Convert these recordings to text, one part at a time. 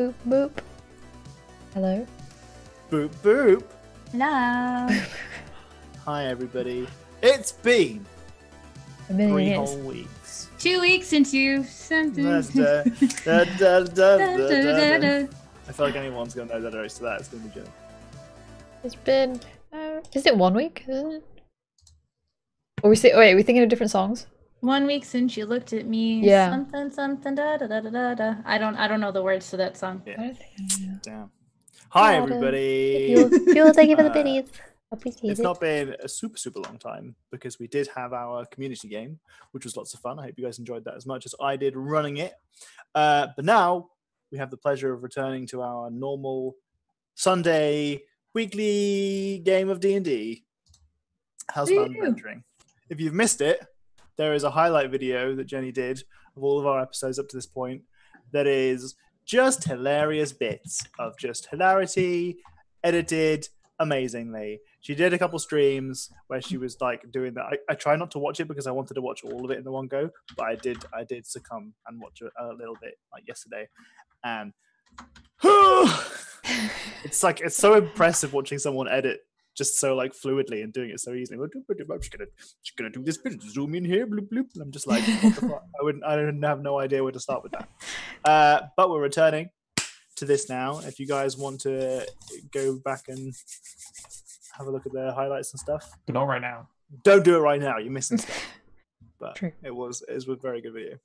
Boop boop. Hello. Boop boop. Hello. Hi everybody. It's been 3 whole weeks. 2 weeks since you sent it. I feel like anyone's gonna know the lyrics to that. It's gonna be Jenny. It's been. Is it 1 week? Isn't it? Or wait, are we thinking of different songs? 1 week since you looked at me. Yeah. Something, something, da da da da da. I don't know the words to that song. Yeah. I don't think I know. Damn. Hi everybody. Fuel, thank you for the biddies. Appreciate It's it. not been a super long time because we did have our community game, which was lots of fun. I hope you guys enjoyed that as much as I did running it. But now we have the pleasure of returning to our normal Sunday weekly game of D&D, Housebound Adventuring. If you've missed it, there is a highlight video that Jenny did of all of our episodes up to this point that is just hilarious bits of just hilarity, edited amazingly. She did a couple streams where she was like doing that. I try not to watch it because I wanted to watch all of it in the one go, but I did succumb and watch it a little bit like yesterday, and it's so impressive watching someone edit just so like fluidly and doing it so easily. I'm just gonna do this bit, zoom in here, bloop bloop. And I'm just like, what the fuck? I didn't have no idea where to start with that. But we're returning to this now. If you guys want to go back and have a look at the highlights and stuff, but not right now. Don't do it right now. You're missing stuff. But True. it was a very good video.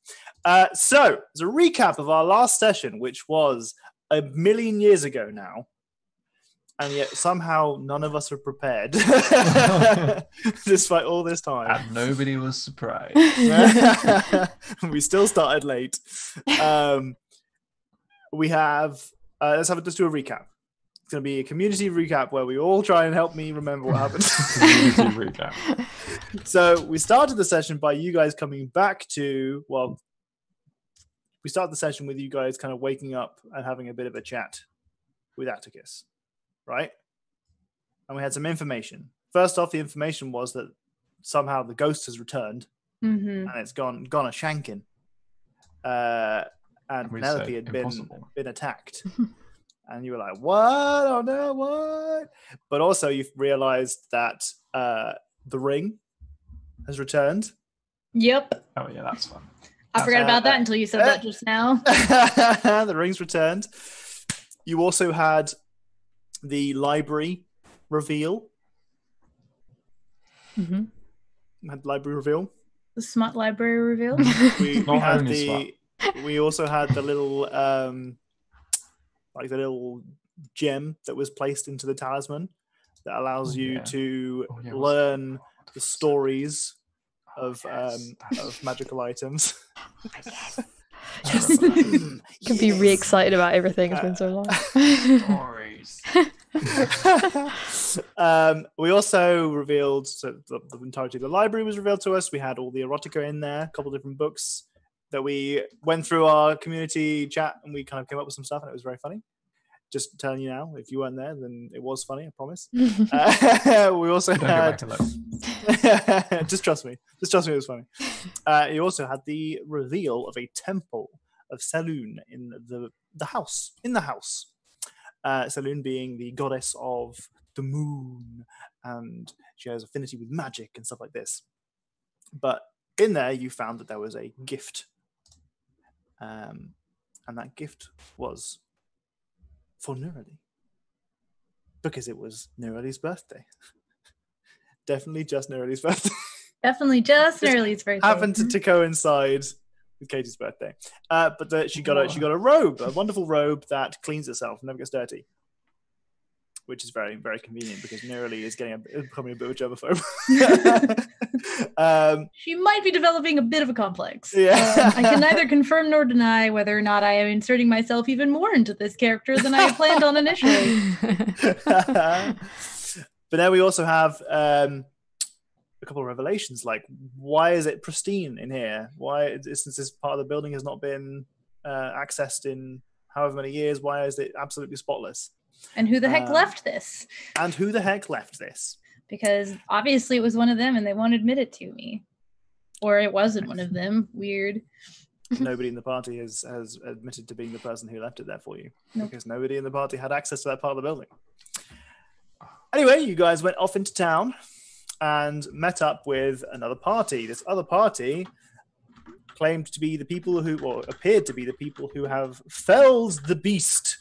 So as a recap of our last session, which was a million years ago now, and yet somehow none of us were prepared, despite all this time. And nobody was surprised. We still started late. We have let's do a recap. It's going to be a community recap where we all try and help me remember what happened. Community recap. So we started the session by you guys coming back to, well, we started the session with you guys kind of waking up and having a bit of a chat with Atticus, right? And we had some information. First off, the information was that somehow the ghost has returned and it's gone a shanking. And Penelope had been attacked. And you were like, what? Oh no, what? But also you've realized that the ring has returned. Yep. Oh yeah, that's fun. I forgot about that until you said that just now. The ring's returned. You also had the library reveal. Had the library reveal. The smut library reveal. We also had the little the little gem that was placed into the talisman that allows you to learn the stories of magical items. Yes. You can be really excited about everything. It's been so long. Stories. We also revealed, so the entirety of the library was revealed to us. We had all the erotica in there, a couple of different books that we went through our community chat and we kind of came up with some stuff and it was very funny. Just telling you now, if you weren't there, then it was funny, I promise. We also had... Just trust me. Just trust me, it was funny. You also had the reveal of a temple of Saloon in the house. In the house. Saloon being the goddess of the moon, and she has affinity with magic and stuff like this. But in there, you found that there was a gift. And that gift was for Nurali. Because it was Nurali's birthday. Definitely just Nurali's birthday. Definitely just Nurali's birthday. Happened to coincide with Katie's birthday. But she got a robe, a wonderful robe that cleans itself and never gets dirty. Which is very, very convenient because Nurali is becoming a bit of a germaphobe. She might be developing a bit of a complex. Yeah. I can neither confirm nor deny whether or not I am inserting myself even more into this character than I had planned on initially. But then we also have a couple of revelations, like why is it pristine in here? Why, since this part of the building has not been accessed in however many years, why is it absolutely spotless? And who the heck left this? Because obviously it was one of them and they won't admit it to me. Or it wasn't one of them. Weird. Nobody in the party has admitted to being the person who left it there for you, Nope. because nobody in the party had access to that part of the building. Anyway, you guys went off into town and met up with another party. This other party claimed to be the people who, or appeared to be the people who have felled the beast.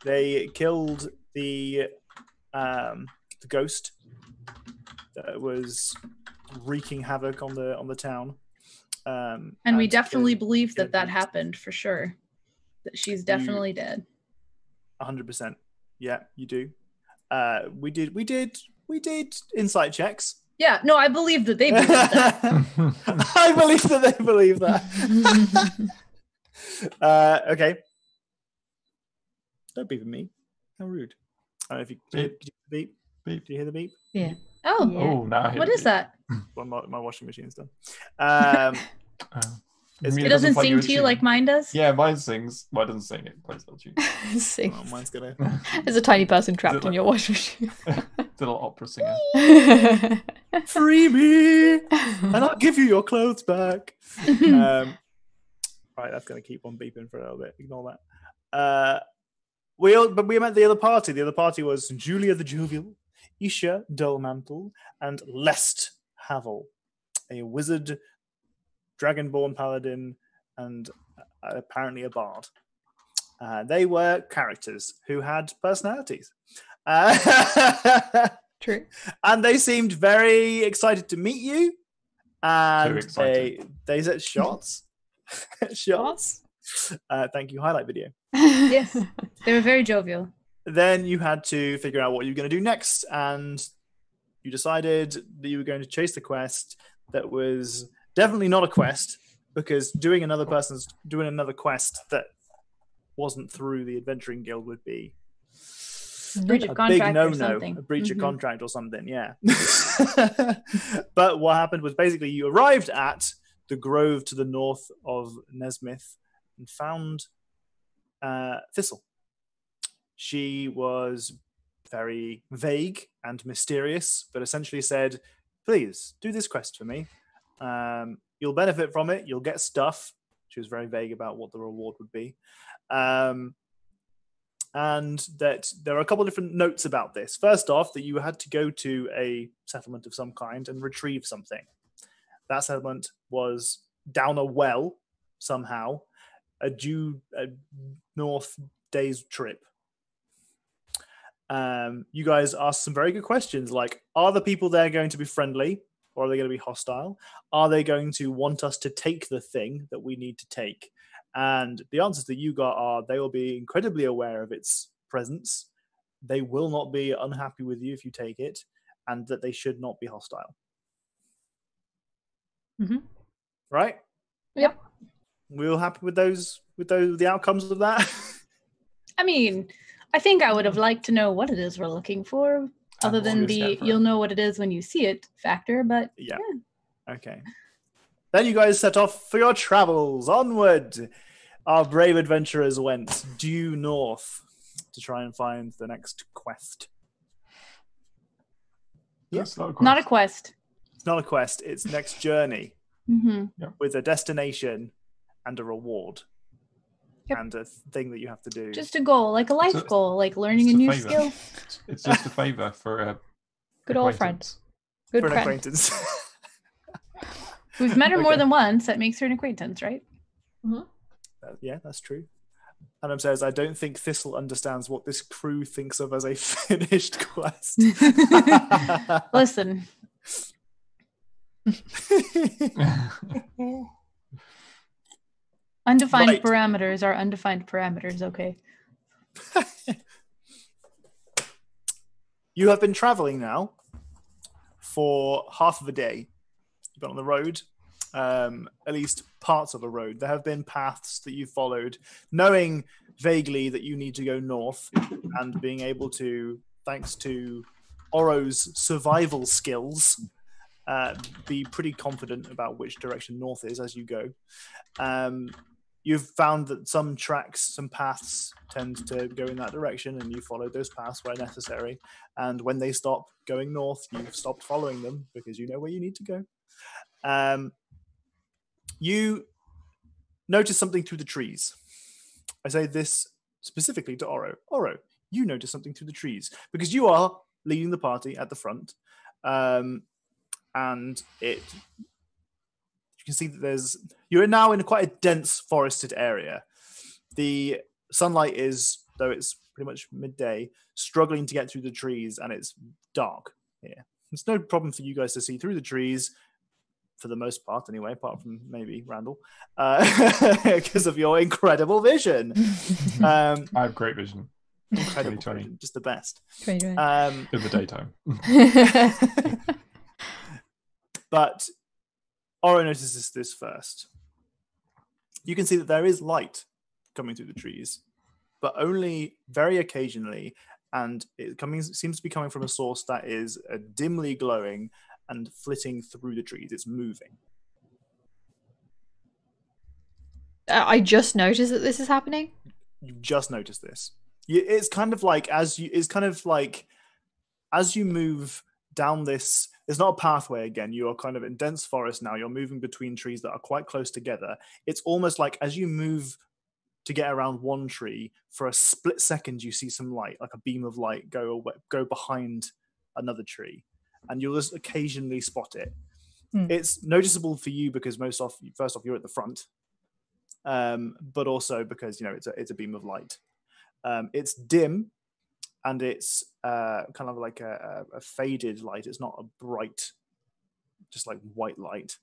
They killed the ghost that was wreaking havoc on the town. And we definitely believe killed that the beast. happened for sure. That she's definitely dead. 100%. Yeah, you do. We did insight checks. Yeah, no, I believe that they believe that. I believe that they believe that. Okay. Don't beep at me. How rude. I don't know if you did you beep. Beep. Do you hear the beep? Yeah. Oh, Yeah. Oh, now I hear what the is beep. that? Well, my washing machine's done. You mean It doesn't play sing you a to you tune? like mine does? Yeah, mine sings. Well, it doesn't sing. It plays a little tune. Sing. Oh, mine's gonna. There's a tiny person trapped in like- your washing machine. It's a little opera singer. Free me, and I'll give you your clothes back. Right, that's gonna keep on beeping for a little bit. Ignore that. But we met the other party. The other party was Julia the Jovial, Isha Dullmantle, and Lest Havel, a wizard, dragonborn paladin, and apparently a bard. They were characters who had personalities. True. And they seemed very excited to meet you. And Too excited. they said shots. Shots. Thank you, highlight video. Yes. They were very jovial. Then you had to figure out what you were going to do next, and you decided that you were going to chase the quest that was definitely not a quest, because doing another quest that wasn't through the Adventuring Guild would be Breach of a big contract or no-no, something. a breach of Mhm. contract or something, yeah. But what happened was basically you arrived at the grove to the north of Nesmith and found Thistle. She was very vague and mysterious, but essentially said, please do this quest for me. You'll benefit from it. You'll get stuff. She was very vague about what the reward would be. And that there are a couple of different notes about this. First off, that you had to go to a settlement of some kind and retrieve something. That settlement was down a well somehow, a due north day's trip. You guys asked some very good questions, like, are the people there going to be friendly, or are they going to be hostile? Are they going to want us to take the thing that we need to take? And the answers that you got are they will be incredibly aware of its presence. They will not be unhappy with you if you take it, and that they should not be hostile. Mhm. Right? Yep. We all happy with the outcomes of that? I mean, I think I would have liked to know what it is we're looking for, other than what is the that for? you'll know what it is when you see it factor, but Yeah. Okay. Then you guys set off for your travels. Onward! Our brave adventurers went due north to try and find the next quest. That's not a not a quest. quest. It's not a quest, it's next journey Hmm. with a destination and a reward. Yep. And a thing that you have to do. Just a goal, like a life a- goal, like learning a It's new favour. skill. It's just a favour for a Good old friend. acquaintance. Good for an friend. acquaintance. We've met her more Okay. than once. That makes her an acquaintance, right? Yeah, that's true. Adam says, I don't think Thistle understands what this crew thinks of as a finished quest. Listen, undefined Right. parameters are undefined parameters, okay? You have been traveling now for half of a day. You've been on the road, at least parts of a road. There have been paths that you've followed, knowing vaguely that you need to go north, and being able to, thanks to Oro's survival skills, be pretty confident about which direction north is as you go. You've found that some tracks, some paths tend to go in that direction, and you follow those paths where necessary. And when they stop going north, you've stopped following them because you know where you need to go. You notice something through the trees. I say this specifically to Oro. Oro, you notice something through the trees because you are leading the party at the front. And you can see that you're now in quite a dense forested area. The sunlight is, though it's pretty much midday, struggling to get through the trees, and it's dark here. It's no problem for you guys to see through the trees, for the most part anyway, apart from maybe Randall, because of your incredible vision. I have great vision. Incredible 2020. vision, just the best. In the daytime. But Oro notices this first. You can see that there is light coming through the trees, but only very occasionally, and it seems to be coming from a source that is dimly glowing and flitting through the trees. It's moving. I just noticed that this is happening. You've just noticed this. It's kind of like as you move down this. It's not a pathway again. You are kind of in dense forest now. You're moving between trees that are quite close together. It's almost like as you move to get around one tree, for a split second, you see some light, like a beam of light, go behind another tree, and you'll just occasionally spot it. It's noticeable for you because first off, you're at the front, but also because it's a beam of light. It's dim. And it's kind of like a faded light. It's not a bright, just like white light.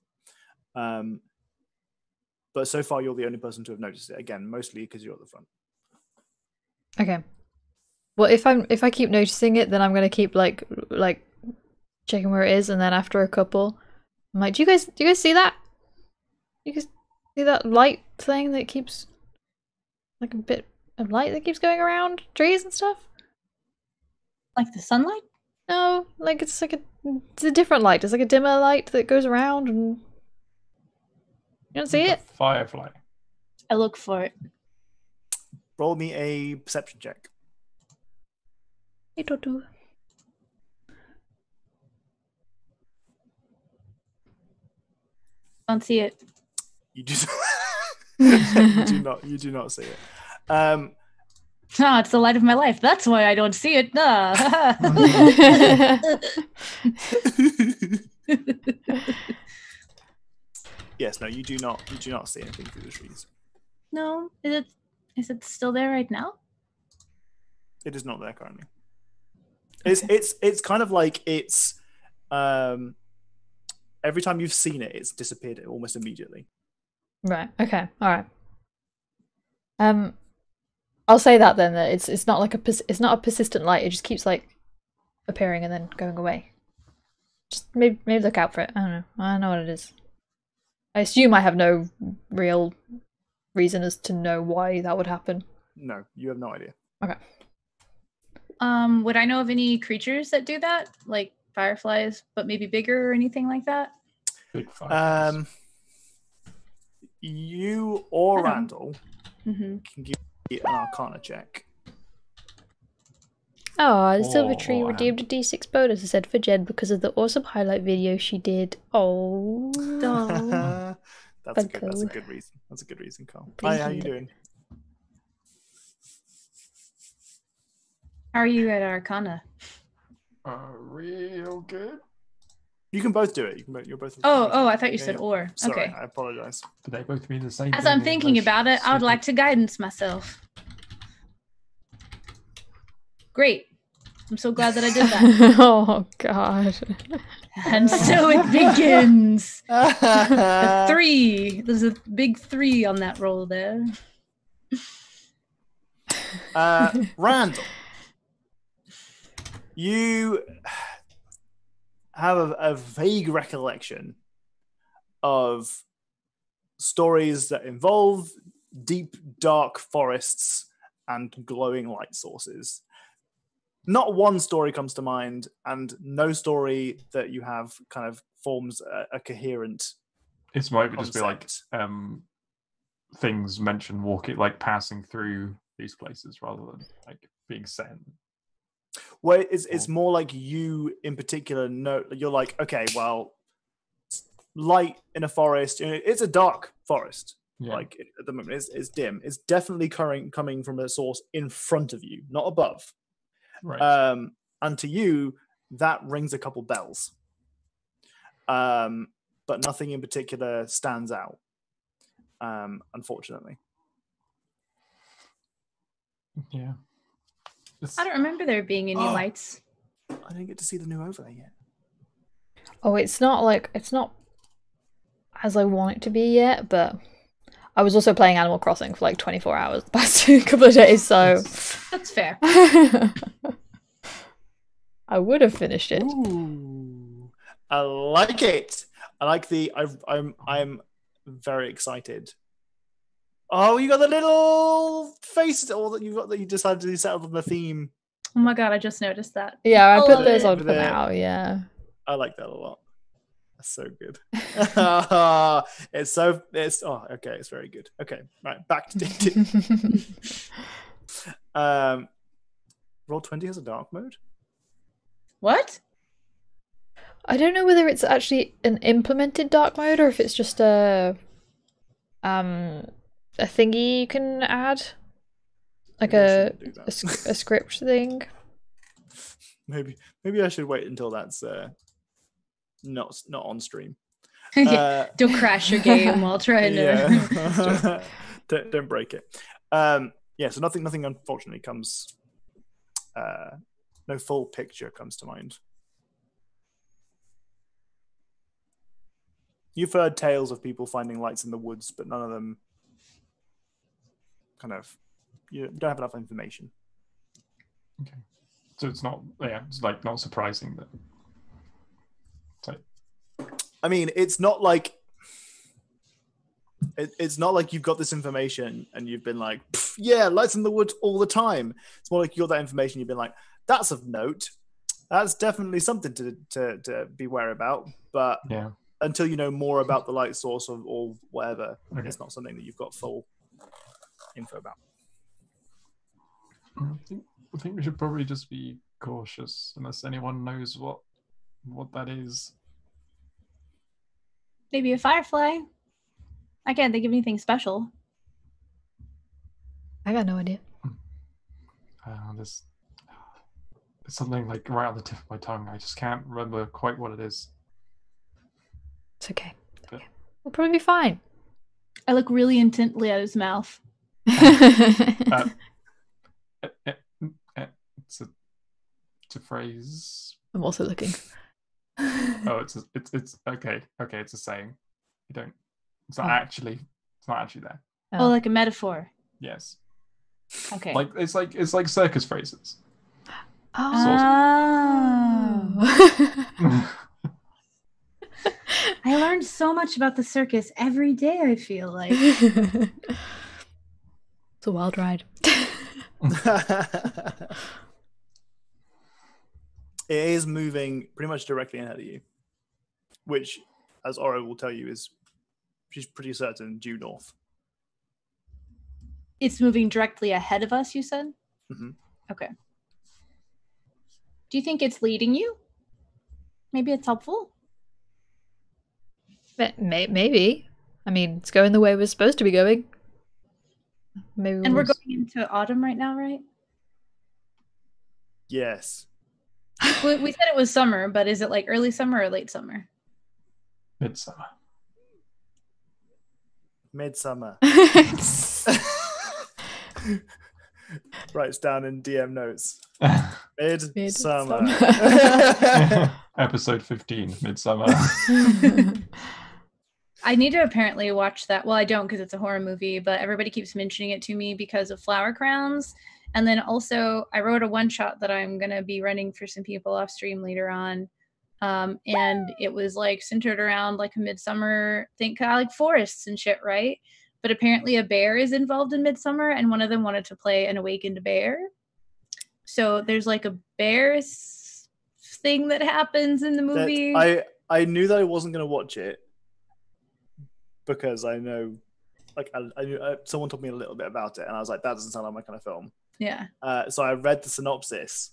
But so far, you're the only person to have noticed it. Again, mostly because you're at the front. Okay. Well, if I keep noticing it, then I'm gonna keep like checking where it is, and then after a couple, I'm like, do you guys see that? You guys see that light thing that keeps like a bit of light that keeps going around trees and stuff? Like the sunlight? No, like it's a different light. It's like a dimmer light that goes around, and you don't see it. Firefly. I look for it. Roll me a perception check. Hey, Totu. Don't see it. You just you do not see it. Ah, it's the light of my life. That's why I don't see it. Ah. Yes, no, you do not see anything through the trees. No, is it still there right now? It is not there currently. It's kind of like it's every time you've seen it, it's disappeared almost immediately. Right. Okay. All right. I'll say that then, that it's not like it's not a persistent light. It just keeps like appearing and then going away. Just maybe look out for it. I don't know. I don't know what it is. I assume I have no real reason as to know why that would happen. No, you have no idea. Okay. Would I know of any creatures that do that, like fireflies, but maybe bigger or anything like that? Big fireflies. You or Randall Mm-hmm. can give me an Arcana check. Oh, the silver tree Oh, redeemed a D6 bonus, I said, for Jen because of the awesome highlight video she did. Oh. That's a good reason. That's a good reason, Carl. Hi, how you doing? How are you at Arcana? Real good. You can both do it. You're both. Oh, I thought you Yeah, said yeah. or. Sorry, Okay. I apologize. Do they both mean the same As thing I'm in thinking English? about it, I would like to guidance myself. Great. I'm so glad that I did that. Oh, God. And so it begins. A 3. There's a big 3 on that roll there. Randall, you have a vague recollection of stories that involve deep, dark forests and glowing light sources. Not one story comes to mind, and no story that you have kind of forms a coherent It might just be like concept. things mentioned walking, like passing through these places rather than like being sent. Well, it's more like you in particular know, you're like, okay, well, light in a forest, it's a dark forest. Yeah. Like at the moment, it's dim. It's definitely coming from a source in front of you, not above. Right. And to you, that rings a couple bells. But nothing in particular stands out. Unfortunately. Yeah. I don't remember there being any lights. I didn't get to see the new overlay yet. Oh, it's not as I want it to be yet, but I was also playing Animal Crossing for like 24 hours the past couple of days, so That's fair. I would have finished it. Ooh, I like it. I like the. I'm very excited. Oh, you got the little face, or that you decided to settle on the theme. Oh my god, I just noticed that. Yeah, I Oh, put those on with for it. now, yeah. I like that a lot. That's so good. It's okay. It's very good. Okay, right. Back to D&D. Roll20 has a dark mode. What? I don't know whether it's actually an implemented dark mode or if it's just a thingy you can add, like Maybe I a shouldn't do that. a script thing. Maybe I should wait until that's not on stream. Don't crash your game while trying to. Yeah. don't break it. Yeah. So nothing unfortunately comes. No full picture comes to mind. You've heard tales of people finding lights in the woods, but none of them you don't have enough information. Okay. So it's not. Yeah. It's like not surprising that. I mean, it's not like you've got this information and you've been like, yeah, lights in the woods all the time. It's more like you got that information. You've been like, that's of note. That's definitely something to be wary about. But Yeah. until you know more about the light source or whatever, Okay. it's not something that you've got full info about. I think we should probably just be cautious unless anyone knows what that is. Maybe a firefly. I can't think of anything special. I got no idea. There's something like right on the tip of my tongue. I just can't remember quite what it is. It's okay. We'll probably be fine. I look really intently at his mouth. It's a phrase. I'm also looking. Oh, it's okay. Okay, it's a saying. You don't. It's not actually there. Oh, like a metaphor. Yes. Okay. Like it's like circus phrases. Oh. I learned so much about the circus every day, I feel like. It's a wild ride. It is moving pretty much directly ahead of you, which, as Oro will tell you, is she's pretty certain due north. It's moving directly ahead of us, you said? Mm-hmm. Okay. Do you think it's leading you? Maybe it's helpful? Maybe. I mean, it's going the way we're supposed to be going. Maybe. And we're going into autumn right now, right? Yes. We said it was summer, but is it like early summer or late summer? Midsummer. Writes down in DM notes. Midsummer. Episode 15, Midsummer. I need to apparently watch that. Well, I don't because it's a horror movie, but everybody keeps mentioning it to me because of Flower Crowns. And then also, I wrote a one-shot that I'm going to be running for some people off stream later on. And it was like centered around like a midsummer thing, kind of like forests and shit, right? But apparently a bear is involved in Midsummer, and one of them wanted to play an awakened bear. So there's like a bear thing that happens in the movie. I knew that I wasn't going to watch it because I know, like, I knew someone told me a little bit about it, and I was like, that doesn't sound like my kind of film. Yeah. So I read the synopsis,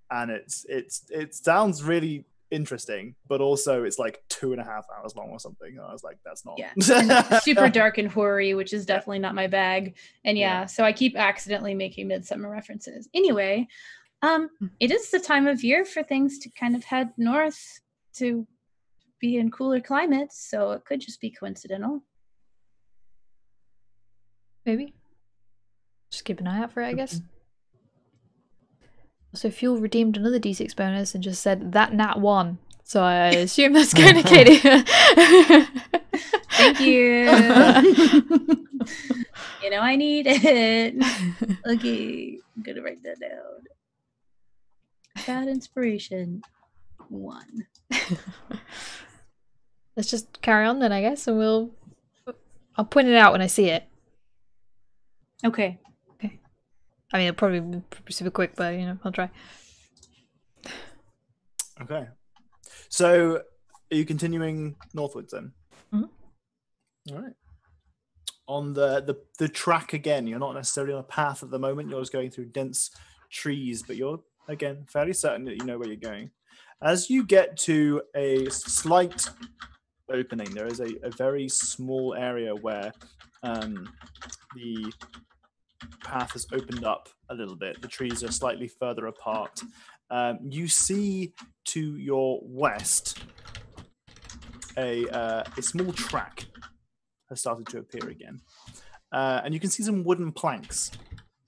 and it sounds really interesting, but also it's like 2.5 hours long or something. And I was like, that's not. Yeah, and super dark and hoary, which is definitely not my bag. And yeah, so I keep accidentally making Midsummer references. Anyway, it is the time of year for things to kind of head north to be in cooler climates, so it could just be coincidental. Maybe. Just keep an eye out for it, I guess. So Fuel redeemed another D6 bonus and just said that nat 1. So I assume that's going to Katie. Thank you. You know I need it. Okay, I'm gonna write that down. Bad inspiration 1. Let's just carry on then, I guess, and I'll point it out when I see it. Okay. I mean, it'll probably be super quick, but I'll try. Okay. So, are you continuing northwards then? Mm-hmm. All right. On the track again, you're not necessarily on a path at the moment. You're just going through dense trees, but you're again fairly certain that you know where you're going. As you get to a slight opening, there is a very small area where the path has opened up a little bit. The trees are slightly further apart. You see to your west a small track has started to appear again, and you can see some wooden planks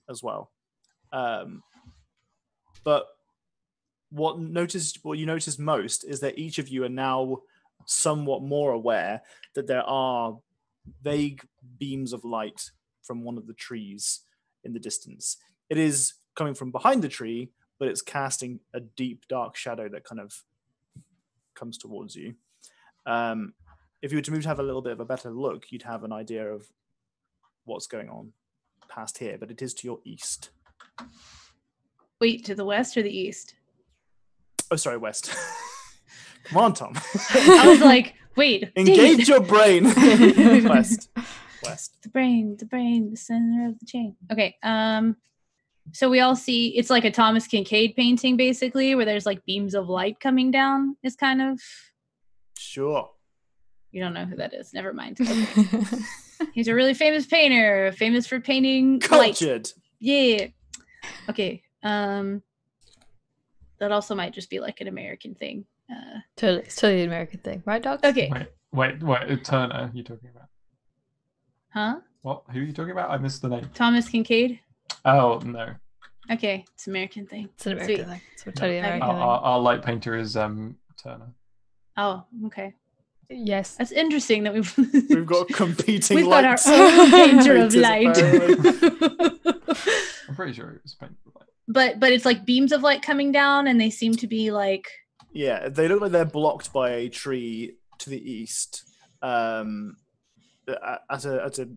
as well. But what you notice most is that each of you are now somewhat more aware that there are vague beams of light from one of the trees in the distance. It is coming from behind the tree, but it's casting a deep, dark shadow that kind of comes towards you. If you were to move to have a little bit of a better look, you'd have an idea of what's going on past here, but it is to your east. Wait, to the west or the east? Oh, sorry, west. Come on, Tom. I was like, wait. Engage your brain. West. The brain, the center of the chain. Okay. So we all see it's like a Thomas Kincaid painting, basically, where there's like beams of light coming down. Is kind of. Sure. You don't know who that is. Never mind. Okay. He's a really famous painter, famous for painting cultured. Light. Yeah. Okay. That also might just be like an American thing. It's totally an American thing, right, Doc? Okay. Wait, Turner, you talking about? Huh? What? Who are you talking about? I missed the name. Thomas Kincaid? Oh, no. Okay, it's an American thing. It's an American thing. It's a totally American thing. Our light painter is Turner. Oh, okay. Yes. That's interesting that we've got competing we've lights. Got our own painter of light. I'm pretty sure it was painted with light. But it's like beams of light coming down, and they seem to be like. Yeah, they look like they're blocked by a tree to the east. At a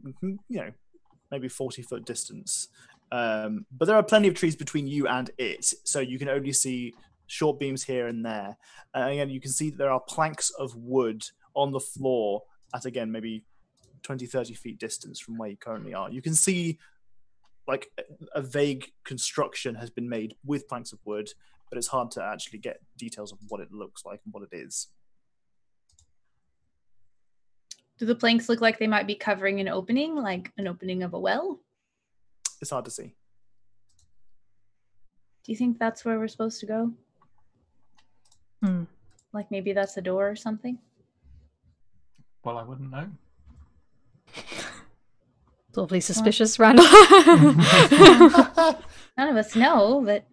maybe 40-foot distance. But there are plenty of trees between you and it, so you can only see short beams here and there. And again, you can see that there are planks of wood on the floor at, again, maybe 20-30 feet distance from where you currently are. You can see like a vague construction has been made with planks of wood, but it's hard to actually get details of what it looks like and what it is. Do the planks look like they might be covering an opening, like an opening of a well? It's hard to see. Do you think that's where we're supposed to go? Like maybe that's a door or something? Well, I wouldn't know. It's awfully suspicious, Randall. None of us know, but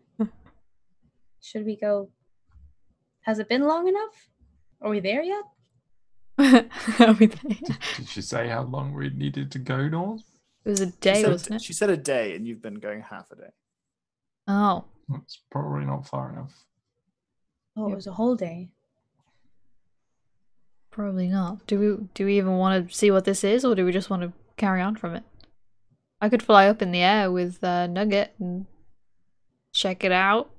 should we go? Has it been long enough? Are we there yet? Are we there? Did she say how long we needed to go north? It was a day, wasn't it? She said a day, and you've been going half a day. Oh. That's probably not far enough. Oh, it was a whole day. Probably not. Do we even want to see what this is, or do we just want to carry on from it? I could fly up in the air with Nugget and check it out.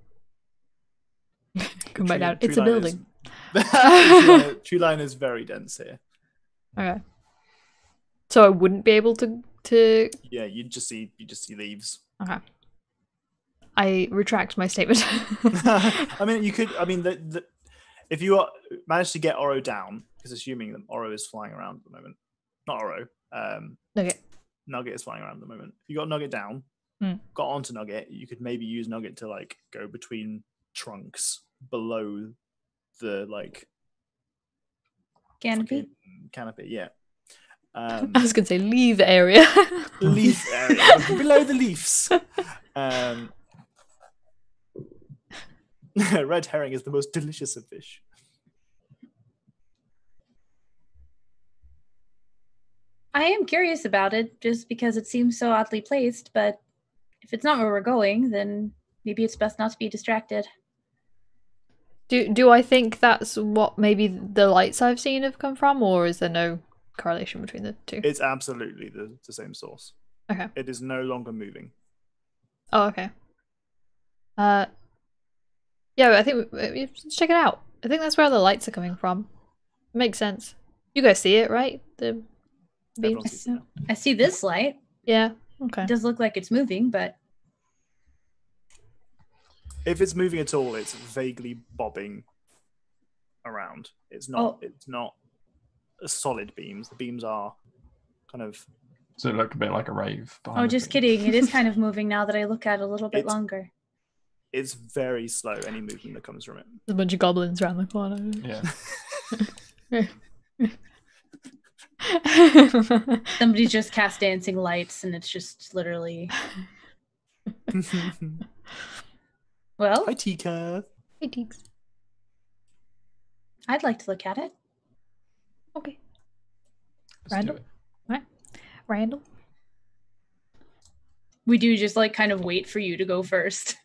Come back down. It's a building. Tree line is very dense here. Okay. So I wouldn't be able to. Yeah, you just see leaves. Okay. I retract my statement. I mean, you could. I mean, If you manage to get Oro down, because assuming that Oro is flying around at the moment, not Oro, Nugget. Nugget is flying around at the moment. If you got Nugget down, got onto Nugget, you could maybe use Nugget to like go between trunks below the like Canopy. Yeah. I was gonna say leave area. Leaf area below the leaves. Red herring is the most delicious of fish. I am curious about it just because it seems so oddly placed, but if it's not where we're going, then maybe it's best not to be distracted. Do I think that's what maybe the lights I've seen have come from, or is there no correlation between the two? It's absolutely the same source. Okay. It is no longer moving. Oh, okay. Yeah, I think let's check it out. I think that's where the lights are coming from. Makes sense. You guys see it, right? The Everyone beams. sees it now. I see this light. Yeah. Okay. It does look like it's moving, but If it's moving at all, it's vaguely bobbing around. It's not. It's not solid beams. The beams are kind of. So it looked a bit like a rave. behind oh, the just thing. kidding. It is kind of moving now that I look at it a little bit It's- longer. It's very slow. Any movement that comes from it. There's a bunch of goblins around the corner. Yeah. Somebody just cast dancing lights, and it's just literally. Well, Hi, Tika. Hey, Teeks. I'd like to look at it. Okay. Let's do Randall? it. Randall? We do just like kind of wait for you to go first.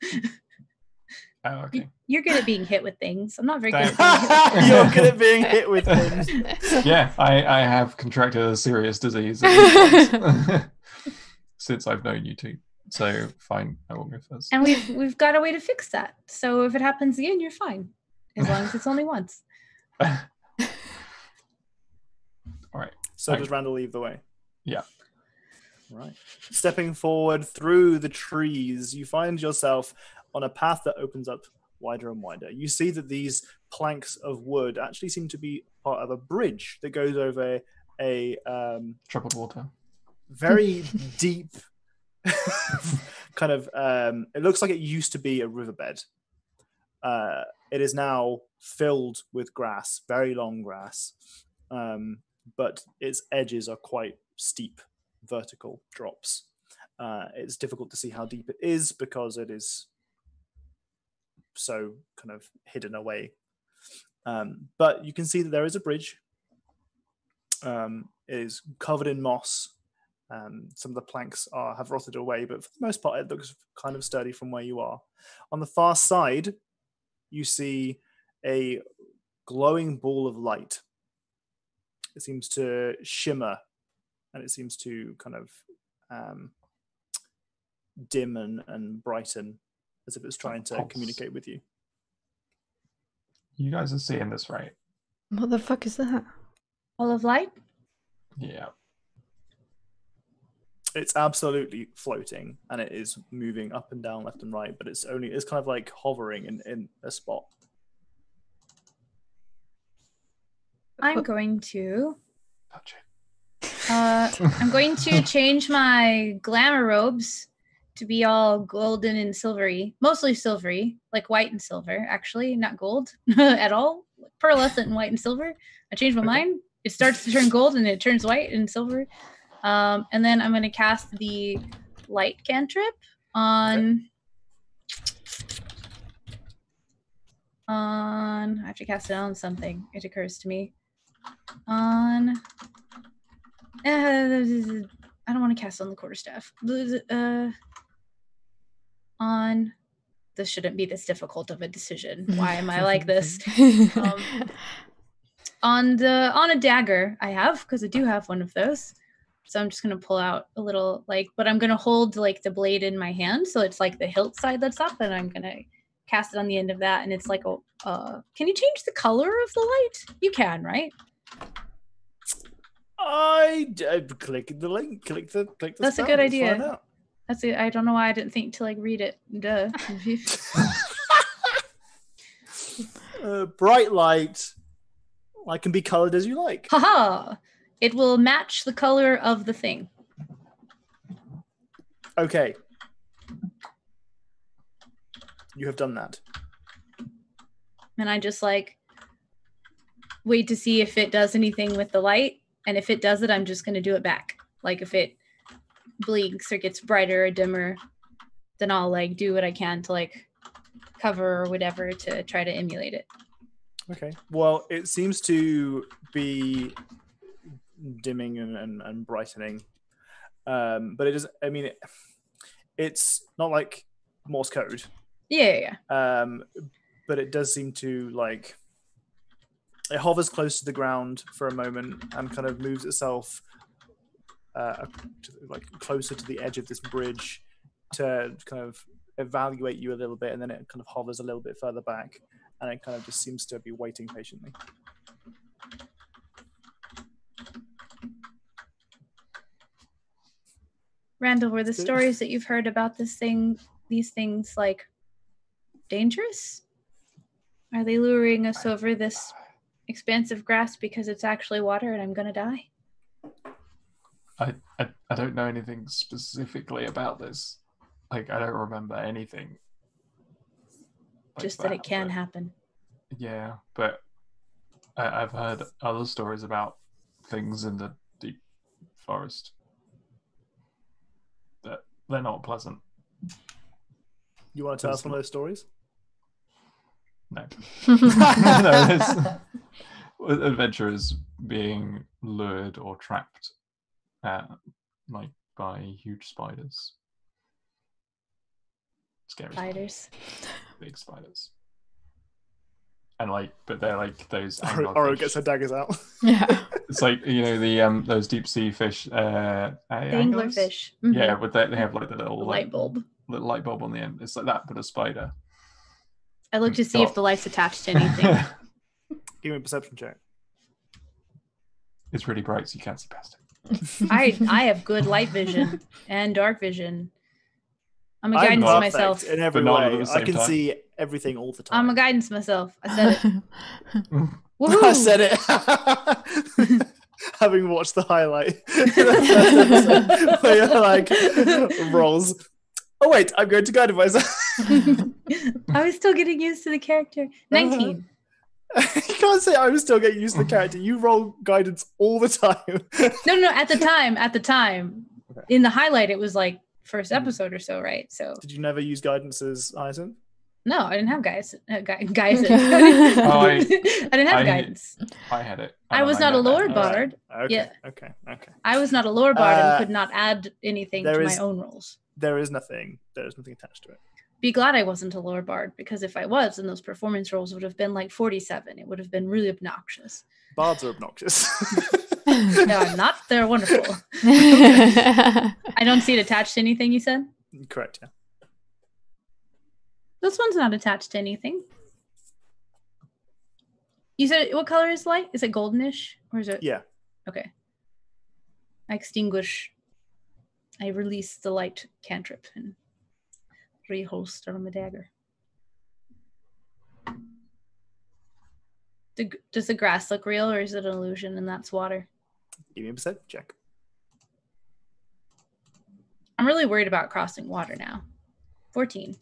Oh, okay. You're good at being hit with things. I'm not very good at being hit with You're good at being hit with things. Yeah, I have contracted a serious disease at least once, since I've known you two. So fine, I will go first. And we've got a way to fix that. So if it happens again, you're fine. As long as it's only once. All right. So does Randall leave the way? Yeah. Right. Stepping forward through the trees, you find yourself on a path that opens up wider and wider. You see that these planks of wood actually seem to be part of a bridge that goes over a Troubled water. very deep kind of it looks like it used to be a riverbed. It is now filled with grass, very long grass, but its edges are quite steep vertical drops. It's difficult to see how deep it is because it is so kind of hidden away. But you can see that there is a bridge. It is covered in moss. Some of the planks have rotted away, but for the most part, it looks kind of sturdy from where you are. On the far side, you see a glowing ball of light. It seems to shimmer, and it seems to kind of dim and brighten, as if it's trying to Pulse. communicate with you. You guys are seeing this, right? What the fuck is that? Ball of light? Yeah. It's absolutely floating, and it is moving up and down, left and right, but it's kind of like hovering in a spot. I'm going to Touch it. I'm going to change my glamour robes to be all golden and silvery, mostly silvery, like white and silver, actually, not gold at all. Pearlescent and white and silver. I changed my mind. It starts to turn gold and it turns white and silver. And then I'm going to cast the light cantrip on I have to cast it on something. It occurs to me. On I don't want to cast on the quarterstaff. On this shouldn't be this difficult of a decision. Why am I like this? On a dagger I have, because I do have one of those. So I'm just gonna pull out a little but I'm gonna hold like the blade in my hand, so it's like the hilt side that's up, and I'm gonna cast it on the end of that, and it's like a. Can you change the color of the light? You can, right? I click the link. Click the. That's a spell, good we'll idea. find out. That's it. I don't know why I didn't think to read it. Duh. Bright light. I can be colored as you like. Haha! It will match the color of the thing. Okay. You have done that. And I just like wait to see if it does anything with the light. And if it does it, I'm just going to do it back. Like if it blinks or gets brighter or dimmer, then I'll like do what I can to like cover or whatever to try to emulate it. Okay. Well, it seems to be dimming and brightening. But it is, I mean, it's not like Morse code. Yeah. But it does seem to like, it hovers close to the ground for a moment and kind of moves itself like closer to the edge of this bridge to kind of evaluate you a little bit, and then it kind of hovers a little bit further back, and it kind of just seems to be waiting patiently. Randall, were the stories that you've heard about these things like dangerous? Are they luring us over this expansive grass because it's actually water and I'm gonna die? I don't know anything specifically about this. Like, I don't remember anything. Like just that it can happen. Yeah, but I've heard other stories about things in the deep forest that they're not pleasant. You want to tell us one of those stories? No. No, it's adventurers being lured or trapped like by huge spiders. Scary Spiders. Big spiders. And like, but they're like those Oro gets her daggers out. Yeah. It's like, you know, the those deep sea fish The anglerfish. Mm-hmm. Yeah, with that they have like the little light bulb. Little light bulb on the end. It's like that, but a spider. I look to see if the light's attached to anything. Give me a perception check. It's really bright, so you can't see past it. I have good light vision and dark vision. I'm a guidance myself. In every way. I can see everything all the time. I'm a guidance myself. I said it. Woohoo! I said it. Having watched the highlight. Where you're like, rolls. Oh wait, I'm going to guide myself. I was still getting used to the character. 19. You can't say I was still getting used to the character. You roll guidance all the time. No, at the time. Okay. In the highlight, it was like first episode or so, right? So did you never use guidance as Hyacinth? No, I didn't have guidance. I didn't have guidance. I had it. I was not a lore bard. Right. Okay. Yeah. Okay. I was not a lore bard and could not add anything to my own rolls. There is nothing attached to it. Be glad I wasn't a lore bard, because if I was, then those performance rolls would have been like 47. It would have been really obnoxious. Bards are obnoxious. No, I'm not. They're wonderful. I don't see it attached to anything, you said? Correct, yeah. This one's not attached to anything. You said, what color is light? Is it goldenish? Or is it? Yeah. Okay. I extinguish. I release the light cantrip and reholster on the dagger. Does the grass look real, or is it an illusion and that's water? Give me a percent check. I'm really worried about crossing water now. 14.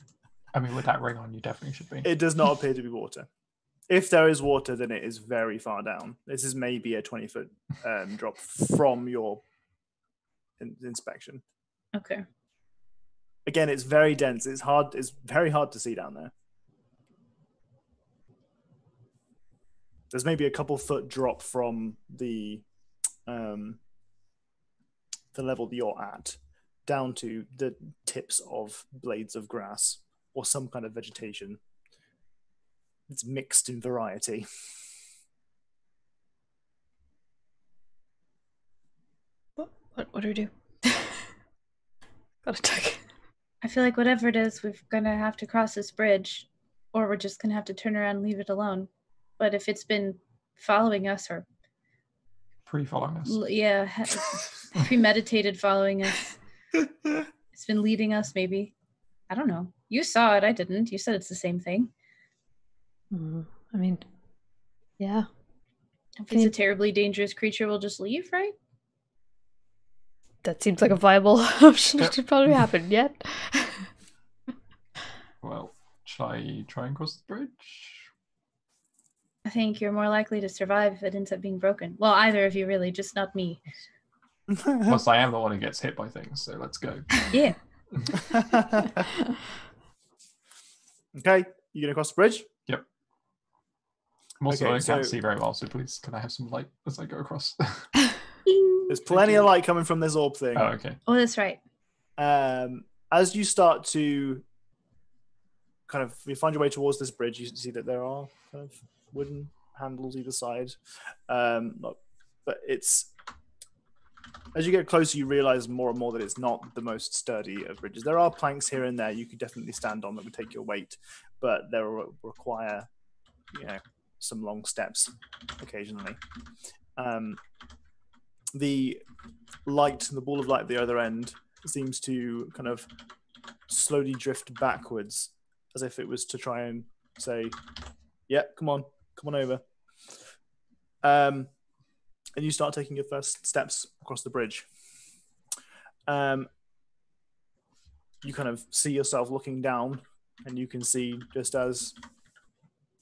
I mean, with that ring on, you definitely should be. It does not appear to be water. If there is water, then it is very far down. This is maybe a 20-foot drop from your inspection. Okay. Again, it's very dense. It's hard. It's very hard to see down there. There's maybe a couple foot drop from the level that you're at down to the tips of blades of grass or some kind of vegetation. It's mixed in variety. What do we do? Got a tuck. I feel like whatever it is, we're gonna have to cross this bridge, or we're just gonna have to turn around and leave it alone. But if it's been following us, or pre-following us, yeah, premeditated following us, it's been leading us. Maybe, I don't know. You saw it, I didn't. You said it's the same thing. I mean, yeah. If it's a terribly dangerous creature, we'll just leave, right? That seems like a viable option. It should probably happen yet. Well, shall I try and cross the bridge? I think you're more likely to survive if it ends up being broken. Well, either of you really, just not me. Plus, I am the one who gets hit by things, so let's go. Yeah. Okay, you gonna cross the bridge? Yep. Also, Okay, I can't so- see very well, so please, can I have some light as I go across? There's plenty of light coming from this orb thing. Oh, okay. Oh, that's right. As you start to you find your way towards this bridge, you see that there are kind of wooden handles either side. But it's as you get closer, you realize more and more that it's not the most sturdy of bridges. There are planks here and there you could definitely stand on that would take your weight, but they require, some long steps occasionally. The light, the ball of light at the other end, seems to kind of slowly drift backwards, as if it was to try and say, "Yeah, come on over." And you start taking your first steps across the bridge. You kind of see yourself looking down, and you can see, just as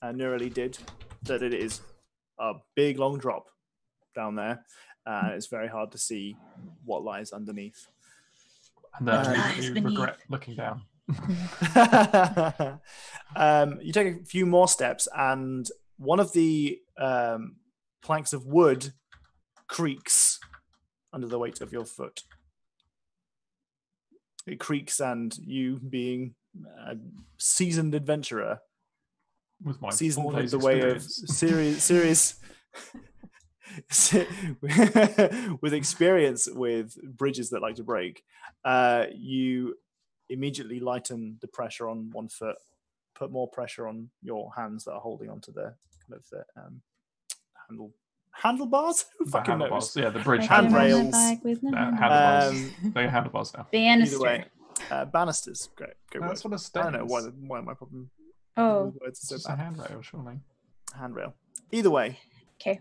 Neurali did, that it is a big, long drop down there. And it's very hard to see what lies underneath. And then I lies immediately beneath. regret looking down. You take a few more steps, and one of the planks of wood creaks under the weight of your foot. It creaks, and you, being a seasoned adventurer, With my seasoned 4 with days the way of experience. serious with experience with bridges that like to break, you immediately lighten the pressure on one foot, put more pressure on your hands that are holding onto the kind of the handlebars. Who The fucking knows? handlebars. Yeah, the bridge I can ride handrails. my bike with no No, handlebars. handlebars. They're handlebars now. Banister. Either way, banisters. Great That's word. what a I step don't know is. why my problem. Oh, with words It's are just so a bad. handrail, surely. Handrail. Either way, okay.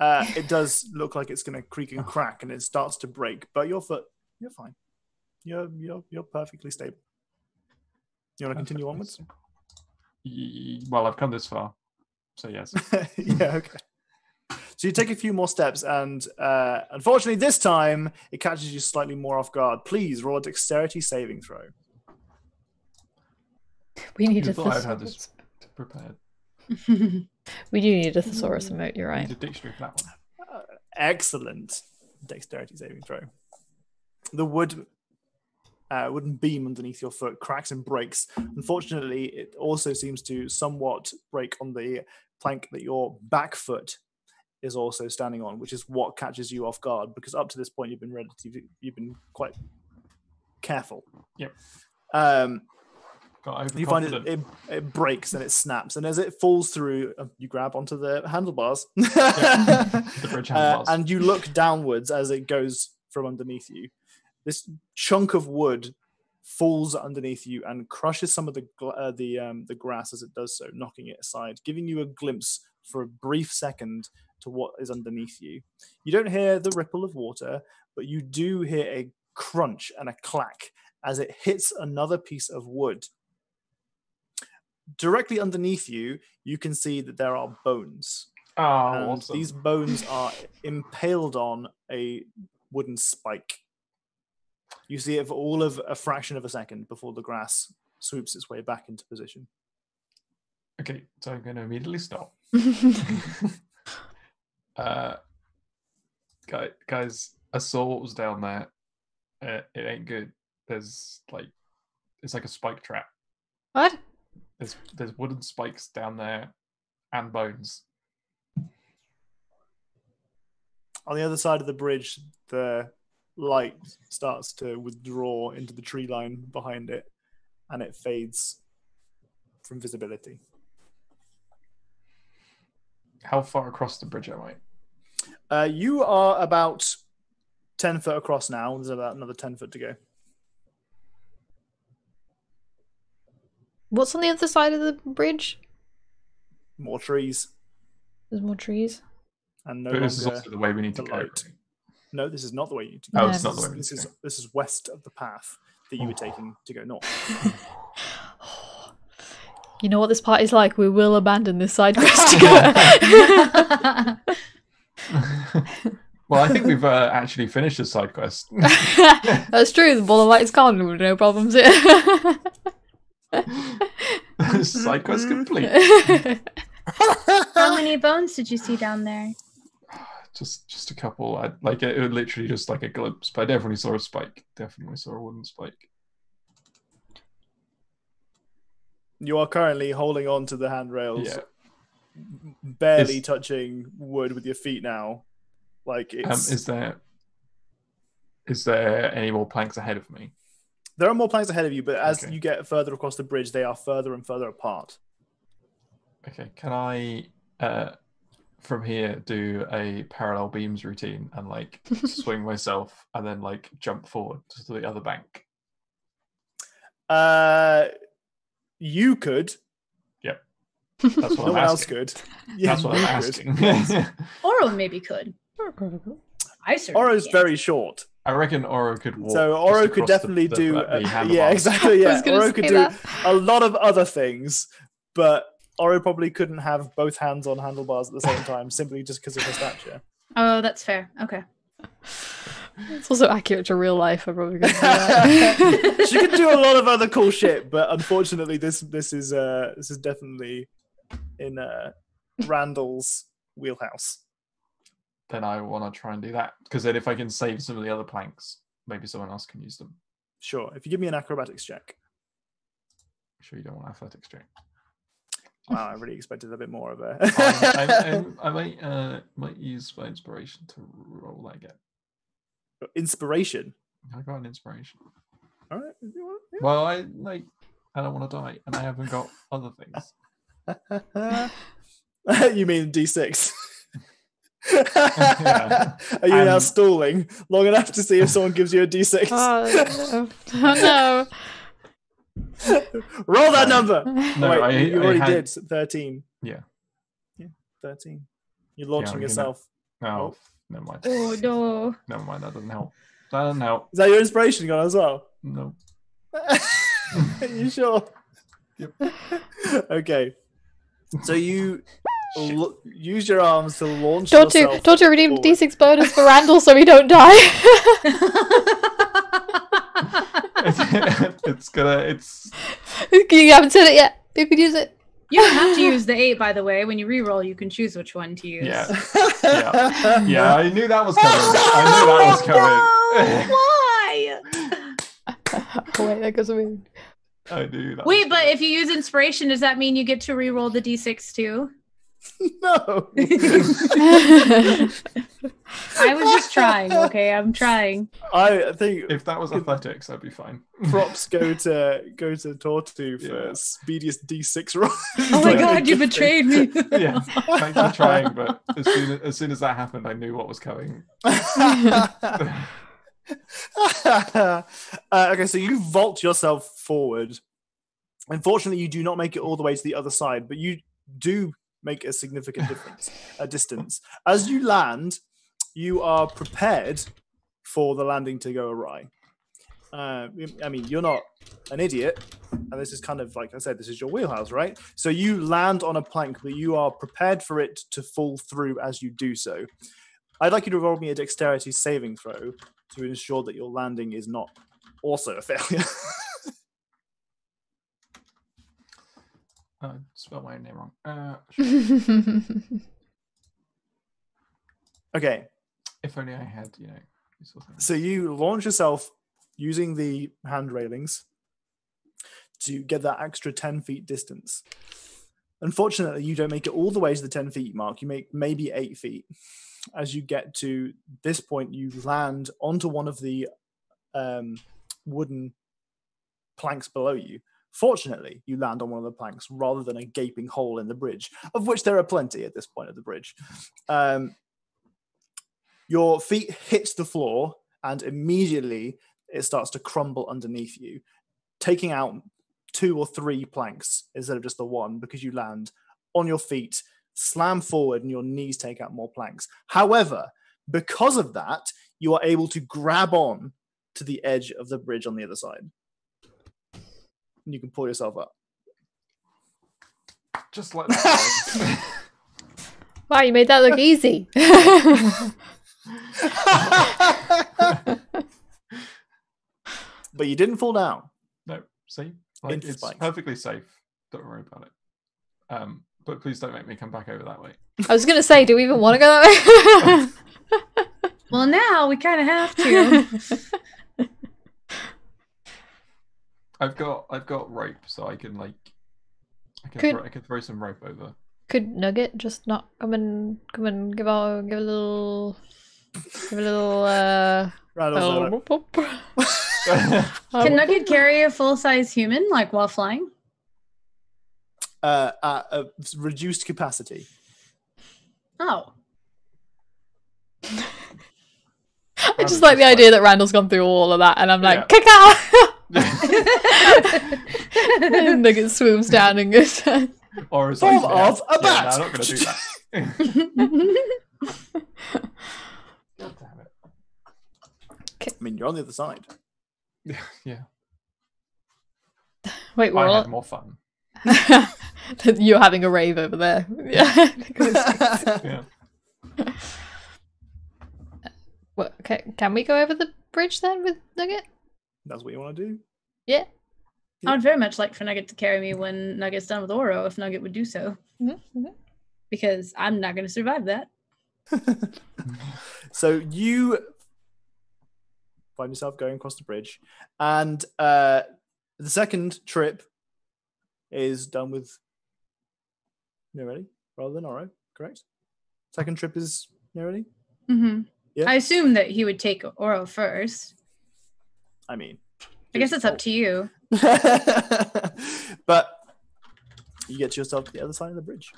it does look like it's going to creak and crack, and it starts to break. But your foot, you're fine. You're perfectly stable. You want to continue onwards? Well, I've come this far, so yes. Yeah. Okay. So you take a few more steps, and unfortunately, this time it catches you slightly more off guard. Please roll a dexterity saving throw. We need a You thought I'd had thesaurus. this prepared. We do need a thesaurus emote, you're I right. need a dictionary for that one. Excellent dexterity saving throw. The wooden beam underneath your foot cracks and breaks. Unfortunately, it also seems to somewhat break on the plank that your back foot is also standing on, which is what catches you off guard, because up to this point you've been quite careful. Yep. You find it breaks and it snaps, and as it falls through, you grab onto the handlebars. The bridge handlebars. And you look downwards as it goes from underneath you. This chunk of wood falls underneath you and crushes some of the grass as it does so, knocking it aside, giving you a glimpse for a brief second to what is underneath you. You don't hear the ripple of water, but you do hear a crunch and a clack as it hits another piece of wood. Directly underneath you, you can see that there are bones. Oh, And awesome. these bones are impaled on a wooden spike. You see it for all of a fraction of a second before the grass swoops its way back into position. Okay, so I'm going to immediately stop. Guys, I saw what was down there. It ain't good. It's like a spike trap. What? There's wooden spikes down there and bones. On the other side of the bridge, the light starts to withdraw into the tree line behind it, and it fades from visibility. How far across the bridge am I? You are about 10 foot across now. There's about another 10 foot to go. What's on the other side of the bridge? More trees. There's more trees. And no But longer this is also the way we need to the go. light. No, this is not the way you need to Oh, go. it's not the way we need to go. This is west of the path that you were taking to go north. You know what this party's like? We will abandon this side quest to go. Well, I think we've actually finished the side quest. That's true. The ball of light is gone. No problems here. Side quest complete. How many bones did you see down there? Just a couple. It was literally just like a glimpse, but I definitely saw a spike. Definitely saw a wooden spike. You are currently holding on to the handrails, Yeah. barely touching wood with your feet now. Like it's. Is there any more planks ahead of me? There are more planks ahead of you, but as Okay. you get further across the bridge, they are further and further apart. Okay, can I from here do a parallel beams routine and like swing myself and then like jump forward to the other bank? You could. Yep. That's what No I'm one else asking. could. Yeah, That's what I'm you asking. Oro maybe could. I certainly Oro's can't. very short. I reckon Oro could walk. So just Oro could across definitely the do. handlebars. Yeah, exactly. I Yeah, was gonna Oro could say do that. a lot of other things, but Oro probably couldn't have both hands on handlebars at the same time, simply just because of her stature. Oh, that's fair. Okay. It's also accurate to real life. I probably couldn't do that. She could do a lot of other cool shit, but unfortunately, this is definitely in Randall's wheelhouse. Then I want to try and do that because then if I can save some of the other planks, maybe someone else can use them. Sure. If you give me an acrobatics check. Sure, you don't want athletics check. Wow, I really expected a bit more of a. I might use my inspiration to roll that again. Inspiration. I got an inspiration. All right. If you want, Well, I don't want to die, and I haven't got other things. yeah. You mean D6? Yeah. Are you now stalling long enough to see if someone gives you a D6? Oh no. Roll that number. No, Wait, you already had- did 13. Yeah. 13. You're launching we can- yourself. Oh, never mind. Oh no. Never mind. That doesn't help. That doesn't help. Is that your inspiration gone as well? No. Are you sure? Yep. Okay. So you use your arms to launch yourself. Don't redeem forward. D6 bonus for Randall so we don't die. It's You haven't said it yet. You could use it. You don't have to use the 8, by the way. When you reroll, you can choose which one to use. yeah. Yeah, I knew that was coming. I knew that was coming. Why? Oh wait, that goes away. I knew that. Wait, but if you use inspiration, does that mean you get to reroll the d6 too? No. I was just trying. Okay, I'm trying. I think If that was athletics, I'd be fine. props go to Tortu for Yeah. speediest D6 roll. Oh my god, you betrayed me. Yeah, thanks for trying, but as soon as that happened, I knew what was coming. Okay, so you vault yourself forward. Unfortunately, you do not make it all the way to the other side, but you do make a significant distance. As you land, you are prepared for the landing to go awry. I mean, you're not an idiot, and this is kind of, like I said, this is your wheelhouse, right? So you land on a plank, but you are prepared for it to fall through as you do so. I'd like you to roll me a dexterity saving throw to ensure that your landing is not also a failure. I spelled my own name wrong. Okay, If only I had, these sort of things. so you launch yourself using the hand railings to get that extra 10 feet distance. Unfortunately, you don't make it all the way to the 10 feet mark. You make maybe 8 feet. As you get to this point, you land onto one of the wooden planks below you. Fortunately, you land on one of the planks rather than a gaping hole in the bridge, of which there are plenty at this point of the bridge. Your feet hit the floor, and immediately it starts to crumble underneath you, taking out 2 or 3 planks instead of just the one, because you land on your feet, slam forward, and your knees take out more planks. However, because of that, you are able to grab on to the edge of the bridge on the other side. And you can pull yourself up. Just like that. Wow, you made that look easy. But you didn't fall down. No, see? Like, Into it's spikes. perfectly safe. Don't worry about it. But please don't make me come back over that way. I was gonna say, do we even want to go that way? Well, now we kind of have to. I've got rope, so I can like I can throw some rope over. Could Nugget just not come and give a little Randall's Can Nugget carry a full-size human, like, while flying? at a reduced capacity. Oh. I just like the idea that Randall's gone through all of that, and I'm like, Yeah. kick out! And Nugget swooms down and goes. Or is Form like, of a yeah, bat. no, I'm not going to do that. God damn it. I mean, you're on the other side. Yeah. Wait, we're I all. had more fun. You're having a rave over there. Yeah. Yeah. What, can we go over the bridge then with Nugget? That's what you want to do? Yeah. I would very much like for Nugget to carry me when Nugget's done with Oro, if Nugget would do so. Mm-hmm. Because I'm not going to survive that. So you find yourself going across the bridge, and the second trip is done with Neredi rather than Oro, correct? Second trip is Neredi? Mm-hmm. Yeah. I assume that he would take Oro first. I mean, I guess it's up to you. but you get yourself to the other side of the bridge.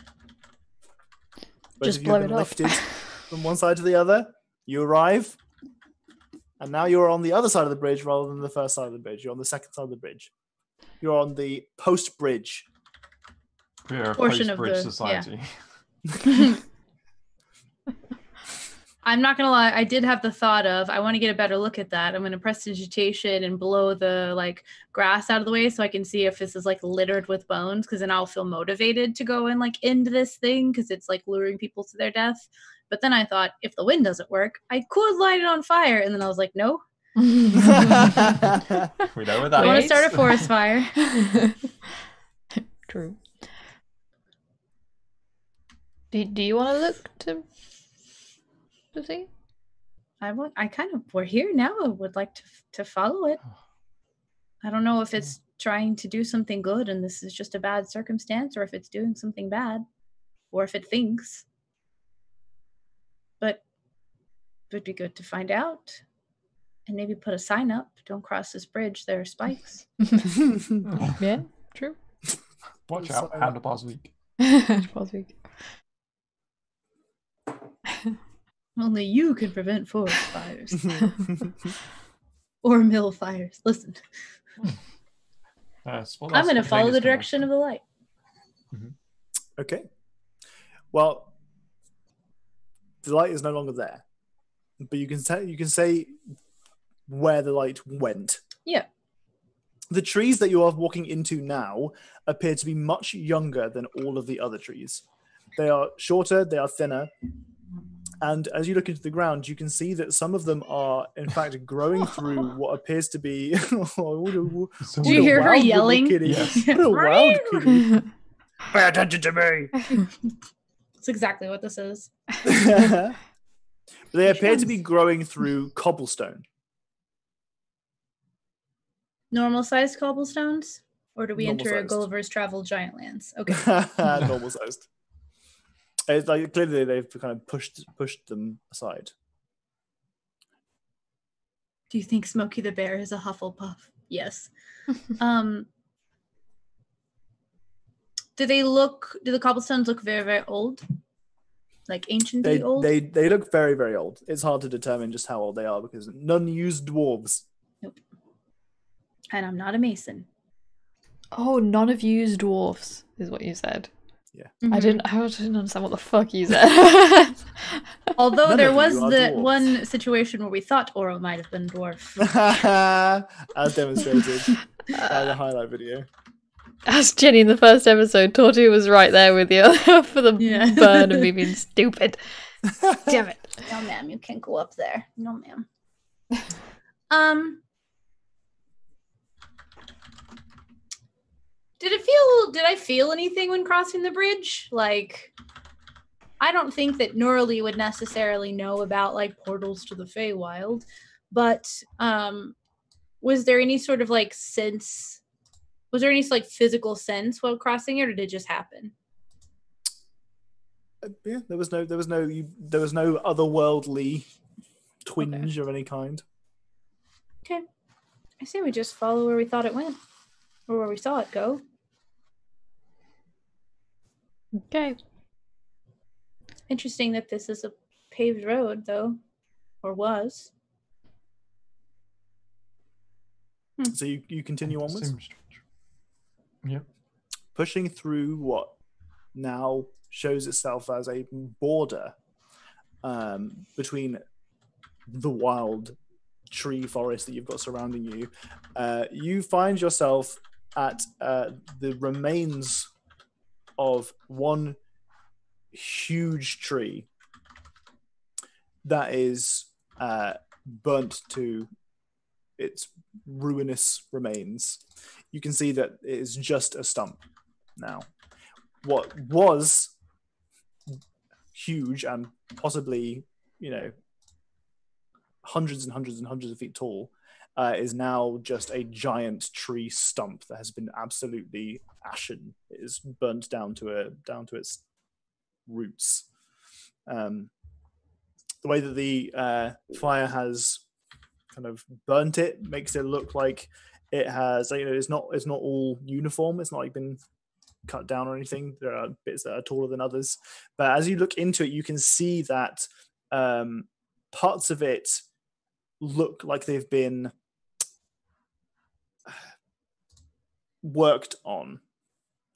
Both Just of you have blow been it up. lifted from one side to the other. You arrive, and now you're on the other side of the bridge rather than the first side of the bridge. You're on the second side of the bridge. You're on the post bridge. We're a Portion of post-bridge the- society. I'm not going to lie. I did have the thought of, I want to get a better look at that. I'm going to prestidigitation and blow the like grass out of the way so I can see if this is like littered with bones, because then I'll feel motivated to go and like end this thing because it's like luring people to their death. But then I thought, if the wind doesn't work, I could light it on fire. And then I was like, no. We know where that I want to is. start a forest fire. True. Do you want to look to see? I kind of, we're here now. I would like to follow it. I don't know if it's trying to do something good and this is just a bad circumstance, or if it's doing something bad, or if it thinks. But it would be good to find out and maybe put a sign up. Don't cross this bridge. There are spikes. Yeah, true. Watch out, handlebars weak. Pause week. Only you can prevent forest fires. Or mill fires. Listen, I'm going to follow the direction of the light. Okay. Well, the light is no longer there, but you can say where the light went. Yeah. The trees that you are walking into now appear to be much younger than all of the other trees. They are shorter, they are thinner, and as you look into the ground, you can see that some of them are, in fact, growing through what appears to be. Do you hear her yelling? Yes. What a wild kitty! Pay attention to me. That's exactly what this is. But they appear to be growing through cobblestone. Normal sized cobblestones? Or do we enter Normal-sized. Gulliver's Travel Giant Lands? Okay. Normal sized. It's like clearly they've kind of pushed them aside. Do you think Smokey the Bear is a Hufflepuff? Yes. Do the cobblestones look very, very old? Like anciently old? They look very, very old. It's hard to determine just how old they are because none use dwarves. Nope. And I'm not a mason. Oh, none of you use dwarfs, is what you said. I didn't understand what the fuck you said. Although None there of you was are the dwarves. one situation where we thought Oro might have been dwarf. As demonstrated by the highlight video. As Ginny in the first episode, Tortu was right there with you for the Yeah. burn of me being stupid. Damn it. No, ma'am, you can't go up there. No, ma'am. Did I feel anything when crossing the bridge? Like, I don't think that Norley would necessarily know about like portals to the Feywild, but was there any sort of like sense? Was there any like physical sense while crossing it, or did it just happen? Yeah, there was no otherworldly twinge of any kind. Okay, I say we just follow where we thought it went, or where we saw it go. Okay. Interesting that this is a paved road, though, or was. So you continue onwards, Seems strange. Yep. pushing through what now shows itself as a border between the wild tree forest that you've got surrounding you. You find yourself at the remains of one huge tree that is burnt to its ruinous remains. You can see that it is just a stump now. What was huge and possibly, hundreds and hundreds and hundreds of feet tall, is now just a giant tree stump that has been absolutely ashen. It is burnt down to its roots. The way that the fire has kind of burnt it makes it look like it has, it's not all uniform. It's not like been cut down or anything. There are bits that are taller than others, but as you look into it, you can see that parts of it look like they've been worked on.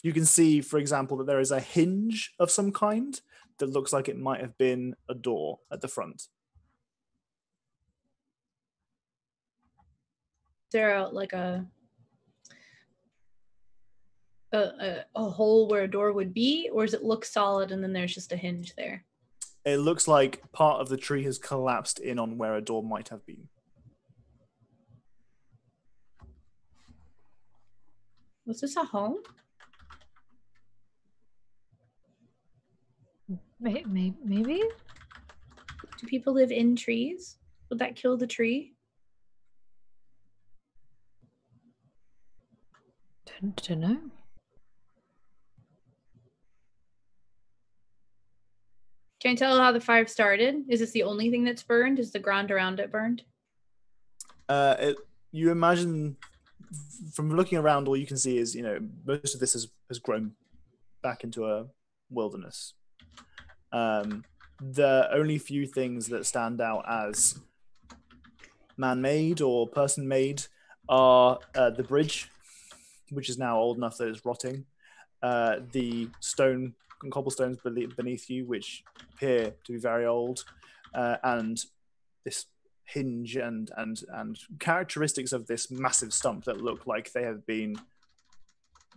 You can see, for example, that there is a hinge of some kind that looks like it might have been a door at the front. Is there like a hole where a door would be, or does it look solid and then there's just a hinge there? It looks like part of the tree has collapsed in on where a door might have been. Was this a home? Maybe? Do people live in trees? Would that kill the tree? Don't know. Can you tell how the fire started? Is this the only thing that's burned? Is the ground around it burned? You imagine, from looking around, all you can see is, most of this has grown back into a wilderness. The only few things that stand out as man-made or person-made are the bridge, which is now old enough that it's rotting, the stone and cobblestones beneath you, which appear to be very old, and this hinge and characteristics of this massive stump that look like they have been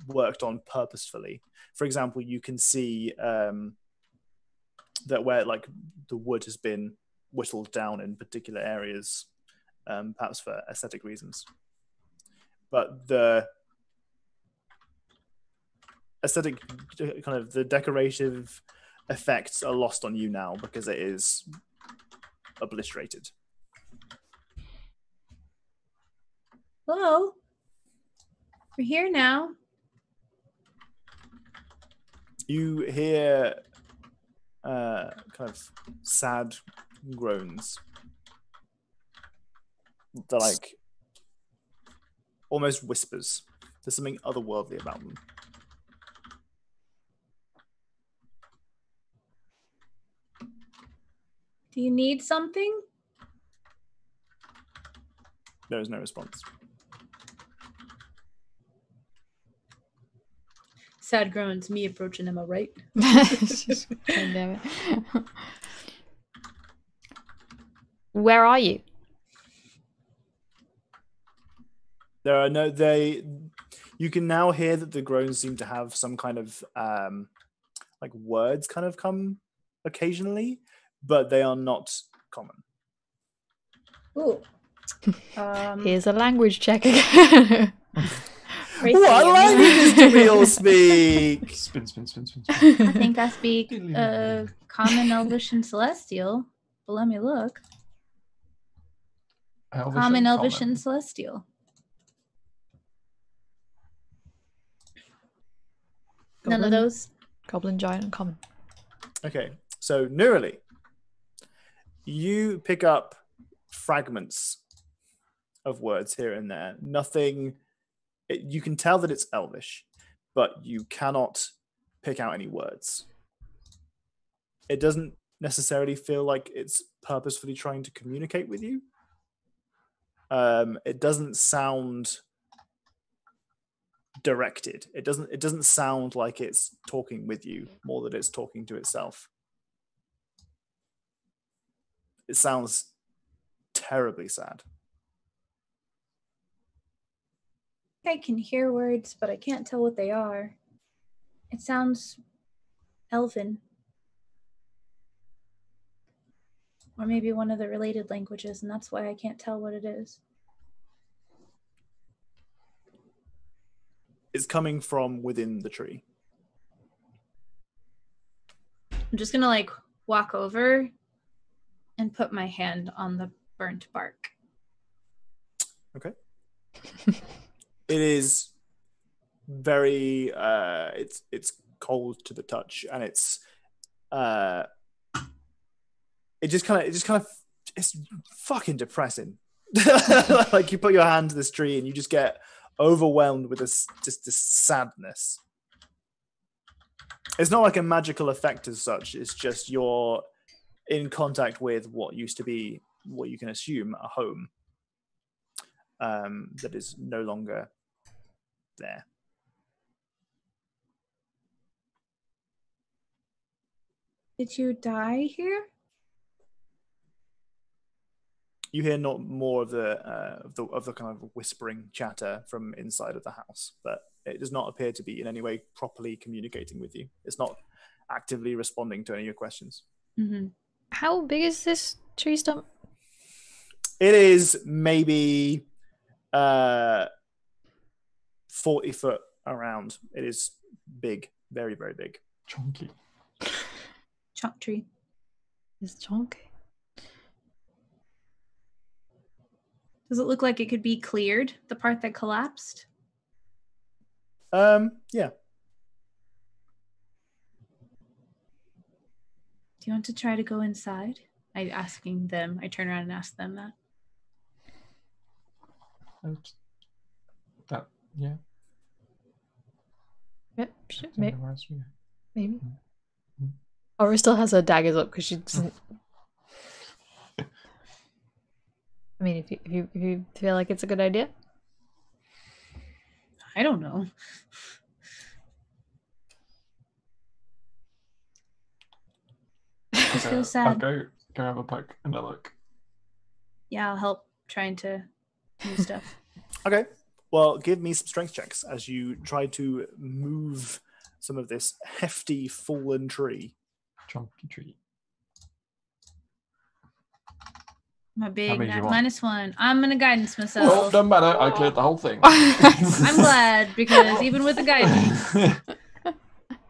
worked on purposefully. For example, you can see that where like the wood has been whittled down in particular areas, perhaps for aesthetic reasons. But the aesthetic, kind of the decorative effects are lost on you now because it is obliterated. Hello? We're here now. You hear kind of sad groans. They're like almost whispers. There's something otherworldly about them. Do you need something? There is no response. Sad groans, me approaching, am I right? God damn it. Where are you? There are no you can now hear that the groans seem to have some kind of like words kind of come occasionally, but they are not common. Ooh. Here's a language check again. What languages do we all speak? Spin, spin, spin, spin, I spin. think I speak Common, Elvish, and Celestial. But let me look. Elvish Common, and Elvish, common. and Celestial. None of those. Goblin, giant, and common. Okay, so Neurali, you pick up fragments of words here and there. Nothing. You can tell that it's Elvish, but you cannot pick out any words. It doesn't necessarily feel like it's purposefully trying to communicate with you. It doesn't sound directed. It doesn't sound like it's talking with you more than it's talking to itself. It sounds terribly sad. I can hear words, but I can't tell what they are. It sounds Elven. Or maybe one of the related languages, and that's why I can't tell what it is. It's coming from within the tree. I'm just gonna like walk over and put my hand on the burnt bark. Okay. It is very it's cold to the touch, and it's fucking depressing. Like you put your hand to this tree and you just get overwhelmed with this sadness. It's not like a magical effect as such. It's just you're in contact with what used to be what you can assume a home that is no longer there. Did you die here? You hear not more of the kind of whispering chatter from inside of the house, but it does not appear to be in any way properly communicating with you. It's not actively responding to any of your questions. Mm-hmm. How big is this tree stump? It is maybe 40 foot around. It is big, very, very big. Chunky. Chunk tree. It's chunky. Does it look like it could be cleared, the part that collapsed? Yeah. Do you want to try to go inside? I turn around and ask them that. That, yeah. Yep, Maybe. maybe. Aura still has her daggers up because she doesn't. I mean, if you feel like it's a good idea. I don't know. I feel I'll sad. go have a poke and a look. Yeah, I'll help trying to move stuff. Okay. Well, give me some strength checks as you try to move some of this hefty fallen tree. Chunky tree. My big many do you want? -1. I'm gonna guidance Oh, myself. doesn't matter. I cleared the whole thing. I'm glad because even with the guidance,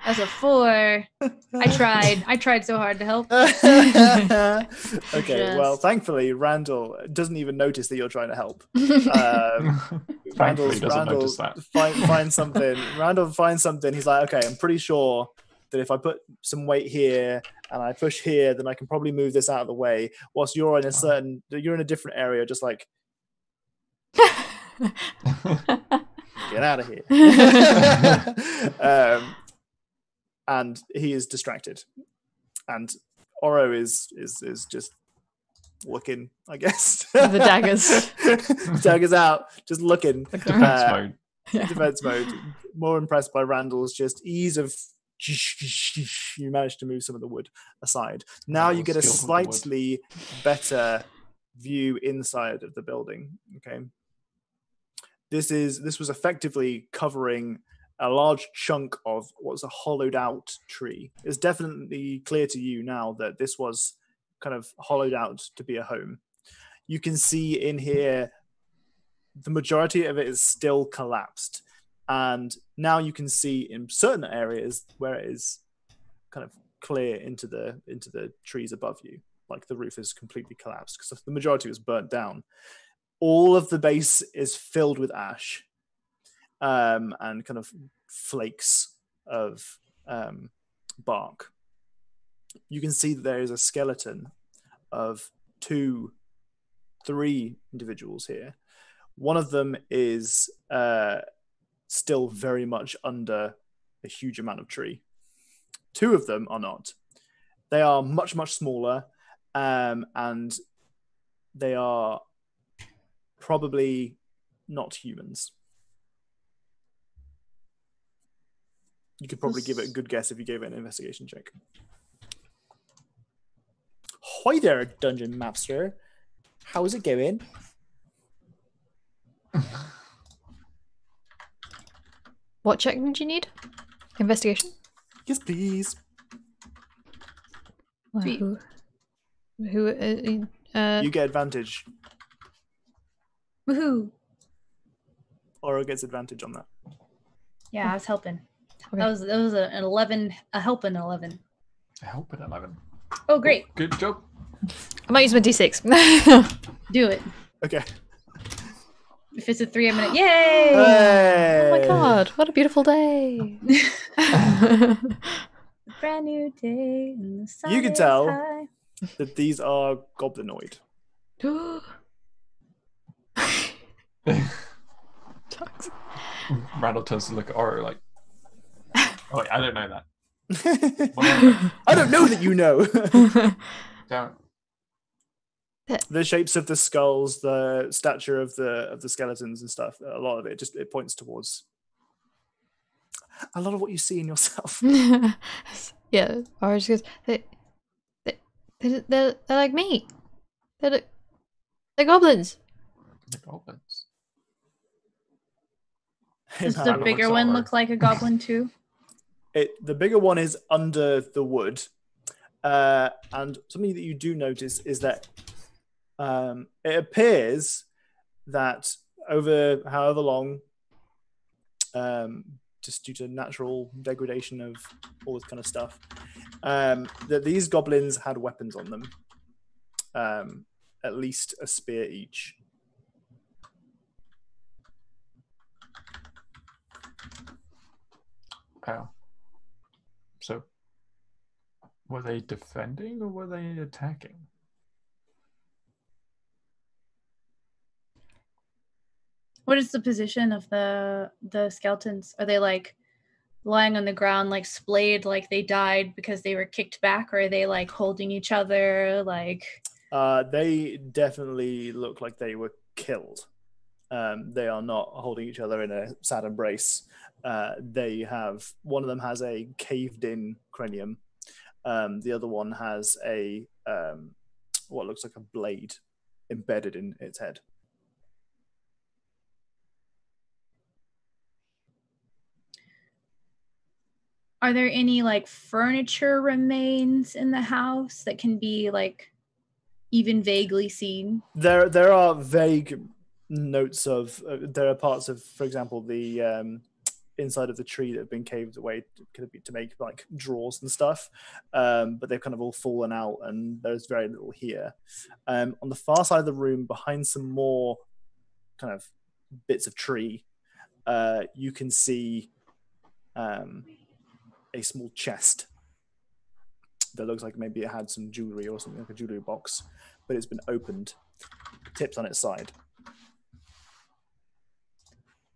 as a 4, I tried so hard to help. Okay, well, thankfully, Randall doesn't even notice that you're trying to help. Thankfully, doesn't notice that. Finds something. Randall finds something. He's like, okay, I'm pretty sure that if I put some weight here and I push here, then I can probably move this out of the way. Whilst you're in a different area, just like, get out of here. And he is distracted, and Oro is just looking, I guess. The daggers. Daggers out, just looking. Defense mode. defense mode. More impressed by Randall's just ease of. You managed to move some of the wood aside. Now you get a slightly better view inside of the building. Okay, this was effectively covering a large chunk of what's a hollowed out tree. It's definitely clear to you now that this was kind of hollowed out to be a home. You can see in here the majority of it is still collapsed, and now you can see in certain areas where it is kind of clear into the trees above you, like the roof is completely collapsed because the majority was burnt down. All of the base is filled with ash, and kind of flakes of bark. You can see that there is a skeleton of 3 individuals here. One of them is still very much under a huge amount of tree. 2 of them are not. They are much, much smaller, and they are probably not humans. You could probably give it a good guess if you gave it an investigation check. Hi there, Dungeon Master. How's it going? What check did you need? Investigation? Yes, please. Sweet. You You get advantage. Woohoo! Aura gets advantage on that. Yeah, I was helping. Okay. That was an 11, a helping 11. I hope at 11. Oh, great. Oh, good job. I might use my d6. Do it. Okay. If it's a 3, I'm gonna. Yay! Hey! Oh my god, what a beautiful day. Brand new day. And the sun You can is tell high. that these are goblinoid. Randall turns to look at Oro like, oh, wait, I don't know that. I don't know that you know. Damn The shapes of the skulls, the stature of the skeletons and stuff, a lot of it it points towards a lot of what you see in yourself. Yeah, or just goes, they're like me. They're goblins. the goblins. Does Man, the looks bigger one alright. look like a goblin too? The bigger one is under the wood, and something that you do notice is that it appears that over however long, just due to natural degradation of all this kind of stuff, that these goblins had weapons on them, at least a spear each. Wow. So, were they defending or were they attacking? What is the position of the skeletons? Are they like lying on the ground, like splayed, like they died because they were kicked back, or are they like holding each other, like? They definitely look like they were killed. They are not holding each other in a sad embrace. One of them has a caved-in cranium. The other one has a what looks like a blade embedded in its head. Are there any like furniture remains in the house that can be like even vaguely seen? There are vague notes of there are parts of, for example, the inside of the tree that have been caved away to make like drawers and stuff, but they've kind of all fallen out, and there's very little here. On the far side of the room, behind some more kind of bits of tree, you can see a small chest that looks like maybe it had some jewelry or something, like a jewelry box, but it's been opened, tips on its side.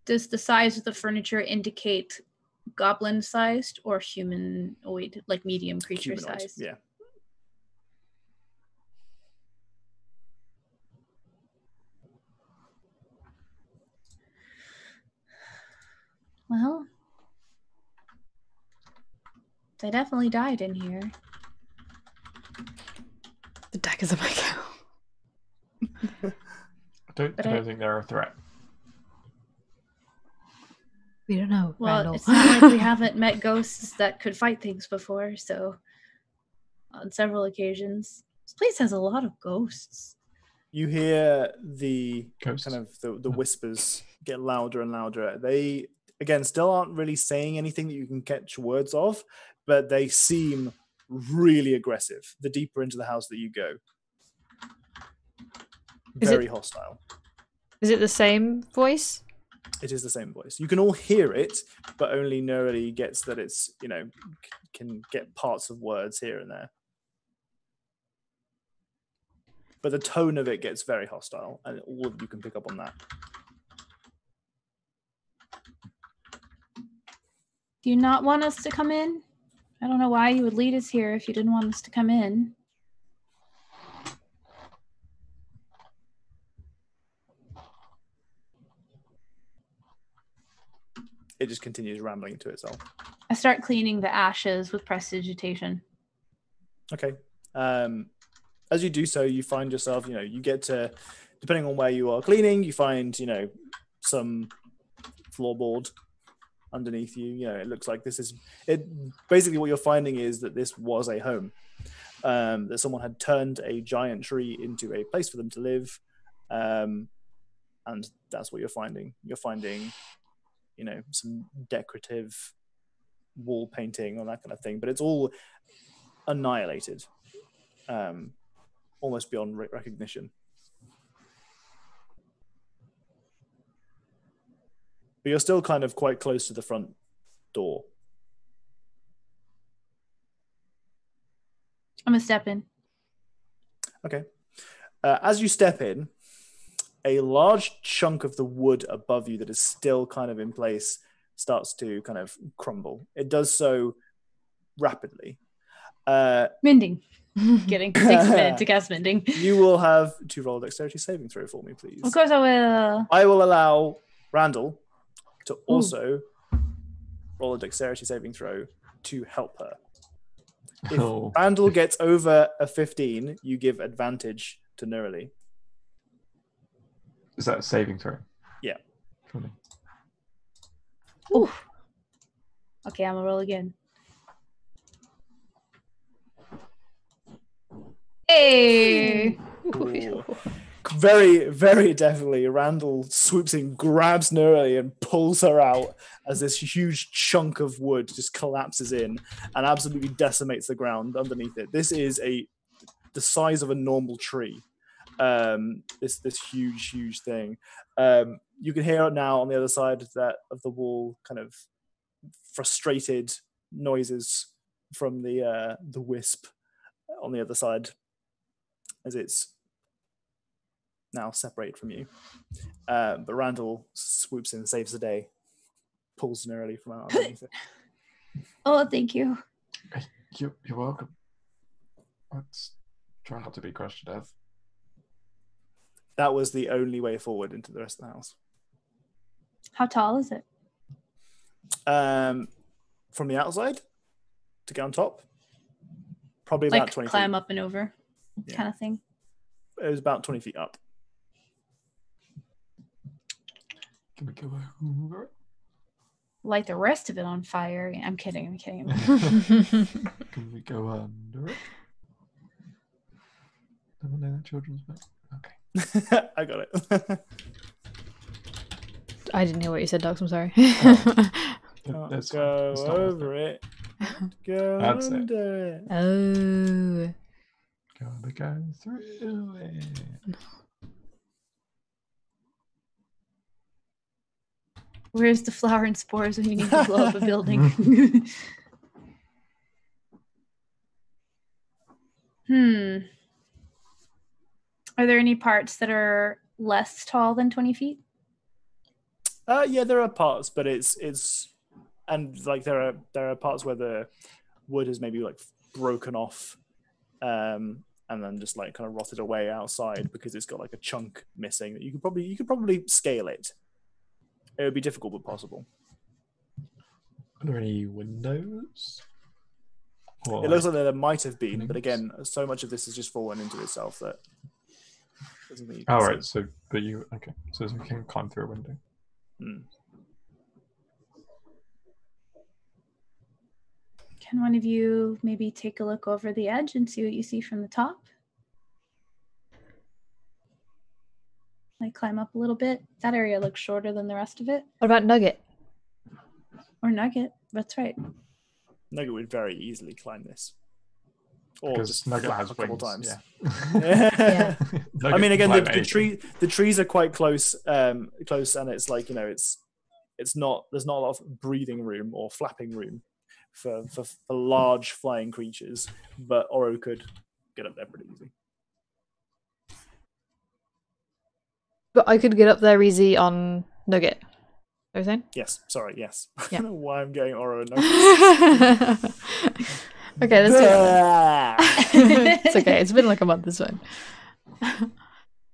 Does the size of the furniture indicate goblin sized or humanoid, like medium creature Humanoid, size? yeah. Well, they definitely died in here. The daggers of my cow. I don't think they're a threat. We don't know. Well, Randall. it's not like we haven't met ghosts that could fight things before, so on several occasions. This place has a lot of ghosts. You hear the Ghosts? kind of the whispers get louder and louder. They, again, still aren't really saying anything that you can catch words of, but they seem really aggressive the deeper into the house that you go. Very hostile. Is it the same voice? It is the same voice. You can all hear it, but only Neroli gets that it's, can get parts of words here and there. But the tone of it gets very hostile, and all of you can pick up on that. Do you not want us to come in? I don't know why you would lead us here if you didn't want us to come in. It just continues rambling to itself. I start cleaning the ashes with prestidigitation. Okay. As you do so, you find yourself, you get to, depending on where you are cleaning, you find, some floorboard underneath you. It looks like this is it. Basically, what you're finding is that this was a home. That someone had turned a giant tree into a place for them to live, and that's what you're finding. You're finding, some decorative wall painting or that kind of thing, but it's all annihilated, almost beyond recognition. But you're still kind of quite close to the front door. I'm gonna step in. Okay. As you step in, a large chunk of the wood above you that is still kind of in place starts to kind of crumble. It does so rapidly. Mending. Kidding. Takes a minute to cast mending. You will have to roll a dexterity saving throw for me, please. Of course I will. I will allow Randall to also roll a dexterity saving throw to help her. If Randall gets over a 15, you give advantage to Neroli. Is that a saving throw? Yeah. Cool. Ooh. Okay, I'm gonna roll again. Hey! Ooh. Very, very definitely, Randall swoops in, grabs Neroli, and pulls her out as this huge chunk of wood just collapses in and absolutely decimates the ground underneath it. This is the size of a normal tree. This huge thing. You can hear it now on the other side of the wall, kind of frustrated noises from the wisp on the other side as it's now separated from you. But Randall swoops in, saves the day, pulls Neroli from out underneath it. Oh, thank you. You're welcome. Let's try not to be crushed to death. That was the only way forward into the rest of the house. How tall is it? From the outside to get on top, probably about 20 climb feet. up and over kind of thing. It was about 20 feet up. Can we go over it? Light the rest of it on fire. I'm kidding. Can we go under it? No, that children's book. Okay. I got it. I didn't hear what you said, Docs. I'm sorry. Let's go over it. Go That's under it. Oh. Gotta go through it. Where's the flower and spores when you need to blow up a building? Are there any parts that are less tall than 20 feet? Yeah, there are parts, but it's and like there are parts where the wood has maybe like broken off, and then just like kind of rotted away outside because it's got like a chunk missing that you could probably scale it. It would be difficult but possible. Are there any windows? It looks like there might have been, but again, so much of this has just fallen into itself that. Oh, right. So, but you okay? So you can climb through a window. Hmm. Can one of you maybe take a look over the edge and see what you see from the top? Like climb up a little bit. That area looks shorter than the rest of it. What about Nugget? Or Nugget. That's right. Nugget would very easily climb this. Or Because just Nugget flap has a couple wings. times. Yeah. I mean, again, Nugget the can climb the trees are quite close, and it's like it's not. There's not a lot of breathing room or flapping room for large flying creatures, but Oro could get up there pretty easy. But I could get up there easy on Nugget. What are you saying? Yes, sorry, yes. Yeah. I don't know why I'm getting Oro and Nugget. Okay, let's do that then. It's okay. It's been like a month. It's fine.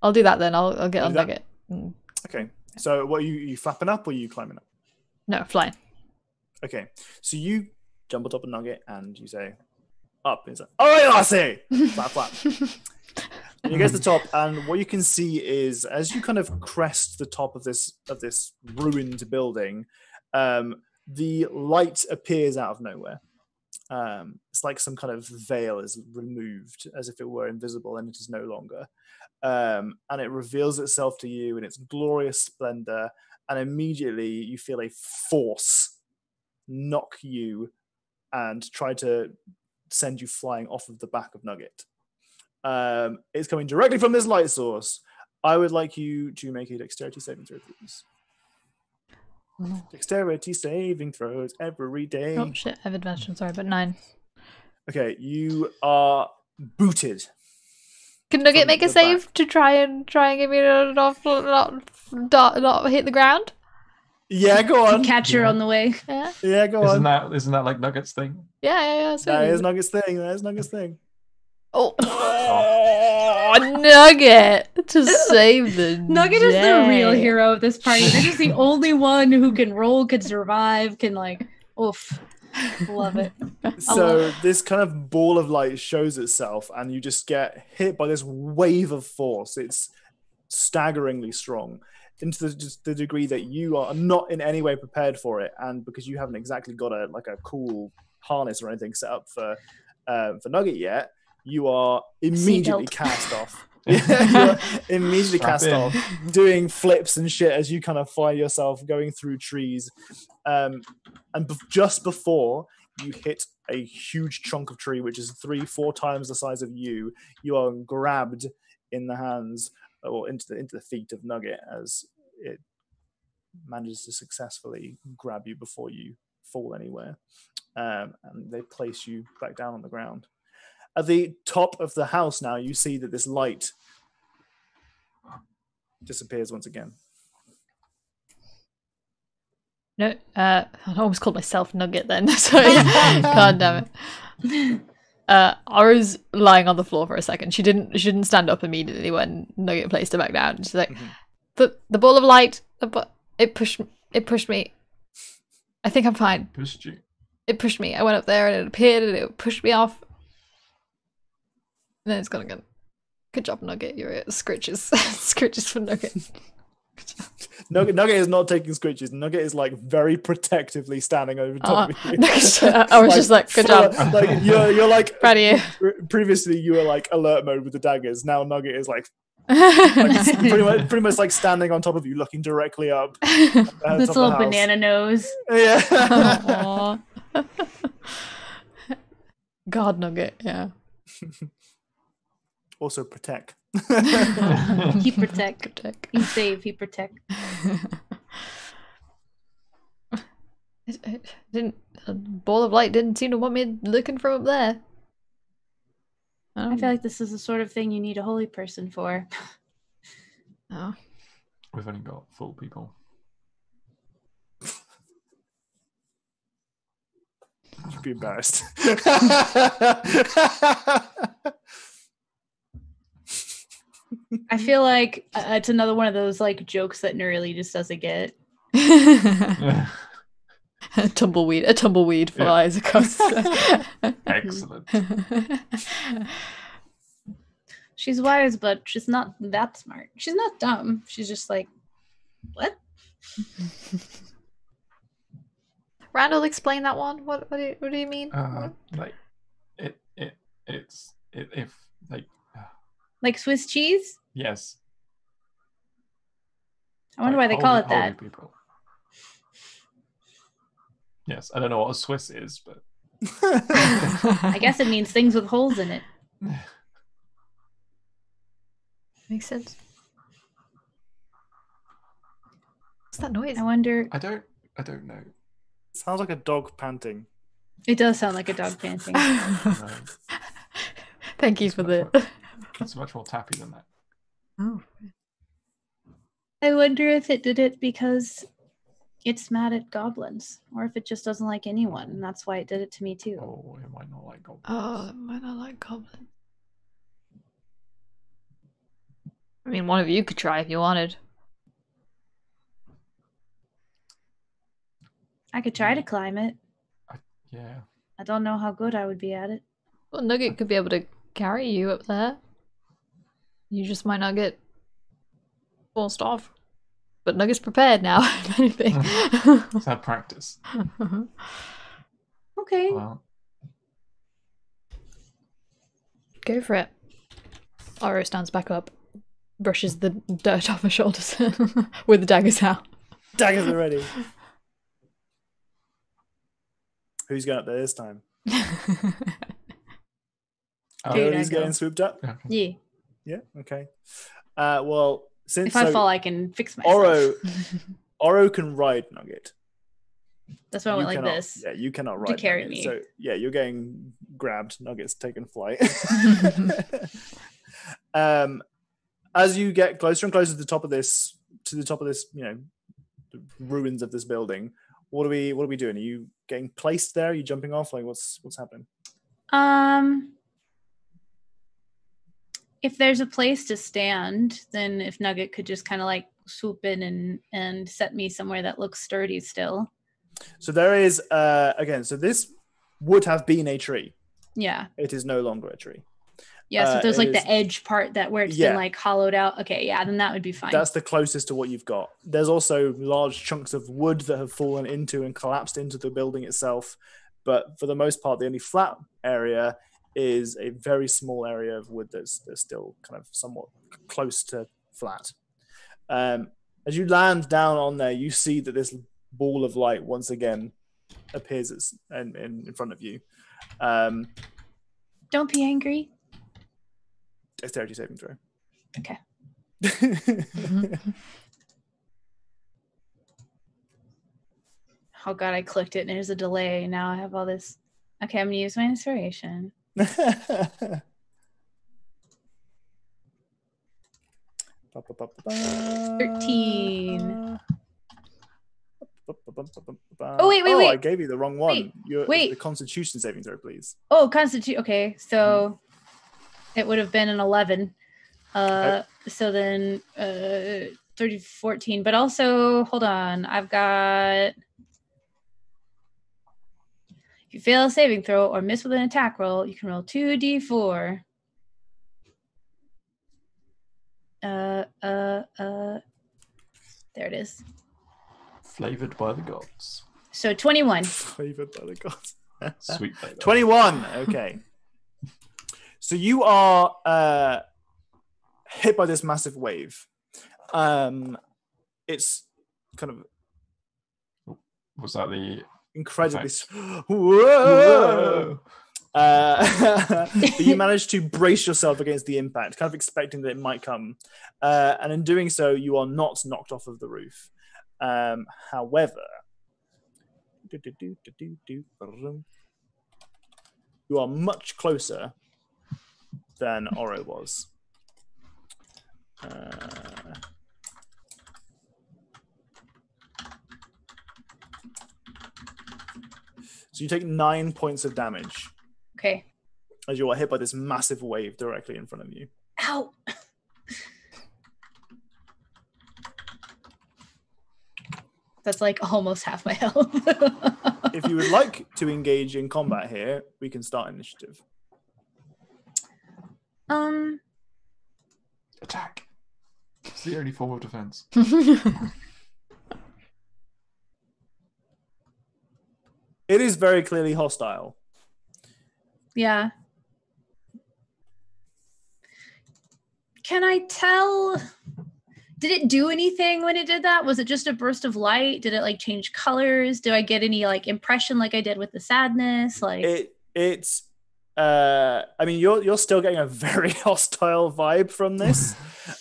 I'll do that then. I'll get on that? Nugget. Mm. Okay, so what are you flapping up or are you climbing up? No, flying. Okay, so you jump on top of Nugget and you say, up. And it's like, all right, I say, flap, flap. And you get to the top, and what you can see is as you kind of crest the top of this ruined building, the light appears out of nowhere. It's like some kind of veil is removed, as if it were invisible, and it is no longer. And it reveals itself to you in its glorious splendor, and immediately you feel a force knock you and try to send you flying off of the back of Nugget. It's coming directly from this light source. I would like you to make a dexterity saving throw, please. Oh. Dexterity saving throws every day. Oh shit, I have advantage. I'm sorry, but 9. Okay, you are booted. Can Nugget From make a the save back. to try and get me to not hit the ground? Yeah, go on. Catch her on the way. Yeah, Yeah, go on. Isn't that like Nugget's thing? yeah. That is Nugget's thing. That is Nugget's thing. Oh, Nugget to save the Nugget is the day. real hero of this party. This is the only one who can roll, can survive, can oof. Love it. So this kind of ball of light shows itself, and you just get hit by this wave of force. It's staggeringly strong, into the degree that you are not in any way prepared for it, and because you haven't exactly got a cool harness or anything set up for Nugget yet, you are immediately cast off. Yeah, you're immediately cast off, doing flips and shit as you kind of find yourself going through trees. And just before you hit a huge chunk of tree, which is 3-4 times the size of you, you are grabbed in the hands or into the feet of Nugget as it manages to successfully grab you before you fall anywhere. And they place you back down on the ground. At the top of the house now, you see that this light disappears once again. No, I almost called myself Nugget then. Sorry. God damn it. Ara's lying on the floor for a second. She didn't stand up immediately when Nugget placed her back down. She's like, the ball of light, it pushed me. I think I'm fine. Pushed you. It pushed me. I went up there and it appeared and it pushed me off. And then it's gone again. Good job, Nugget. You're it. Scritches. Scritches for Nugget. Nugget is not taking scritches. Nugget is very protectively standing over top of you. I was just like, good job. You're like Proud of you. Previously you were alert mode with the daggers. Now Nugget is pretty much standing on top of you, looking directly up. This little banana nose. Yeah. God, Nugget. Yeah. Also protect. He protect. He save. He protect. A ball of light didn't seem to want me looking from up there. I feel like this is the sort of thing you need a holy person for. Oh. We've only got full people. You'd be embarrassed. I feel like it's another one of those jokes that Nerily just doesn't get. A tumbleweed flies across. Excellent. She's wise, but she's not that smart. She's not dumb. She's just like, what? Randall, explain that one. What do you mean? Like it's if like Like Swiss cheese? yes. I wonder like why they call holy- it that. holy people. Yes, I don't know what a Swiss is, but I guess it means things with holes in it. Makes sense. What's that noise? I wonder. I don't know. Sounds like a dog panting. It does sound like a dog panting. No, Thank you It's for much the. it's much more tappy than that. Oh. I wonder if it did it because it's mad at goblins, or if it just doesn't like anyone, and that's why it did it to me too. Oh, it might not like goblins. Oh, it might not like goblin. I mean, one of you could try if you wanted. I could try to climb it. Yeah. I don't know how good I would be at it. Well, Nugget could be able to carry you up there. You just might not get forced off. But Nugget's prepared now, if anything. Let's have practice. Okay. Well, Go for it. Oro stands back up, brushes the dirt off her shoulders with the daggers out. Daggers are ready. Who's going up there this time? Dude, Who's I go. getting swooped up? okay. Yeah. Yeah. Okay. Well, since If I fall, I can fix myself. Oro can ride Nugget. That's why I went like cannot- this. Yeah, you cannot ride. carry Nugget. me. So yeah, you're getting grabbed. Nugget's taking flight. As you get closer and closer to the top of this, the ruins of this building. What are we doing? Are you getting placed there? Are you jumping off? Like what's happening? If there's a place to stand, then if Nugget could just kind of like swoop in and set me somewhere that looks sturdy still. So there is again. So this would have been a tree. Yeah. It is no longer a tree. Yeah. So there's like it is- the edge part that where it's Yeah. been like hollowed out. Okay. Yeah. Then that would be fine. That's the closest to what you've got. There's also large chunks of wood that have fallen into and collapsed into the building itself. But for the most part, the only flat area is a very small area of wood that's still kind of somewhat close to flat. As you land down on there, you see that this ball of light once again appears in front of you. Don't be angry. Dexterity saving throw. Okay. Oh God, I clicked it and there's a delay. Now I have all this. Okay, I'm gonna use my inspiration. 13. Oh, wait. I gave you the wrong one. Wait. The Constitution saving throw, please. Oh, Constitute. Okay, so it would have been an 11. So then 30, 14. But also, hold on. I've got. If you fail a saving throw or miss with an attack roll, you can roll 2d4. There it is. Flavored by the gods. So 21. Favored by the gods. Sweet flavor. 21. Okay. So you are hit by this massive wave. It's kind of Was that the incredibly. Thanks. Whoa! But you manage to brace yourself against the impact, kind of expecting that it might come. And in doing so, you are not knocked off of the roof. However, you are much closer than Oro was. So you take 9 points of damage Okay. as you are hit by this massive wave directly in front of you. Ow. That's like almost half my health. If you would like to engage in combat here, we can start initiative. Attack. It's the only form of defense. It is very clearly hostile. Yeah. Can I tell? Did it do anything when it did that? Was it just a burst of light? Did it like change colors? Do I get any like impression like I did with the sadness? Like it's I mean you're still getting a very hostile vibe from this.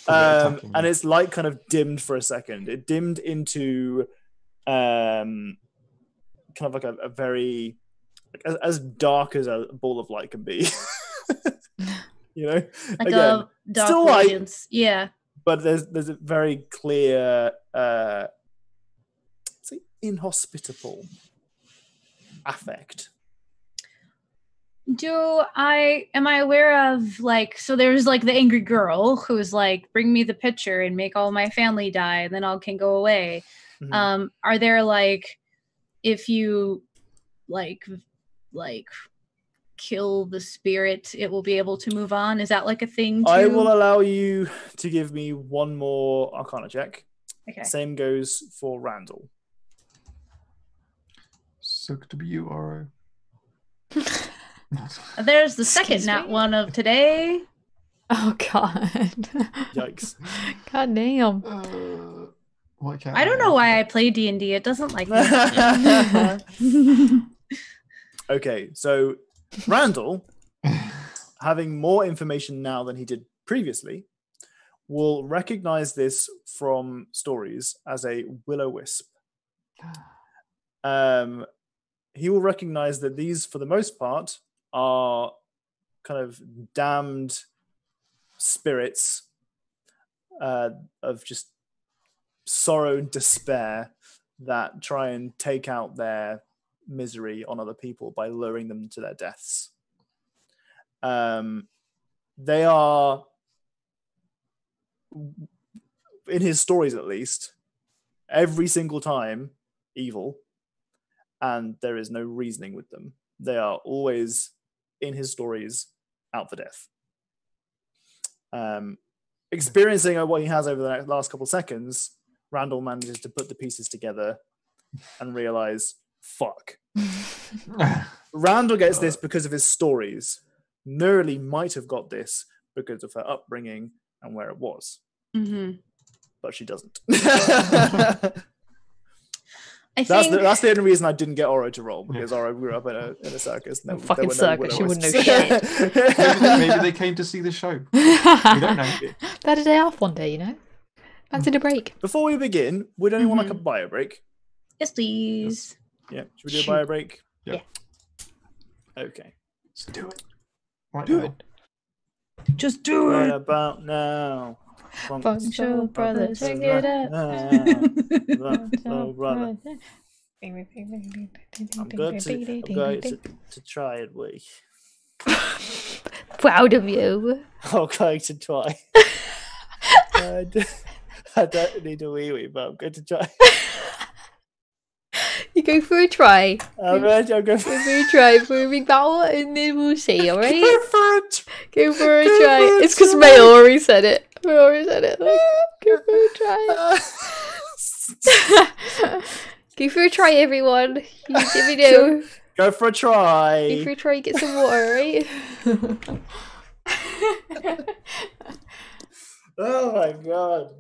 And its light kind of dimmed for a second. It dimmed into kind of like a very as dark as a ball of light can be. You know, like again, a dark still light, radiance. Yeah. but there's a very clear inhospitable affect. Am I aware of like, so there's like the angry girl who's like, bring me the picture and make all my family die and then all can go away. Mm-hmm. Are there like, if you like kill the spirit, it will be able to move on? Is that like a thing too? I will allow you to give me one more Arcana check. Okay. Same goes for Randall. Suck to be you, Oro. There's the Excuse second nat me? one of today. Oh god. Yikes. God damn. Why can't I don't know why I play D&D. It doesn't like me. Okay, so Randall, having more information now than he did previously, will recognize this from stories as a will-o-wisp. He will recognize that these, for the most part, are kind of damned spirits of just sorrow and despair that try and take out their misery on other people by luring them to their deaths. They are, in his stories at least, every single time evil, and there is no reasoning with them. They are always, in his stories, out for death. Experiencing what he has over the last couple of seconds, Randall manages to put the pieces together and realize, fuck. Randall gets this because of his stories. Nerly might have got this because of her upbringing and where it was. Mm-hmm. But she doesn't. That's the only reason I didn't get Oro to roll, because Oro grew up in a circus. No, fucking circus, she wouldn't know shit. Maybe they came to see the show. We don't know. They had a day off one day, you know? Fancied a break. Before we begin, would anyone like a bio break? Yes, please. Yeah, should we do a bio break? Yeah. Okay. Let's do it. Right Do now. it. Just do Right it. about now. Functional brothers, Check check it out. Oh, brother. I'm going to try it, we. Proud of you. I'm going to try. I don't need a wee, but I'm going to try. You go for a try. I'm going to Go for a try for a big battle and then we'll see, alright? Go for it! Go for a Go try. for it, It's because try. May already said it. May already said it. Like, go for a try. Go for a try, everyone. You let me know. Go for a try. Go for a try, get some water, right? Oh my god.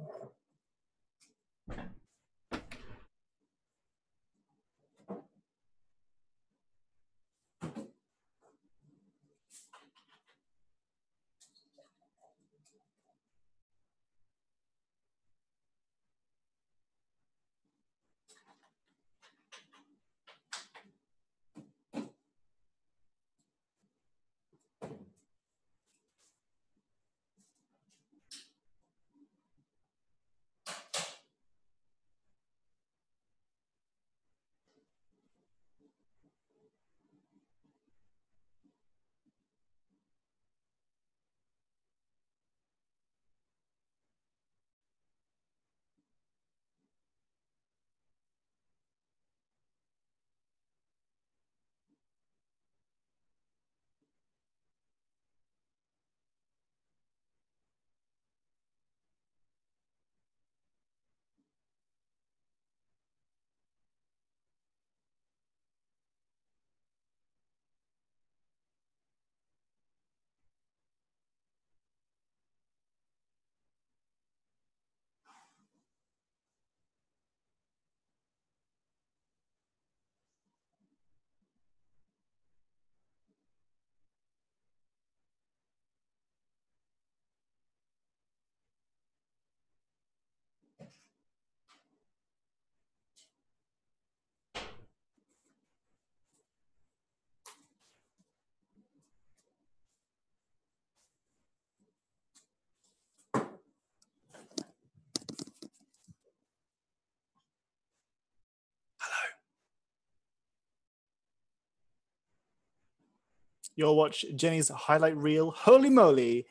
you'll watch Jenny's highlight reel. Holy moly,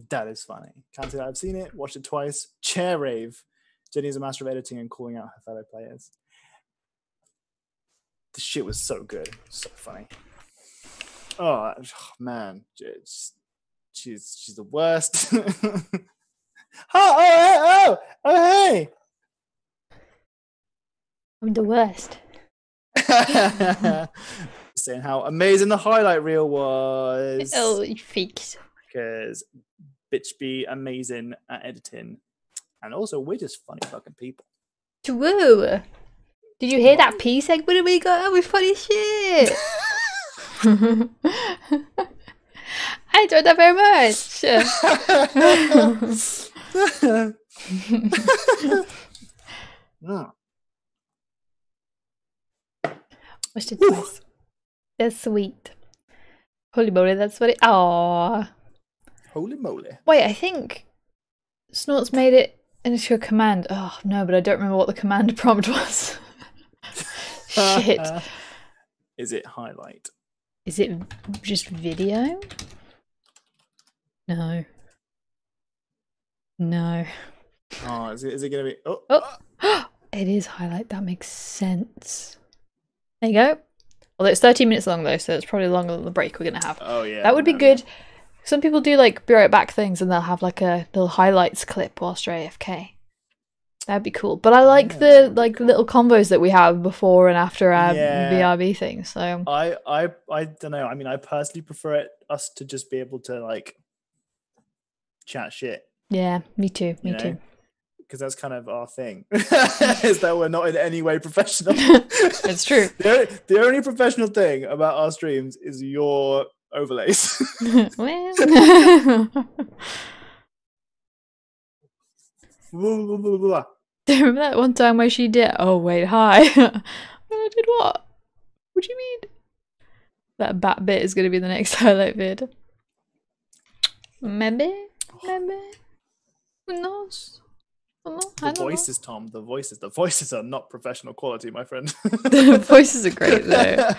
that is funny. Can't say that I've seen it. Watched it twice. Chair rave. Jenny's a master of editing and calling out her fellow players. The shit was so good. So funny. Oh man. She's the worst. Oh, hey. I'm the worst. Saying how amazing the highlight reel was. Oh, you freaks. Because bitch be amazing at editing. And also, we're just funny fucking people. Woo! Did you hear that P segment we got? That was funny shit. I enjoyed that very much. Watched it twice. That's sweet. Holy moly, that's funny. Aww. Holy moly. Wait, I think Snort's made it into a command. Oh, no, but I don't remember what the command prompt was. Shit. Is it highlight? Is it just video? No. No. Oh, is it going to be... Oh. It is highlight. That makes sense. There you go. Although it's 13 minutes long, though, so it's probably longer than the break we're going to have. Oh, yeah. That would be good. Some people do, like, be right back things, and they'll have, like, a little highlights clip whilst you're AFK. That'd be cool. But I like the, like, little combos that we have before and after our BRB thing, so... I don't know. I mean, I personally prefer us to just be able to, like, chat shit. Yeah, me too. Me too. Because that's kind of our thing, is that we're not in any way professional. It's true. The only professional thing about our streams is your overlays. Well. Remember that one time where she did? Oh wait, hi. I did what? What do you mean? That bat bit is going to be the next highlight vid. Maybe. Who knows? The voices, Tom. The voices are not professional quality, my friend. The voices are great though.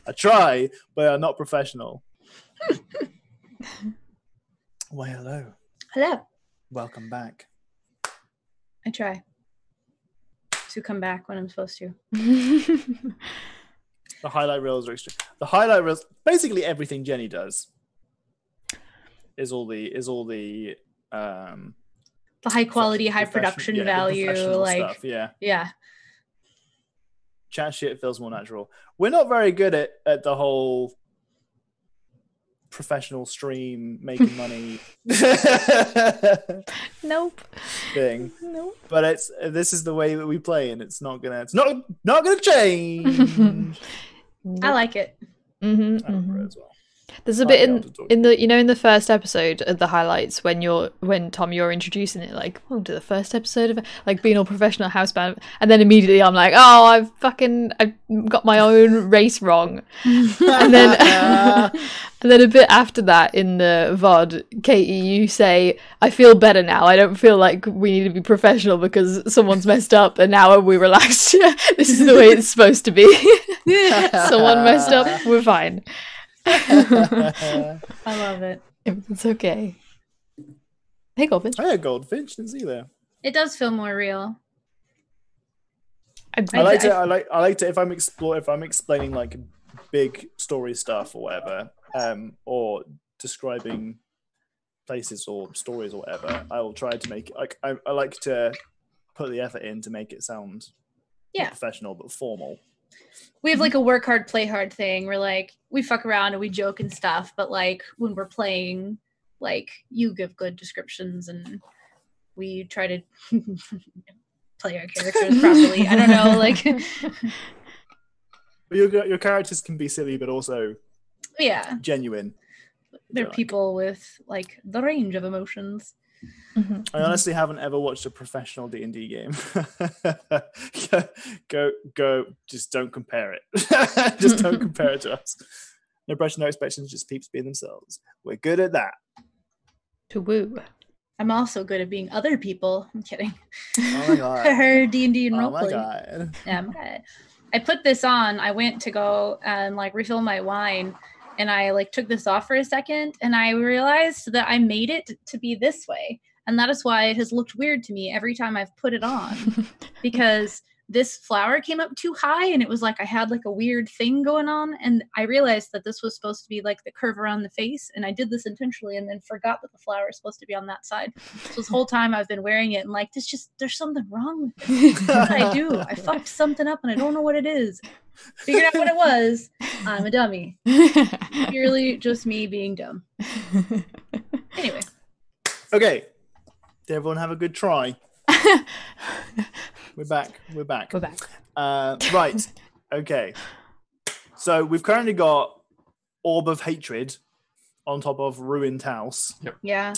I try, but are not professional. Why, hello. Hello. Welcome back. I try to come back when I'm supposed to. The highlight reels are extreme. The highlight reels, basically everything Jenny does, is all the high quality, high production value, like stuff, yeah. Chat shit feels more natural. We're not very good at the whole professional stream making money Nope thing. Nope. But this is the way that we play, and it's not gonna change. I like it. As well. There's a bit in the first episode of the highlights when Tom you're introducing it, like, welcome to the first episode of like being all professional housebound, and then immediately I'm like, oh, I've got my own race wrong. And then and then a bit after that in the VOD, Katie, you say, I feel better now. I don't feel like we need to be professional because someone's messed up and now we're relaxed. This is the way it's supposed to be. Someone messed up, we're fine. I love it. It's okay. Hey, Goldfinch. Hey, Goldfinch. Didn't see you there. It does feel more real. I like to if I'm explaining like big story stuff or whatever, or describing places or stories or whatever, I will try to make it like I like to put the effort in to make it sound not professional but formal. We have like a work hard, play hard thing. We're like, we fuck around and we joke and stuff, but like when we're playing, like you give good descriptions and we try to play our characters properly. I don't know, like your characters can be silly, but also genuine. They're people with like the range of emotions. I honestly haven't ever watched a professional D&D game. Go, just don't compare it. Just don't compare it to us. No pressure, no expectations, just peeps being themselves. We're good at that. To woo. I'm also good at being other people. I'm kidding. Oh my god. Her D&D and roleplay. Oh my god. Yeah, I'm good. I put this on. I went to go and like refill my wine, and I like took this off for a second, and I realized that I made it to be this way, and that is why it has looked weird to me every time I've put it on, because this flower came up too high, and it was like I had like a weird thing going on, and I realized that this was supposed to be like the curve around the face, and I did this intentionally and then forgot that the flower is supposed to be on that side. So this whole time I've been wearing it and like there's something wrong with this. What did I do? I fucked something up and I don't know what it is. Figured out what it was. I'm a dummy. Purely just me being dumb. Anyway. Okay. Did everyone have a good try? We're back. Right. Okay. So we've currently got Orb of Hatred on top of Ruined House. Yep. Yeah.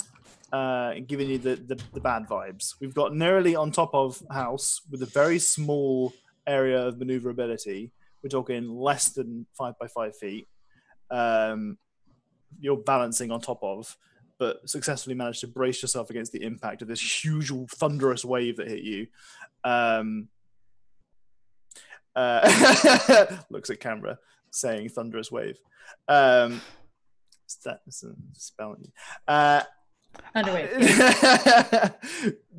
Giving you the bad vibes. We've got Nerily on top of House with a very small area of maneuverability. We're talking less than 5 by 5 feet. You're balancing on top of, but successfully managed to brace yourself against the impact of this huge, thunderous wave that hit you. Looks at camera, saying thunderous wave. That's a spelling. Underway.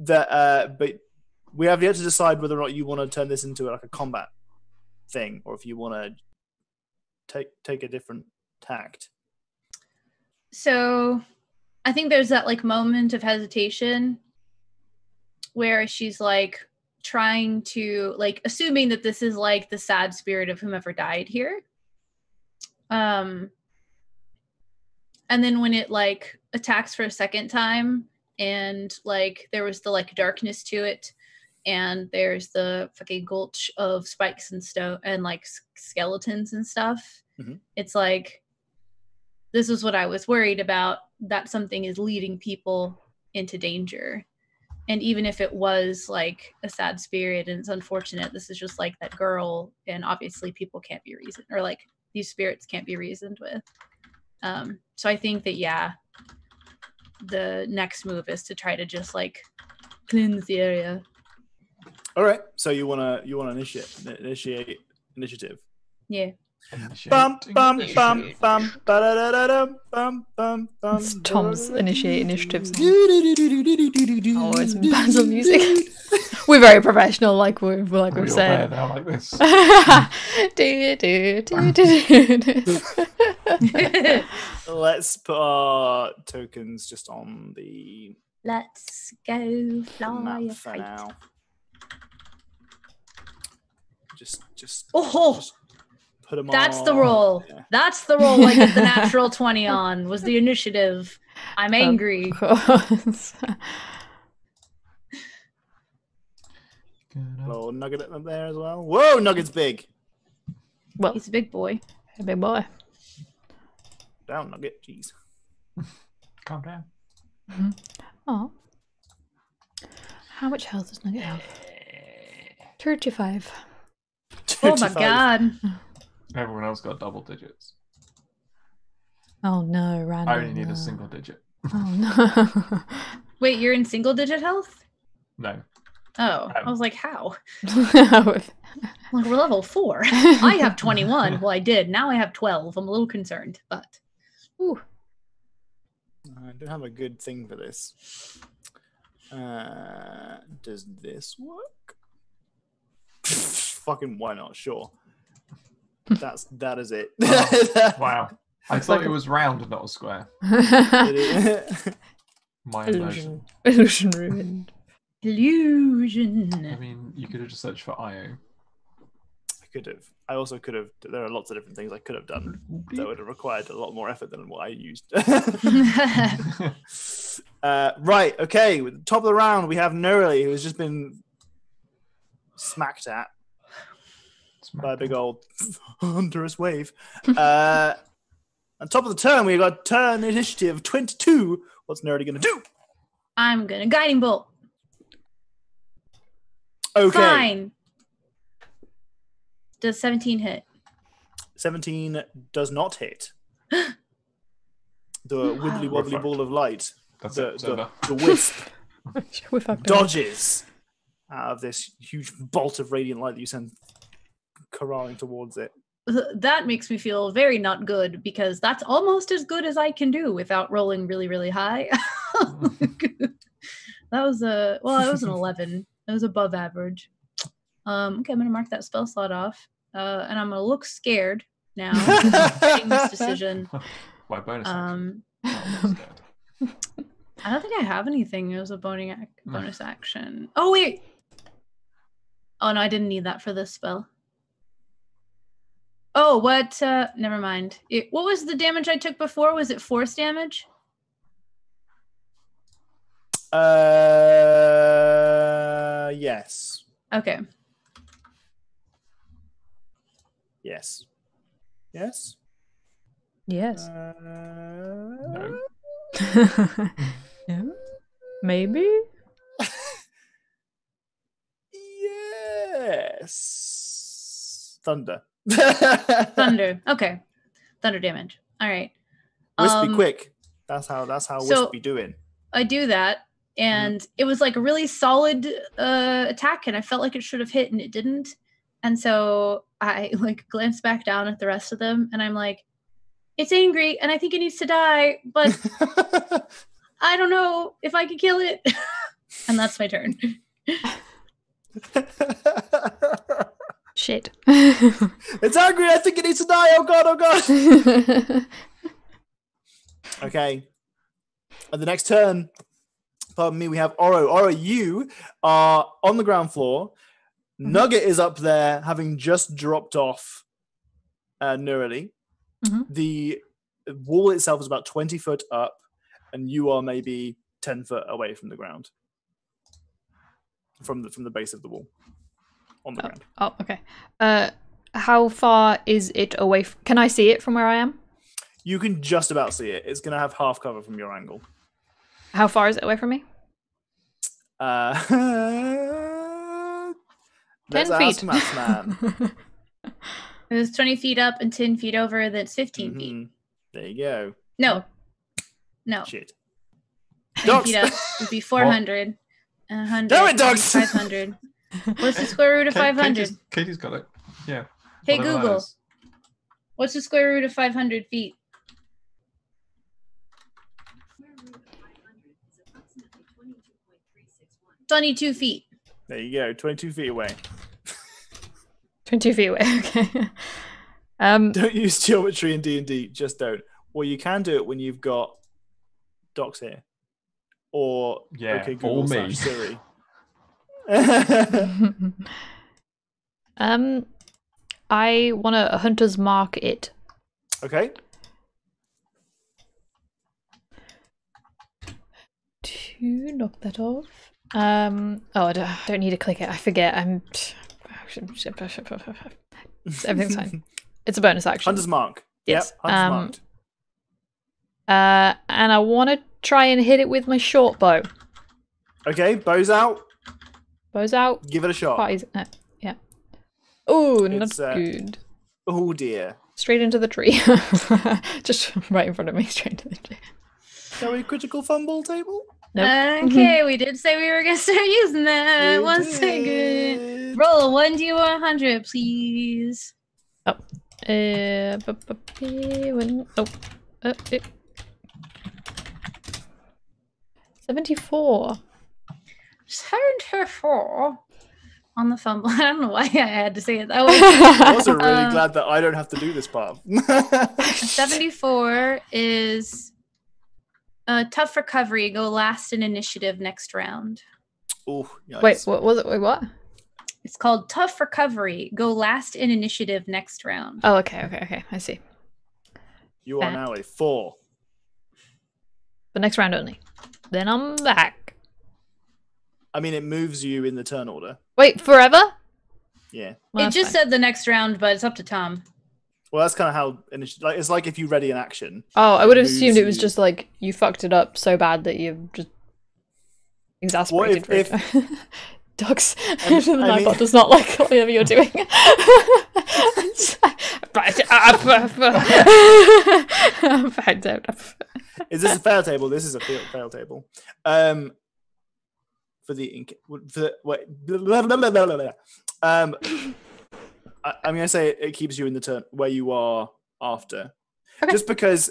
But we have yet to decide whether or not you want to turn this into like a combat thing, or if you want to take a different tact. So I think there's that like moment of hesitation where she's like trying to like assuming that this is like the sad spirit of whomever died here. And then when it like attacks for a second time, and like there was the like darkness to it, and there's the fucking gulch of spikes and stone and like skeletons and stuff. Mm-hmm. It's like, this is what I was worried about, that something is leading people into danger. And even if it was like a sad spirit and it's unfortunate, this is just like that girl, and obviously people can't be reasoned, or like these spirits can't be reasoned with. So I think that, yeah, the next move is to try to just like cleanse the area. All right. So you wanna initiate initiative. Yeah. Bum bum bum bum ba-da-da-da-dum, bum bum bum. It's Tom's initiate initiatives. Oh, it's bands of music. We're very professional, like we've said. Now like this. Let's put our tokens just on the. Let's go fly a for kite. now. Just put them That's on. the roll. Yeah. That's the roll I get the natural 20 on, was the initiative. I'm angry. Of course. Little nugget up there as well. Whoa, Nugget's big. Well, he's a big boy. A big boy. Down, Nugget. Jeez. Calm down. Mm-hmm. Oh. How much health does Nugget have? 35. Oh my god. Everyone else got double digits. Oh no, random. I only need a single digit. Oh no. Wait, you're in single digit health? No. Oh, I was like, how? Like, we're level 4. I have 21. Well, I did. Now I have 12. I'm a little concerned, but. Ooh. I don't have a good thing for this. Does this work? Fucking why not? Sure. That is it. Oh, wow. I thought it was round and not a square. My illusion. Illusion ruined. Illusion. I mean, you could have just searched for IO. I could have. I also could have. There are lots of different things I could have done that would have required a lot more effort than what I used. Right. Okay. With the top of the round, we have Nerily, who has just been smacked at by a big old thunderous wave. On top of the turn, we got turn initiative 22. What's Nerily going to do? I'm going to guiding bolt. Okay. Fine. Does 17 hit? 17 does not hit. The wibbly wobbly ball of light. That's the wisp dodges out of this huge bolt of radiant light that you send careening towards it. That makes me feel very not good because that's almost as good as I can do without rolling really, really high. That was it was an 11. It was above average. Okay, I'm gonna mark that spell slot off, and I'm gonna look scared now. Making this decision. My bonus action. I don't think I have anything. It was a bonus action. Oh wait. Oh no, I didn't need that for this spell. Oh, what? Never mind. What was the damage I took before? Was it force damage? Yes. Okay. Yes. Yes. Yes. No. Yeah. Maybe. Yes. Thunder. Thunder. Okay. Thunder damage. All right. Wispy quick. That's how Wispy doing. I do that, and it was like a really solid attack, and I felt like it should have hit, and it didn't. And so I like glanced back down at the rest of them, and I'm like, it's angry, and I think it needs to die, but I don't know if I can kill it. And that's my turn. Shit. It's angry. I think it needs to die. Oh god. Oh god. Okay. At the next turn, pardon me, we have Oro. Oro, you are on the ground floor. Mm-hmm. Nugget is up there, having just dropped off neurally. Mm-hmm. The wall itself is about 20 foot up, and you are maybe 10 foot away from the ground. From the base of the wall. On the ground. Oh, okay. How far is it away? Can I see it from where I am? You can just about see it. It's going to have half cover from your angle. How far is it away from me? 10 feet. Maths, man. It was 20 feet up and 10 feet over. That's 15 feet. There you go. No. Shit. 20 feet up would be 400. 100. Damn it, dogs! 500. What's the square root of 500? Katie's got it. Yeah. Hey, Google. What's the square root of 500 feet? 22 feet. There you go. 22 feet away. 22 feet away. Okay. Don't use geometry in D&D. Just don't. Or you can do it when you've got docs here. Or okay, Google or me. Siri. I want a hunter's mark it. Okay. To knock that off. Oh, I don't need to click it. I forget. Everything's fine. It's a bonus action. Hunter's mark. Yes. Yep, hunter's marked. And I want to try and hit it with my short bow. Okay, bow's out. Bow's out. Give it a shot. Yeah. Oh, not good. Oh dear. Straight into the tree. Just right in front of me, straight into the tree. Shall we critical fumble table? Nope. Okay, we did say we were going to start using that. 1 second. Roll a 1d100, please. Oh. 74. 74 on the fumble. I don't know why I had to say it that way. I'm also really glad that I don't have to do this part. 74 is tough recovery. Go last in initiative next round. Oh, wait, what was it? Wait, what? It's called tough recovery. Go last in initiative next round. Oh, okay. I see. You are now a 4. The next round only. Then I'm back. I mean, it moves you in the turn order. Wait, forever? Yeah. Well, it just said the next round, but it's up to Tom. Well, that's kind of how it's like if you ready an action. Oh, I would have assumed it was just like you fucked it up so bad that you've just exasperated if Dogs. The Nightbot does not like whatever you're doing. Is this a fail table? This is a fail table. For the ink. I I'm going to say it keeps you in the turn where you are after. Okay. Just because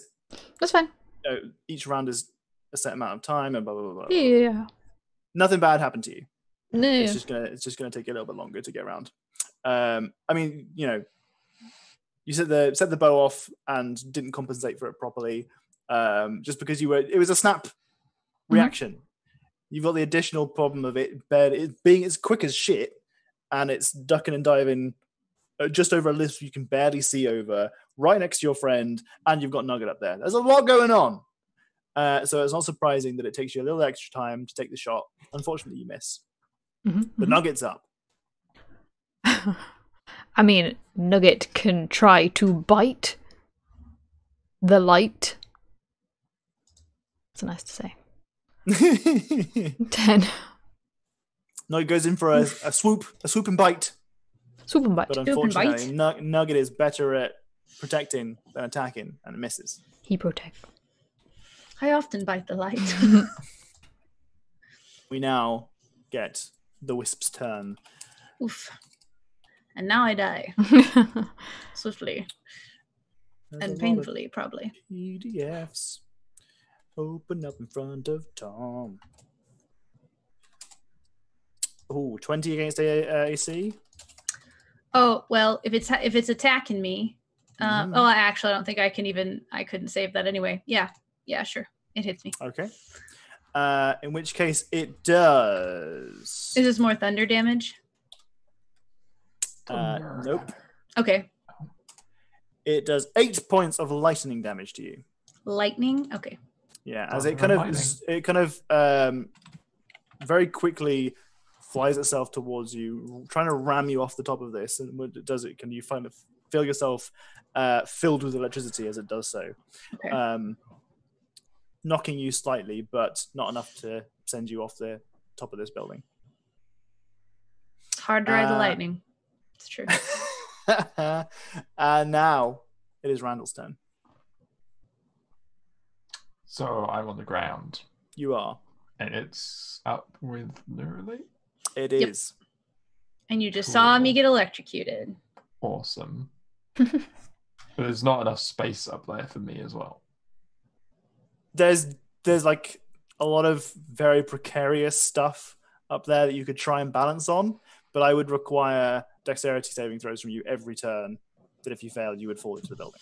That's fine. each round is a set amount of time and blah, blah, blah, blah. Yeah. Nothing bad happened to you. No. It's just gonna take you a little bit longer to get around. I mean, you set the bow off and didn't compensate for it properly. Just because it was a snap reaction. You've got the additional problem of it being as quick as shit, and it's ducking and diving just over a list you can barely see over, right next to your friend, and you've got Nugget up there. There's a lot going on. So it's not surprising that it takes you a little extra time to take the shot. Unfortunately, you miss. The Nugget's up. I mean, Nugget can try to bite the light. That's nice to say. 10. Nugget goes in for a swoop and bite. Swoop and bite. But unfortunately, Nugget is better at protecting than attacking, and it misses. He protects. I often bite the light. We now get the Wisp's turn. Oof. And now I die. Swiftly. And painfully, probably. PDFs open up in front of Tom. Oh, 20 against AC? Oh, well, if it's attacking me, actually, I don't think I couldn't save that anyway. Yeah, sure. It hits me. Okay. In which case it does. Is this more thunder damage? Nope. Okay. It does 8 points of lightning damage to you. Lightning? Okay. Yeah, as it kind of very quickly flies itself towards you, trying to ram you off the top of this. And when it does it, can you feel yourself filled with electricity as it does so? Okay. Knocking you slightly, but not enough to send you off the top of this building. It's hard to ride the lightning. It's true. And now it is Randall's turn. So I'm on the ground. You are. And it's up with Neuralink? It is. And you just saw me get electrocuted. Awesome. But there's not enough space up there for me as well. There's like a lot of very precarious stuff up there that you could try and balance on, but I would require dexterity saving throws from you every turn, that if you failed, you would fall into the building.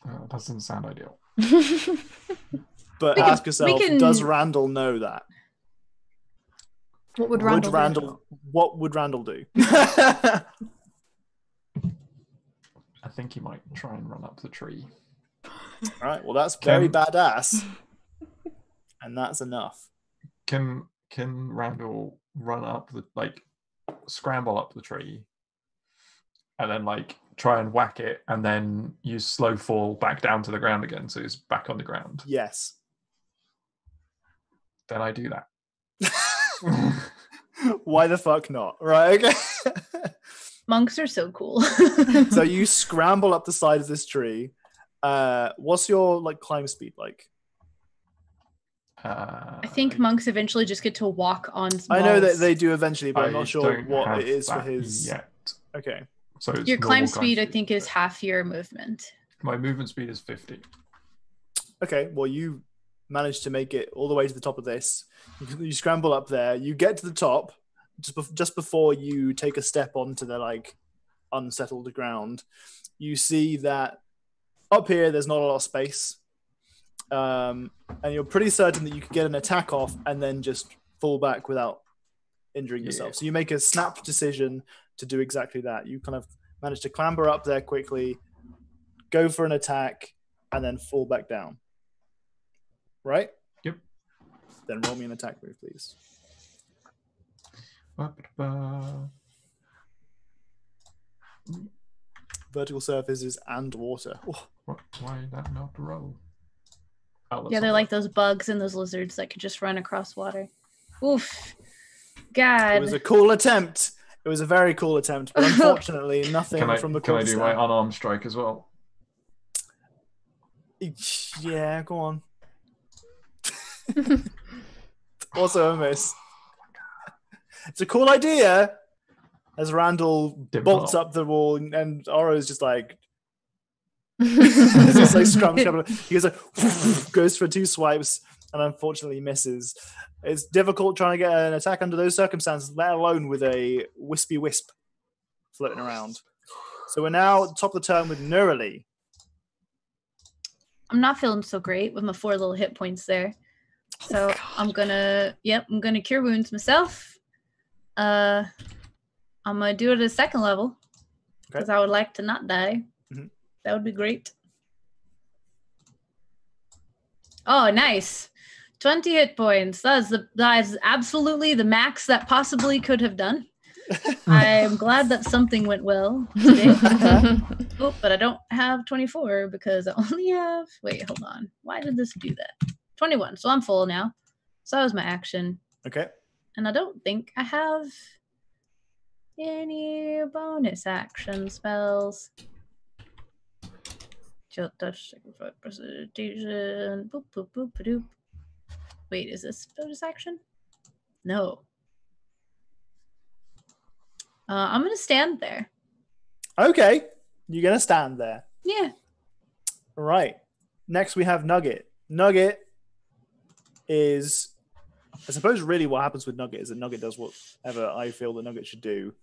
That doesn't sound ideal. But ask yourself, does Randall know that? What would Randall do? What would Randall do? I think he might try and run up the tree. All right, well, that's very badass. And that's enough. Can Randall run up scramble up the tree and then try and whack it and then use slow fall back down to the ground again so he's back on the ground? Yes. Then I do that. Why the fuck not? Right, okay. Monks are so cool. So you scramble up the side of this tree. What's your climb speed like? I think monks eventually just get to walk on walls. I know that they do eventually, but I'm not sure what it is for his yet. Okay. So it's your climb speed, I think, is half your movement. My movement speed is 50. Okay, well, you managed to make it all the way to the top of this. You scramble up there. You get to the top just before you take a step onto the unsettled ground. You see that up here there's not a lot of space, and you're pretty certain that you could get an attack off and then just fall back without injuring yourself. So you make a snap decision to do exactly that. You kind of manage to clamber up there quickly, go for an attack, and then fall back down. Right? Yep. Then roll me an attack move, please. Vertical surfaces and water. Oh. Why that not roll? Yeah, they're like those bugs and those lizards that could just run across water. Oof. God. It was a cool attempt. It was a very cool attempt, but unfortunately nothing from the Can I do stat. my unarmed strike as well? Yeah, go on. Also a miss. It's a cool idea. as Randall Dim bolts pop. up the wall, and Oro's just like, it's like scrum. He goes like, goes for 2 swipes, and unfortunately misses. It's difficult trying to get an attack under those circumstances, let alone with a wispy wisp floating around. So we're now at the top of the turn with Neuralee. I'm not feeling so great with my 4 little hit points there. So I'm gonna cure wounds myself. I'm gonna do it at 2nd level because I would like to not die. That would be great. Oh, nice. 20 hit points. That is absolutely the max that possibly could have done. I'm glad that something went well today. Oh, but I don't have 24 because I only have... Wait, hold on. Why did this do that? 21. So I'm full now. So that was my action. Okay. And I don't think I have any bonus action spells. Chill touch, sacrifice, precipitation. Boop, boop, boop, doop. Wait, is this bonus action? No. I'm gonna stand there. Okay. You're going to stand there. Yeah. All right. Next, we have Nugget. Nugget is, I suppose, really what happens with Nugget is that Nugget does whatever I feel that Nugget should do.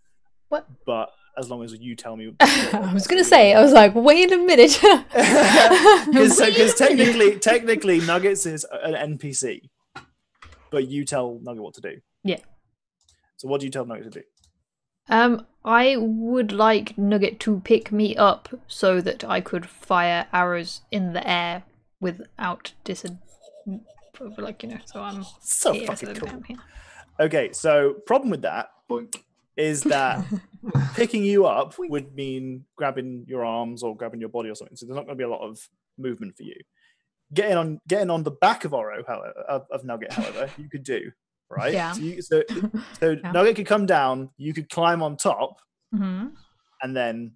What? But as long as you tell me. I was going to say, I was like, wait a minute. Because technically, Nuggets is an NPC. But you tell Nugget what to do. Yeah. So what do you tell Nugget to do? I would like Nugget to pick me up so that I could fire arrows in the air without so I'm so here, fucking so cool. I'm here. Okay, so problem with that is that picking you up would mean grabbing your arms or grabbing your body or something. So there's not going to be a lot of movement for you. Getting on the back of Oro, of Nugget, however, you could do. Right? Yeah. So Yeah. Nugget could come down, you could climb on top, Mm-hmm. and then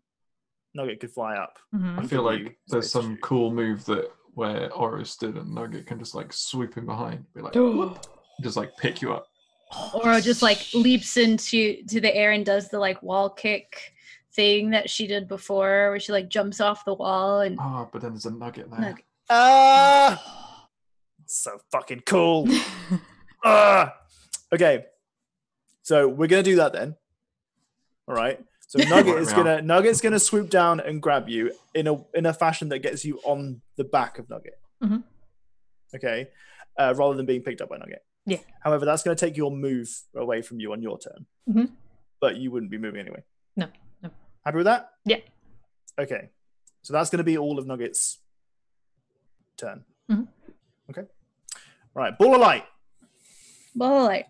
Nugget could fly up. Mm-hmm. I feel You like there's space to some shoot. cool move that where Oro stood and Nugget can just like swoop in behind, be like, whoop, just like pick you up. Or just like leaps into the air and does the like wall kick thing that she did before, where she like jumps off the wall and But then there's a Nugget there. Nugget. So fucking cool. Okay, so we're gonna do that then. All right. So Nugget's gonna swoop down and grab you in a fashion that gets you on the back of Nugget. Mhm. Okay, rather than being picked up by Nugget. Yeah. However, that's gonna take your move away from you on your turn. Mhm. But you wouldn't be moving anyway. No. Happy with that? Yeah. Okay. So that's gonna be all of Nugget's turn. Mhm. Okay. All right. Ball of light. ball light.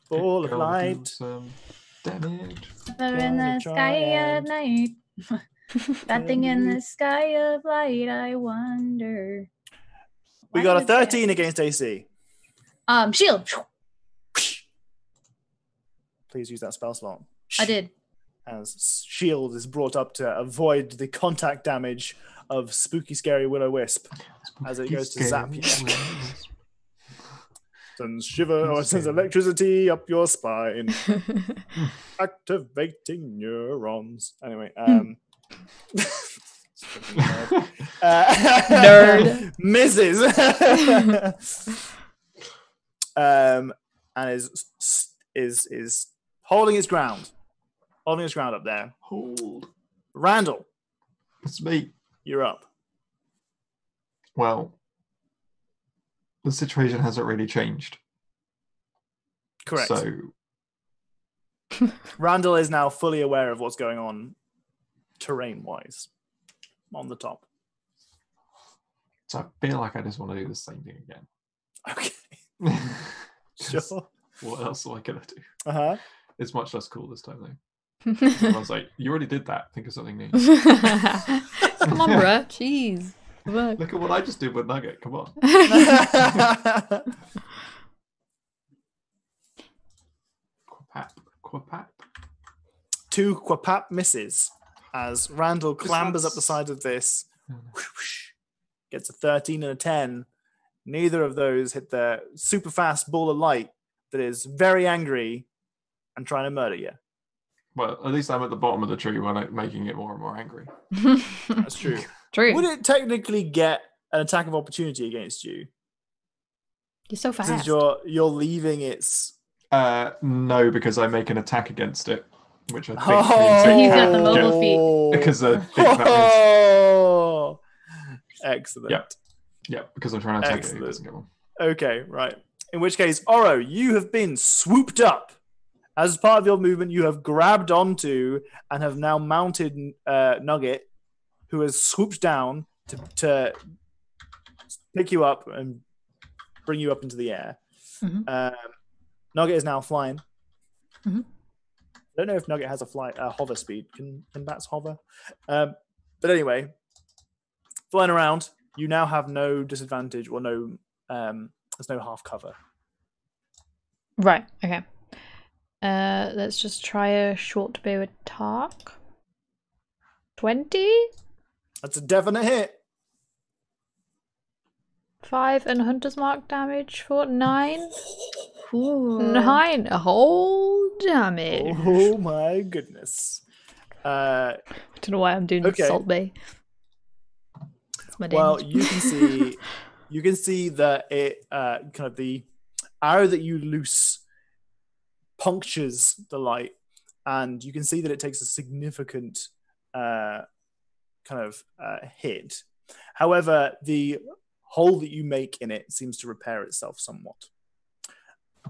Ball of Go light. do some damage. They're in Gonna the try sky at and- night. That thing in the sky of light, I wonder. We Why got a did it say 13 against AC. Shield. Please use that spell slot. I did. As shield is brought up to avoid the contact damage of spooky, scary Will-O-Wisp as it goes to zap you. Sends shiver or sends electricity up your spine, activating neurons. Anyway, Nerd. misses. And is holding his ground. Holding his ground up there. Hold. Randall, It's me. you're up. Well, the situation hasn't really changed. Correct. So Randall is now fully aware of what's going on terrain-wise on the top. I feel like I just want to do the same thing again. Okay, Just, sure. what else am I gonna do? Uh-huh. It's much less cool this time though. Everyone's like, you already did that. Think of something new. Come on, bruh. Jeez. Look. Look at what I just did with Nugget. Come on. Quapap. 2 Quapap misses as Randall clambers up the that's- side of this. Gets a 13 and a 10. Neither of those hit the super fast ball of light that is very angry and trying to murder you. Well, at least I'm at the bottom of the tree when I'm making it more and more angry. That's true. True. Would it technically get an attack of opportunity against you? You're so fast. Since you're leaving its... No, because I make an attack against it, which I think So he's got the means mobile feet. because I think that means... Excellent. Yeah, because I'm trying to attack it. It Excellent. doesn't get one. Okay, right. In which case, Oro, you have been swooped up. As part of your movement, you have grabbed onto and have now mounted Nugget, who has swooped down to pick you up and bring you up into the air. Mhm. Nugget is now flying. Mhm. I don't know if Nugget has a hover speed. Can bats hover? But anyway, flying around, you now have no disadvantage or no. There's no half cover. Right. Okay. Let's just try a short bow attack. 20? That's a definite hit. 5 and Hunter's Mark damage for 9. Ooh. 9 whole damage. Oh my goodness. I don't know why I'm doing Okay. Salt Bay. That's my damage. Well, you can see that it kind of the arrow that you loose punctures the light, and you can see that it takes a significant hit. However, the hole that you make in it seems to repair itself somewhat.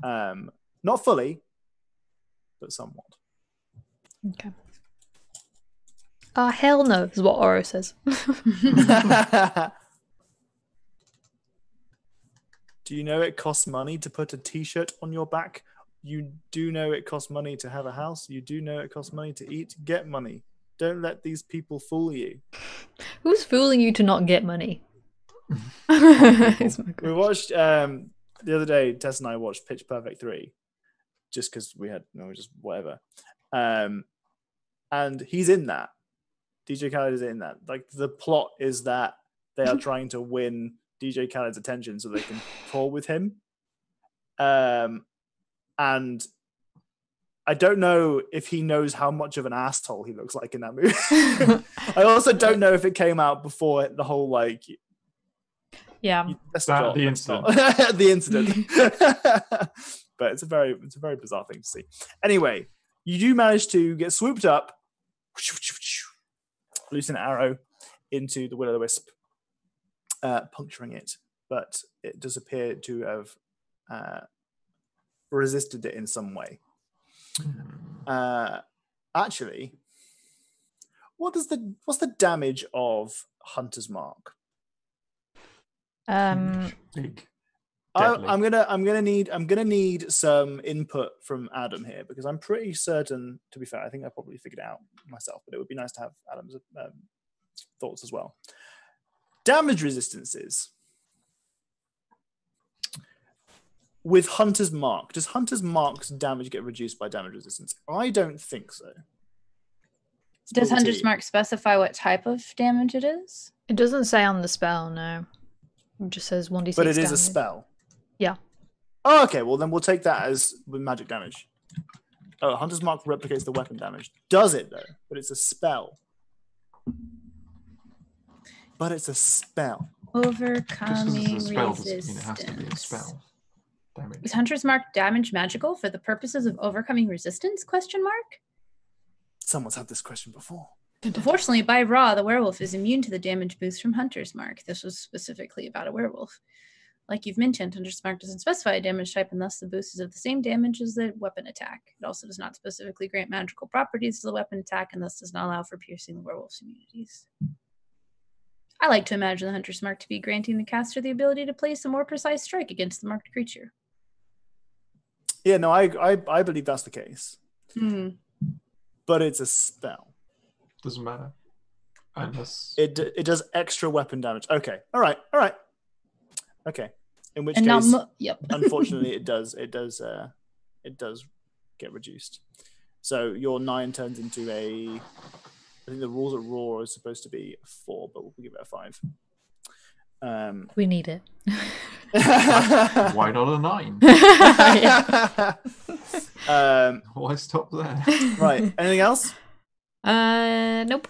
Not fully, but somewhat. Okay. Hell no, is what Oro says. Do you know it costs money to put a t-shirt on your back? You do know it costs money to have a house. You do know it costs money to eat. Get money. Don't let these people fool you. Who's fooling you to not get money? It's my We watched the other day. Tess and I watched Pitch Perfect 3, just because we had just whatever. And he's in that. DJ Khaled is in that. Like the plot is that they are trying to win DJ Khaled's attention so they can tour with him. And I don't know if he knows how much of an asshole he looks like in that movie. I also don't know if it came out before the whole Yeah. The incident. the incident. But it's a very bizarre thing to see. Anyway, you do manage to get swooped up, loose an arrow into the will-o'-the-wisp, puncturing it, but it does appear to have resisted it in some way. Actually, what's the damage of Hunter's Mark? Big. I'm gonna need some input from Adam here, because I'm pretty certain, to be fair, I think I probably figured it out myself, but it would be nice to have Adam's thoughts as well. Damage resistances with Hunter's Mark. Does Hunter's Mark's damage get reduced by damage resistance? I don't think so. Does Hunter's Mark specify what type of damage it is? It doesn't say on the spell, no. It just says 1d6 But it is damage. a spell. Yeah. Oh, okay, well then we'll take that as with magic damage. Oh, Hunter's Mark replicates the weapon damage. Does it though? But it's a spell. But it's a spell. Overcoming Just because it's a spell doesn't resistance. mean it has to be a spell. Damage. Is Hunter's Mark damage magical for the purposes of overcoming resistance? ? Someone's had this question before. Unfortunately, by Ra, the werewolf is immune to the damage boost from Hunter's Mark. This was specifically about a werewolf. Like you've mentioned, Hunter's Mark doesn't specify a damage type, and thus the boost is of the same damage as the weapon attack. It also does not specifically grant magical properties to the weapon attack, and thus does not allow for piercing the werewolf's immunities. I like to imagine the Hunter's Mark to be granting the caster the ability to place a more precise strike against the marked creature. Yeah, no, I believe that's the case. Hmm. But it's a spell. Doesn't matter. Unless It does extra weapon damage. Okay. All right. Okay. In which And case, yep. unfortunately, it does get reduced. So your 9 turns into I think the rules at Raw are supposed to be a 4, but we'll give it a 5. We need it. Why not a 9? Why stop there? Right. Anything else? Nope.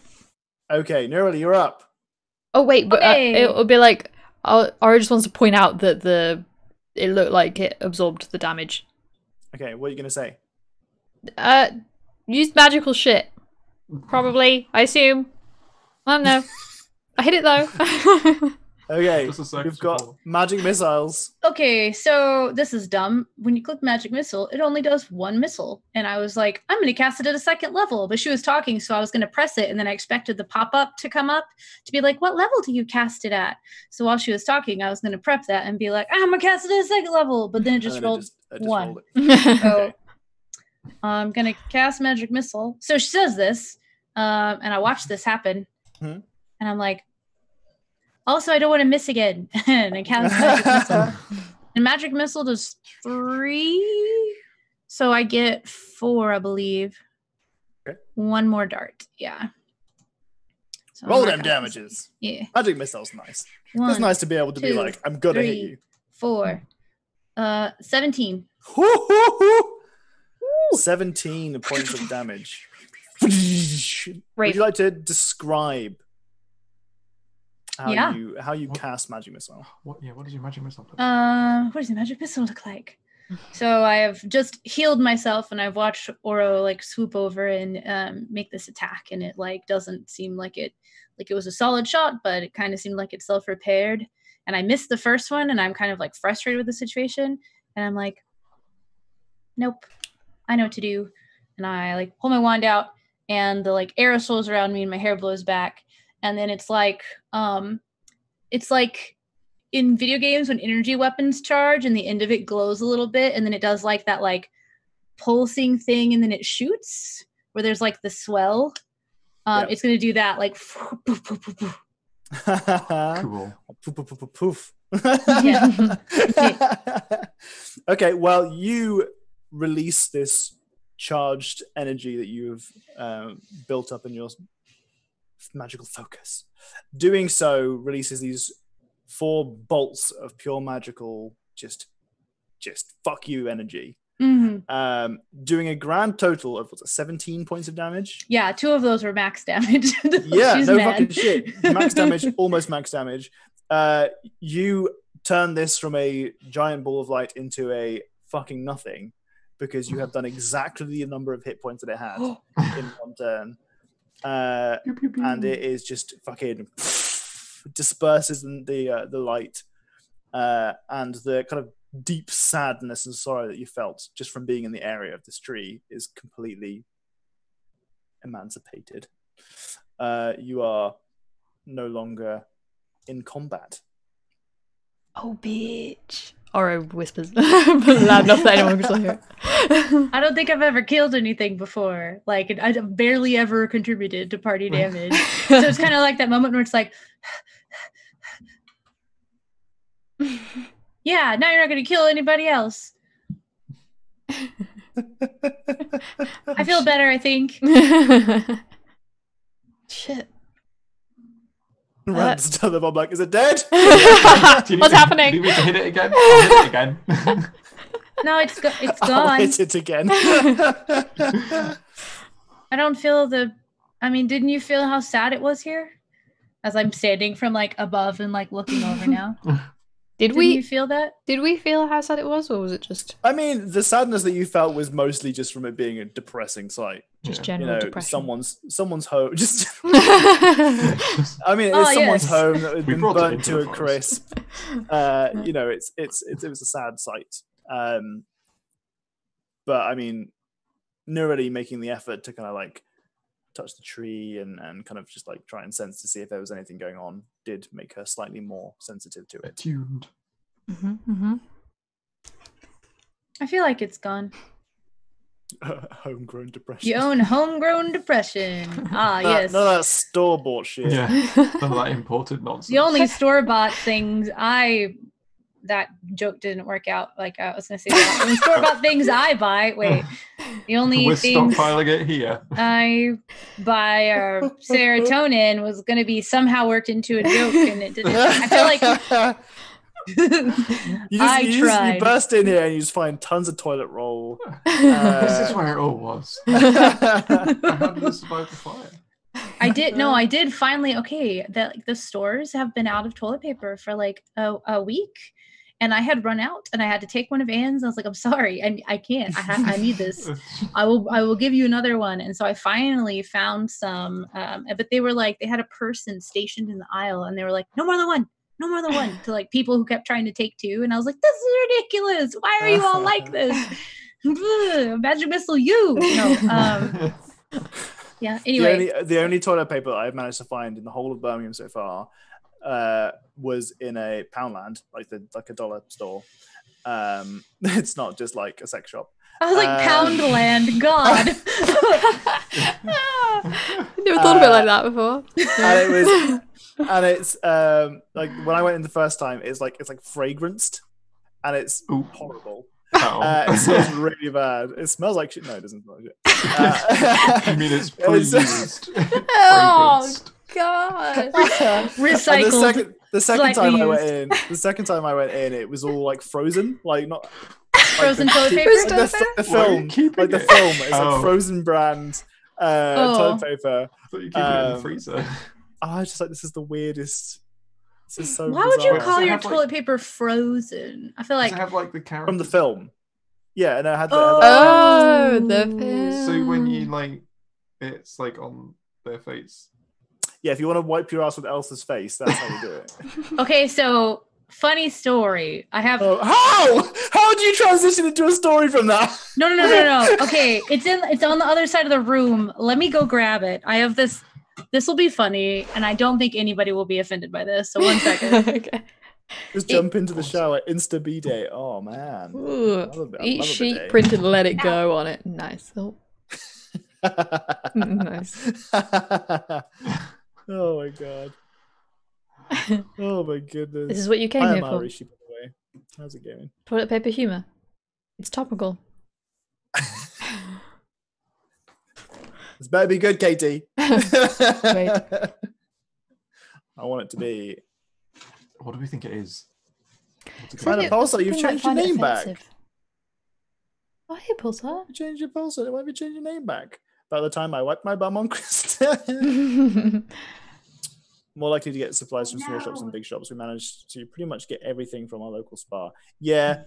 Okay, Neroli, you're up. Oh wait, but Okay. it would be like Ara just wants to point out that it looked like it absorbed the damage. Okay, what are you gonna say? Used magical shit. Probably, I assume. I don't know. I hit it though. Okay, Just a second we've got before. magic missiles. Okay, so this is dumb. When you click magic missile, it only does one missile. And I was like, I'm going to cast it at a second level. But she was talking, so I was going to press it. And then I expected the pop-up to come up to be like, what level do you cast it at? So while she was talking, I was going to prep that and be like, I'm going to cast it at a second level. But then it just And then rolled it just one. rolled it. So Okay. I'm going to cast magic missile. So she says this, and I watched this happen. Mhm. And I'm like, also, I don't want to miss again. And I cast magic missile. And magic missile does 3. So I get 4, I believe. Okay. 1 more dart. Yeah. So Roll I'm them not- damages. Yeah. Magic missile's nice. It's 1, nice to be able to be 2, like, I'm gonna hit 3. you. 4. 17. Hoo, hoo, hoo. 17 points of damage. Would Rafe. you like to describe how Yeah. you cast magic missile? What does your magic missile do? What does the magic missile look like? So I have just healed myself, and I've watched Oro like swoop over and make this attack, and it like doesn't seem like it was a solid shot, but it kind of seemed like it self-repaired. And I missed the first one, and I'm kind of like frustrated with the situation, and I'm like, nope, I know what to do. And I like pull my wand out, and the like aerosols around me, and my hair blows back, and then it's like in video games when energy weapons charge and the end of it glows a little bit, and then it does like that like pulsing thing, and then it shoots where there's like the swell. Yeah. It's gonna do that like poof, poof, poof, poof, poof. Cool. Poof, poof, poof, poof. Yeah. Okay, well, you release this charged energy that you've built up in your magical focus. Doing so releases these 4 bolts of pure magical, just fuck you energy. Mhm. Doing a grand total of 17 points of damage. Yeah, 2 of those were max damage. Yeah, She's no mad. fucking shit. Max damage, almost max damage. You turn this from a giant ball of light into a fucking nothing because you have done exactly the number of hit points that it had in one turn. And it is just fucking disperses the light and the kind of deep sadness and sorrow that you felt just from being in the area of this tree is completely emancipated. You are no longer in combat. Oh, bitch. Oro whispers, but loud enough that anyone can still hear it. I don't think I've ever killed anything before. Like, I've barely ever contributed to party damage. So it's kind of like that moment where it's like, yeah, now you're not going to kill anybody else. I feel better, I think. Shit. Runs to the bomb like, is it dead? What's happening? Do you need me to hit it again? I'll hit it again. No, it's I'll gone. hit it again. I don't feel I mean, didn't you feel how sad it was here? As I'm standing from like above and like looking over now. Didn't you feel that? Did we feel how sad it was, or was it just I mean, the sadness that you felt was mostly just from it being a depressing sight. just Yeah. You general know, depression? someone's home. Just, I mean, it's Oh, someone's yes. home that had We been brought it burnt into to the a forest. crisp. You know, it was a sad sight. But I mean, Nurali making the effort to kind of like touch the tree and kind of just like try and sense to see if there was anything going on did make her slightly more sensitive to it. Attuned. I feel like it's gone. Homegrown depression. You own homegrown depression. Ah, yes. No, that's store-bought shit. Yeah. None of that imported nonsense. The only store-bought things that joke didn't work out. Like I was gonna say that. The store-bought things I buy. Wait. The only We're thing stockpiling it here. I buy or serotonin was going to be somehow worked into a joke, and it didn't. I feel like you burst in here and you just find tons of toilet roll. This is where it all was. How did it survive the fire? I did finally. Okay, the stores have been out of toilet paper for like a week, and I had run out, and I had to take one of Anne's. I was like, I'm sorry, I can't. I need this. I will give you another one. And so I finally found some, but they were like, they had a person stationed in the aisle, and they were like, no more than one. No more than one, to like people who kept trying to take two. And I was like, this is ridiculous. Why are you all like this? Magic missile you. No, yeah, anyway. The only toilet paper that I've managed to find in the whole of Birmingham so far was in a Poundland, like a dollar store. It's not just like a sex shop. I was like, Poundland, God. Never thought of it like that before. And it's like when I went in the first time, it's like fragranced, and it's horrible. It smells really bad. It smells like shit. No, it doesn't smell like shit. You mean it's pre-used? Oh God! Recycled. The second time I went in, it was all like frozen, like not frozen toilet paper. The film, like the film, it's like frozen brand toilet paper. I thought you keep it in the freezer. I was just like, this is the weirdest. This is so. Why would you call your toilet paper frozen? I feel like does it have like the character from the film. Yeah, and I had the film. So when you like, it's like on their face. Yeah, if you want to wipe your ass with Elsa's face, that's how you do it. Okay, so funny story. I have how do you transition into a story from that? No. Okay, it's on the other side of the room. Let me go grab it. I have this. This will be funny, and I don't think anybody will be offended by this. So 1 second. Okay. Just jump into the shower, Insta B-Day. Oh man. Ooh, eat sheet printed, let it go on it. Nice. Oh. Nice. Oh my God. Oh my goodness. This is what you came here for. Rishi, by the way. How's it going? Toilet paper humor. It's topical. This better be good, Katie. Wait. I want it to be. What do we think it is? Pulsar, you've changed your name back. Oh, hey, Pulsar. You changed your Pulsar. Why have you changed your name back? By the time I wipe my bum on Kristen. More likely to get supplies from small shops and big shops. We managed to pretty much get everything from our local spa. Yeah.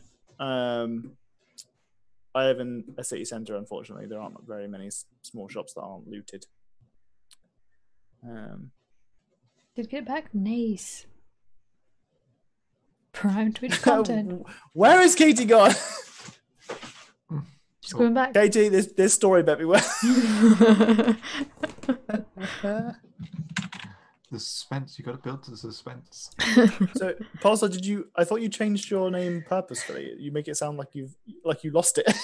I live in a city centre, unfortunately. There aren't very many small shops that aren't looted. Did you get it back? Nice. Prime Twitch content. Where is Katie gone? Just going back. Katie, this story bet me well. The suspense, you got to build the suspense. So, Pulsar, I thought you changed your name purposefully. You make it sound like you lost it.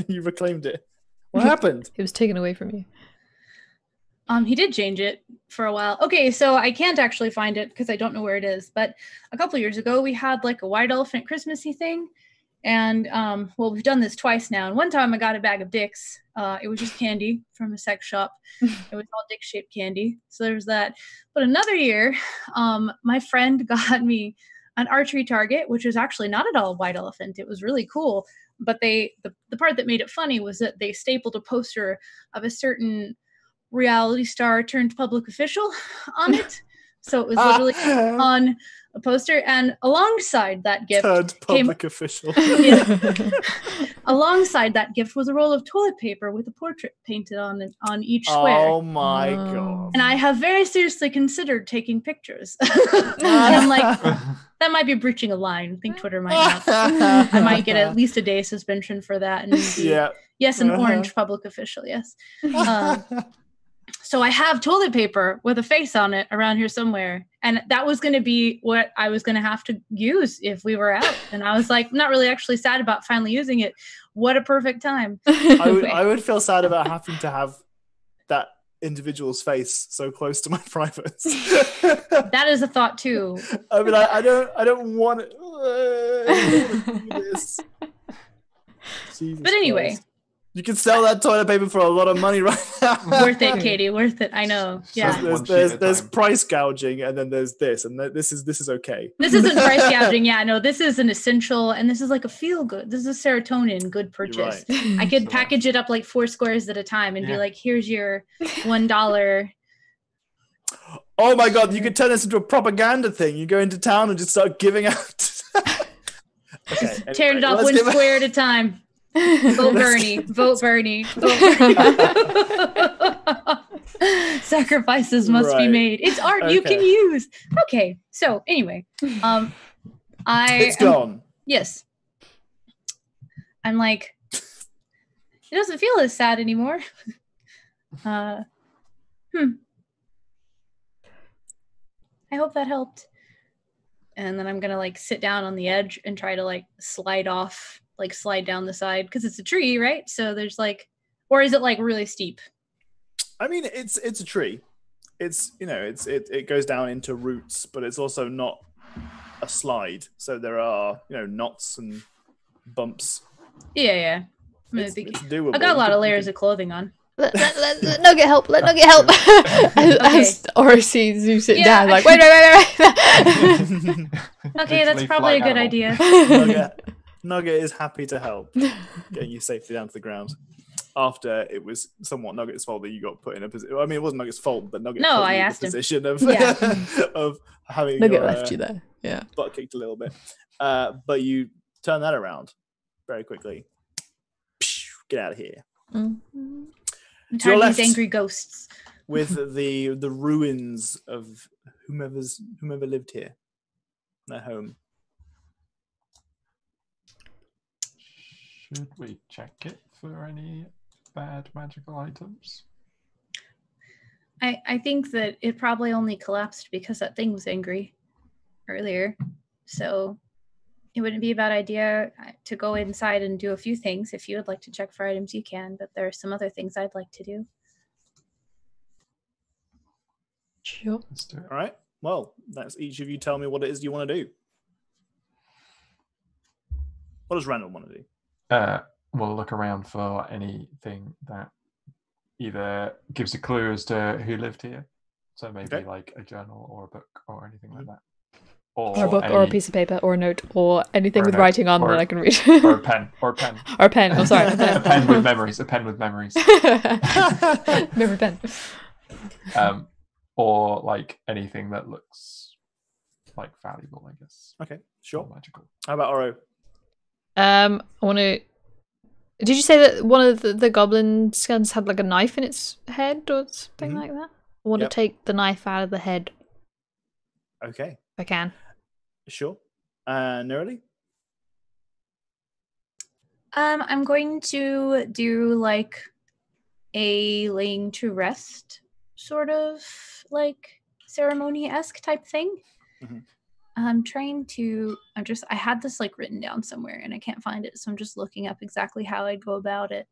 You reclaimed it. What happened? It was taken away from you. He did change it for a while. Okay, so I can't actually find it because I don't know where it is. But a couple years ago, we had like a white elephant Christmassy thing. And, well, we've done this twice now. And one time I got a bag of dicks. It was just candy from a sex shop. It was all dick-shaped candy. So there was that. But another year, my friend got me an archery target, which was actually not at all a white elephant. It was really cool. But the part that made it funny was that they stapled a poster of a certain reality star turned public official on it. So it was literally on a poster, and alongside that gift public official. Alongside that gift was a roll of toilet paper with a portrait painted on each square. Oh my God. And I have very seriously considered taking pictures. And I'm like, that might be breaching a line. I think Twitter might not. I might get at least a day suspension for that. And yes, an orange public official, yes. So I have toilet paper with a face on it around here somewhere. And that was going to be what I was going to have to use if we were out. And I was like, I'm not really actually sad about finally using it. What a perfect time. I would feel sad about having to have that individual's face so close to my privates. That is a thought too. I mean, I don't want to do this. But anyway. Christ. You can sell that toilet paper for a lot of money right now. Worth it, Katie. Worth it. I know. Yeah. There's price gouging, and then there's this, and this is okay. This isn't price gouging. Yeah, no, this is an essential, and this is like a feel good. This is a serotonin good purchase. Right. I could package it up like 4 squares at a time and be like, here's your $1. Oh my God, you could turn this into a propaganda thing. You go into town and just start giving out. Okay, anyway, tearing it off 1 square at a time. Vote Bernie. Vote Bernie. Vote Bernie. Sacrifices must be made. It's art you can use. Okay. So anyway, it's gone. Yes. I'm like, it doesn't feel as sad anymore. I hope that helped. And then I'm gonna like sit down on the edge and try to like slide down the side because it's a tree, right? So there's like, or is it like really steep? I mean, it's a tree. It's it goes down into roots, but it's also not a slide. So there are knots and bumps. Yeah. It's doable. I got a lot of layers of clothing on. Let Nugget help. Let Nugget help. As Oro sees you sit down, like wait. Okay, that's probably a good idea. Nugget is happy to help getting you safely down to the ground. After it was somewhat Nugget's fault that you got put in a position. I mean, it wasn't Nugget's fault, but Nugget put you in the position of of having Nugget left you there. Yeah, butt kicked a little bit. But you turn that around very quickly. Get out of here. Mm-hmm. I'm tired of these angry ghosts. With the ruins of whomever lived here, their home. Should we check it for any bad magical items? I think that it probably only collapsed because that thing was angry earlier. So it wouldn't be a bad idea to go inside and do a few things. If you would like to check for items, you can, but there are some other things I'd like to do. Sure. Let's do it. All right. Well, that's each of you tell me what it is you want to do. What does Randall want to do? We'll look around for anything that either gives a clue as to who lived here. So maybe like a journal or a book or anything like that. Or a book or a piece of paper or a note or anything with writing on that I can read. Or a pen. Or a pen. Or a pen. I'm sorry. A pen with memories. A pen with memories. Memory pen. Or like anything that looks like valuable, I guess. Okay, sure. Or magical. How about Oro? I want to. Did you say that one of the goblin skins had like a knife in its head or something like that? I want to take the knife out of the head. Okay. If I can. Sure. Nerly? I'm going to do like a laying to rest sort of like ceremony-esque type thing. Mm-hmm. I had this like written down somewhere and I can't find it, so I'm just looking up exactly how I'd go about it.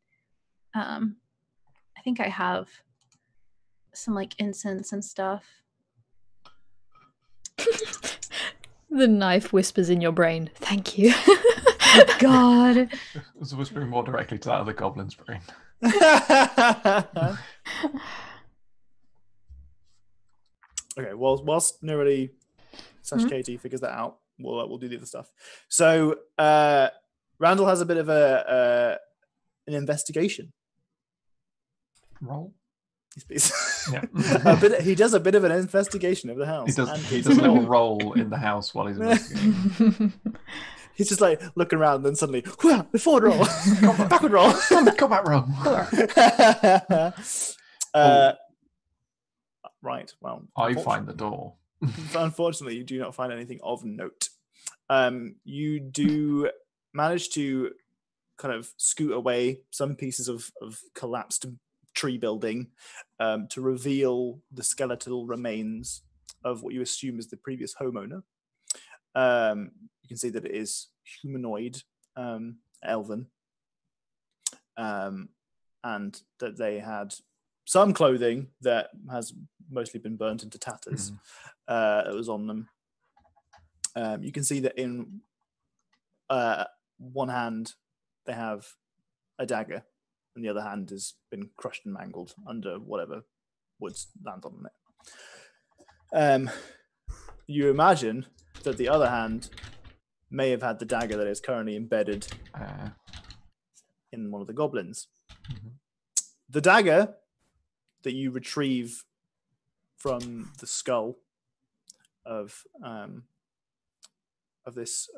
I think I have some like incense and stuff. The knife whispers in your brain. Thank you. Oh, God. It was whispering more directly to that other goblin's brain. Okay, well, whilst Nerly / Katie figures that out, we'll do the other stuff. So Randall has a bit of an investigation. Roll? Yeah. He does a bit of an investigation of the house. He does a little roll in the house while he's investigating. He's just like looking around and then suddenly, forward roll, backward roll. Combat roll. Right, well. I find the door. Unfortunately, you do not find anything of note. You do manage to kind of scoot away some pieces of collapsed tree building to reveal the skeletal remains of what you assume is the previous homeowner. You can see that it is humanoid, elven, and that they had some clothing that has mostly been burnt into tatters. That was on them. You can see that in one hand they have a dagger, and the other hand has been crushed and mangled under whatever woods land on it. You imagine that the other hand may have had the dagger that is currently embedded in one of the goblins. The dagger that you retrieve from the skull of this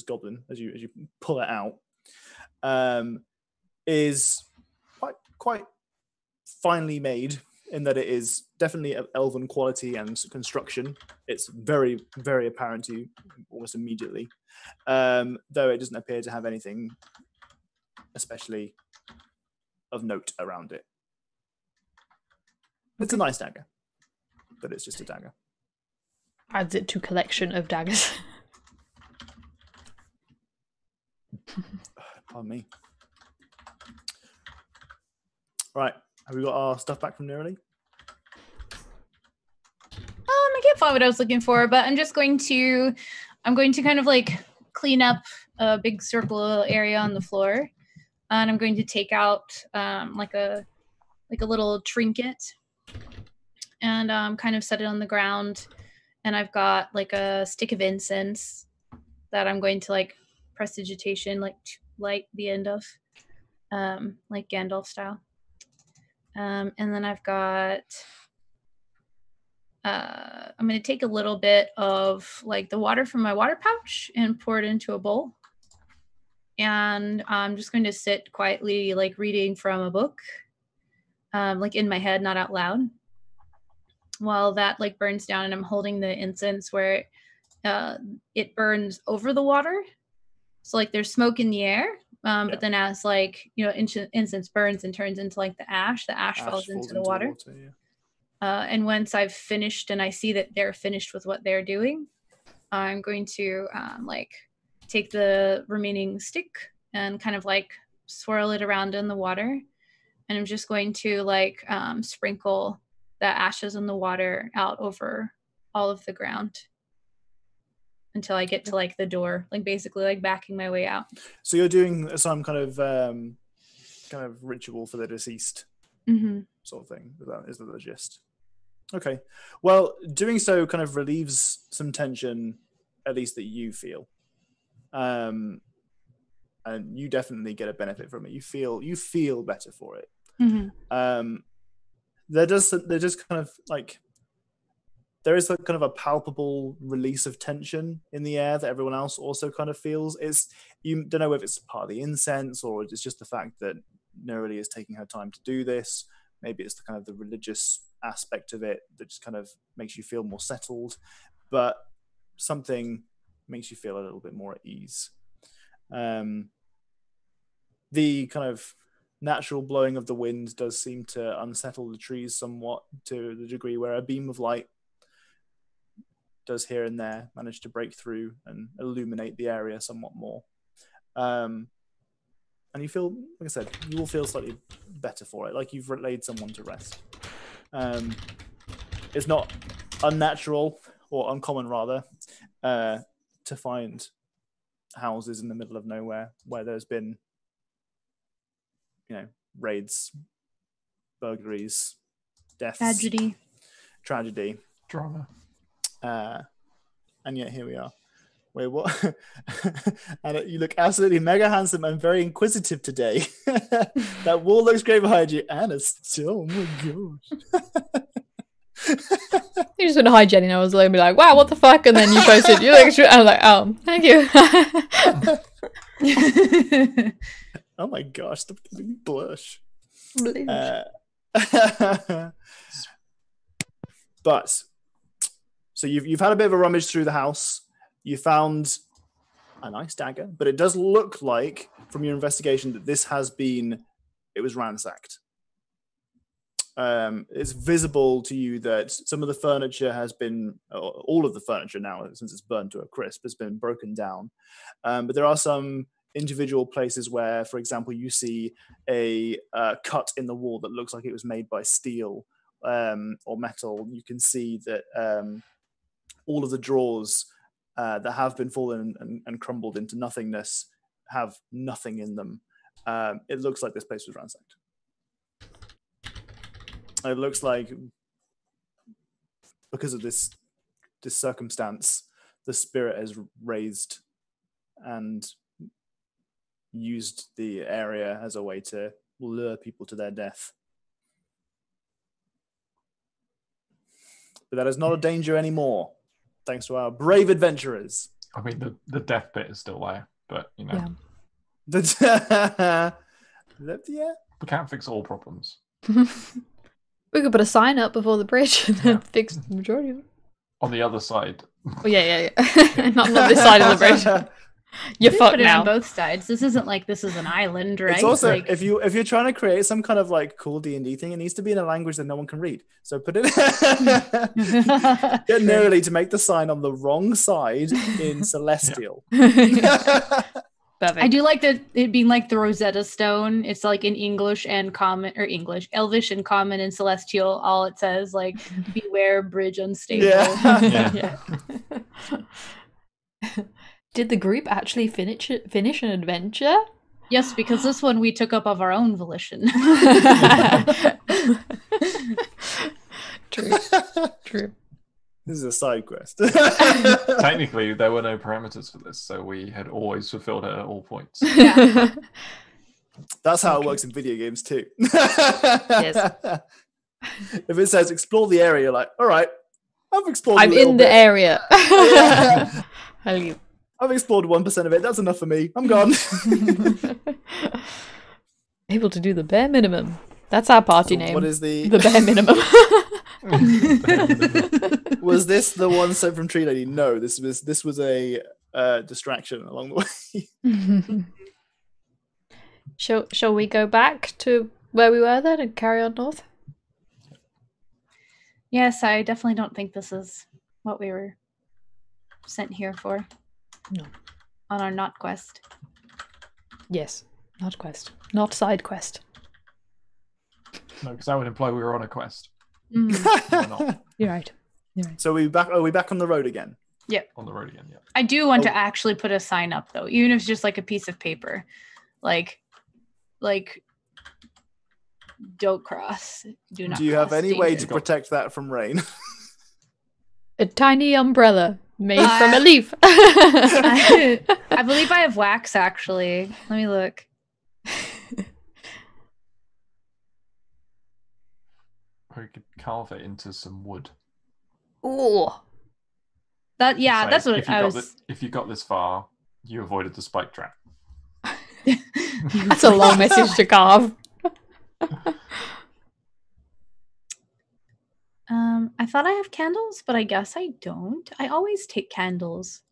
goblin as you pull it out is quite finely made, in that it is definitely of elven quality and construction. It's very, very apparent to you almost immediately, though it doesn't appear to have anything especially of note around it. It's a nice dagger, but it's just a dagger. Adds it to collection of daggers. Pardon me. Right, have we got our stuff back from Neroli? I can't find what I was looking for, but I'm going to kind of like clean up a big circle area on the floor, and I'm going to take out like a little trinket and kind of set it on the ground. And I've got like a stick of incense that I'm going to like prestidigitation, like light the end of, like Gandalf style. And then I've got, I'm going to take a little bit of like the water from my water pouch and pour it into a bowl. And I'm just going to sit quietly, like reading from a book, like in my head, not out loud, while that like burns down, and I'm holding the incense where it burns over the water. So like there's smoke in the air, but then as like, you know, incense burns and turns into like the ash falls into the water. And once I've finished and I see that they're finished with what they're doing, I'm going to like take the remaining stick and kind of like swirl it around in the water. And I'm just going to like sprinkle the ashes in the water out over all of the ground until I get to like the door, like basically like backing my way out. So you're doing some kind of ritual for the deceased, sort of thing. Is that the gist? Okay. Well, doing so kind of relieves some tension, at least that you feel, and you definitely get a benefit from it. You feel better for it. There just kind of like there is a kind of a palpable release of tension in the air that everyone else also kind of feels. You don't know if it's part of the incense or it's just the fact that Neroli is taking her time to do this. Maybe it's the kind of the religious aspect of it that just kind of makes you feel more settled, but something makes you feel a little bit more at ease. The kind of natural blowing of the wind does seem to unsettle the trees somewhat, to the degree where a beam of light does here and there manage to break through and illuminate the area somewhat more. And you feel, like I said, you will feel slightly better for it, like you've laid someone to rest. It's not unnatural, or uncommon rather, to find houses in the middle of nowhere where there's been, you know, raids, burglaries, deaths, tragedy, drama. And yet here we are. Wait, what? And you look absolutely mega handsome and very inquisitive today. That wall looks great behind you, and it's still, oh my gosh. You just went to hi Jenny and I was like, wow, what the fuck? And then you posted, you look, I was like, oh, thank you. Oh my gosh, stop giving me blush. But so you've had a bit of a rummage through the house. You found a nice dagger, but it does look like from your investigation that it was ransacked. It's visible to you that some of the furniture has been, all of the furniture now, since it's burned to a crisp, has been broken down. But there are some individual places where, for example, you see a cut in the wall that looks like it was made by steel or metal. You can see that all of the drawers that have been fallen and crumbled into nothingness have nothing in them. it looks like this place was ransacked. It looks like because of this circumstance, the spirit has raised and used the area as a way to lure people to their death. But that is not a danger anymore, thanks to our brave adventurers. I mean, the death bit is still there, but you know, Yeah. we can't fix all problems. We could put a sign up before the bridge and then fix the majority of it. On the other side. Oh, yeah. not this side of the bridge. You're We fucked put it now. on both sides. This isn't like this is an island, right? It's also like, if you're trying to create some kind of like cool D&D thing, it needs to be in a language that no one can read. So put it get Nerly to make the sign on the wrong side in Celestial. Perfect. I do like that it being like the Rosetta Stone. It's like in English and common, or English, Elvish and common and Celestial. All it says like beware bridge unstable. Yeah. Did the group actually finish an adventure? Yes, because this one we took up of our own volition. True. This is a side quest. Technically, there were no parameters for this, so we had always fulfilled it at all points. Yeah. That's how it works in video games too. Yes. If it says explore the area, you're like, all right, I've explored. I'm in the area. Yeah. I leave. I've explored 1% of it. That's enough for me. I'm gone. Able to do the bare minimum. That's our party So name. what is the bare minimum? Was this the one sent from Tree Lady? No, this was a distraction along the way. Shall we go back to where we were then and carry on north? Yes, I definitely don't think this is what we were sent here for. No. On our not quest. Yes. Not quest. Not side quest. No, because that would imply we were on a quest. Mm. We're not You're right. So are we back on the road again? on the road again, yeah. I do want Oh. to actually put a sign up though, even if it's just like a piece of paper. Like don't cross. Do not Do you have cross, any way danger. to protect that from rain? A tiny umbrella made from a leaf. I believe I have wax actually. Let me look. Or we could carve it into some wood. Ooh. That yeah, So that's what if you I got was. if you got this far, you avoided the spike trap. That's a long message to carve. I thought I have candles, but I guess I don't. I always take candles.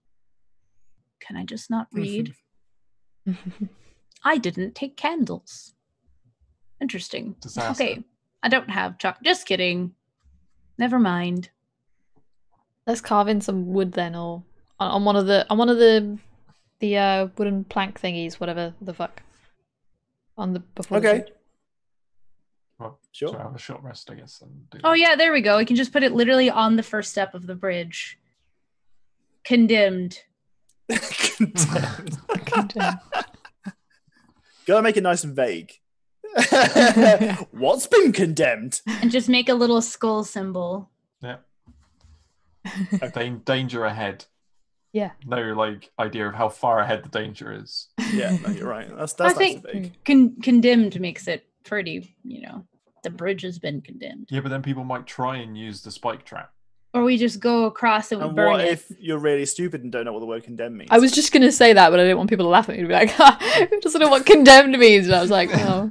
Can I just not read? I didn't take candles. Interesting. Disaster. Okay, I don't have chocolate. Just kidding. Never mind. Let's carve in some wood then, or on one of the wooden plank thingies, whatever the fuck. On the before. the Okay. bridge. Well, Sure. So have a short rest, I guess. And do Oh that. yeah, there we go. We can just put it literally on the first step of the bridge. Condemned. Condemned. Condemned. Gotta make it nice and vague. What's been condemned? And just make a little skull symbol. Yeah. Danger ahead. Yeah. No like idea of how far ahead the danger is. Yeah, no, you're right. That's I nice think- and vague. Condemned makes it pretty, the bridge has been condemned. Yeah, but then people might try and use the spike trap. Or we just go across and we And burn what it. if you're really stupid and don't know what the word condemn means? I was just gonna say that, but I didn't want people to laugh at me and be like, ha, who doesn't know what condemned means? And I was like, oh.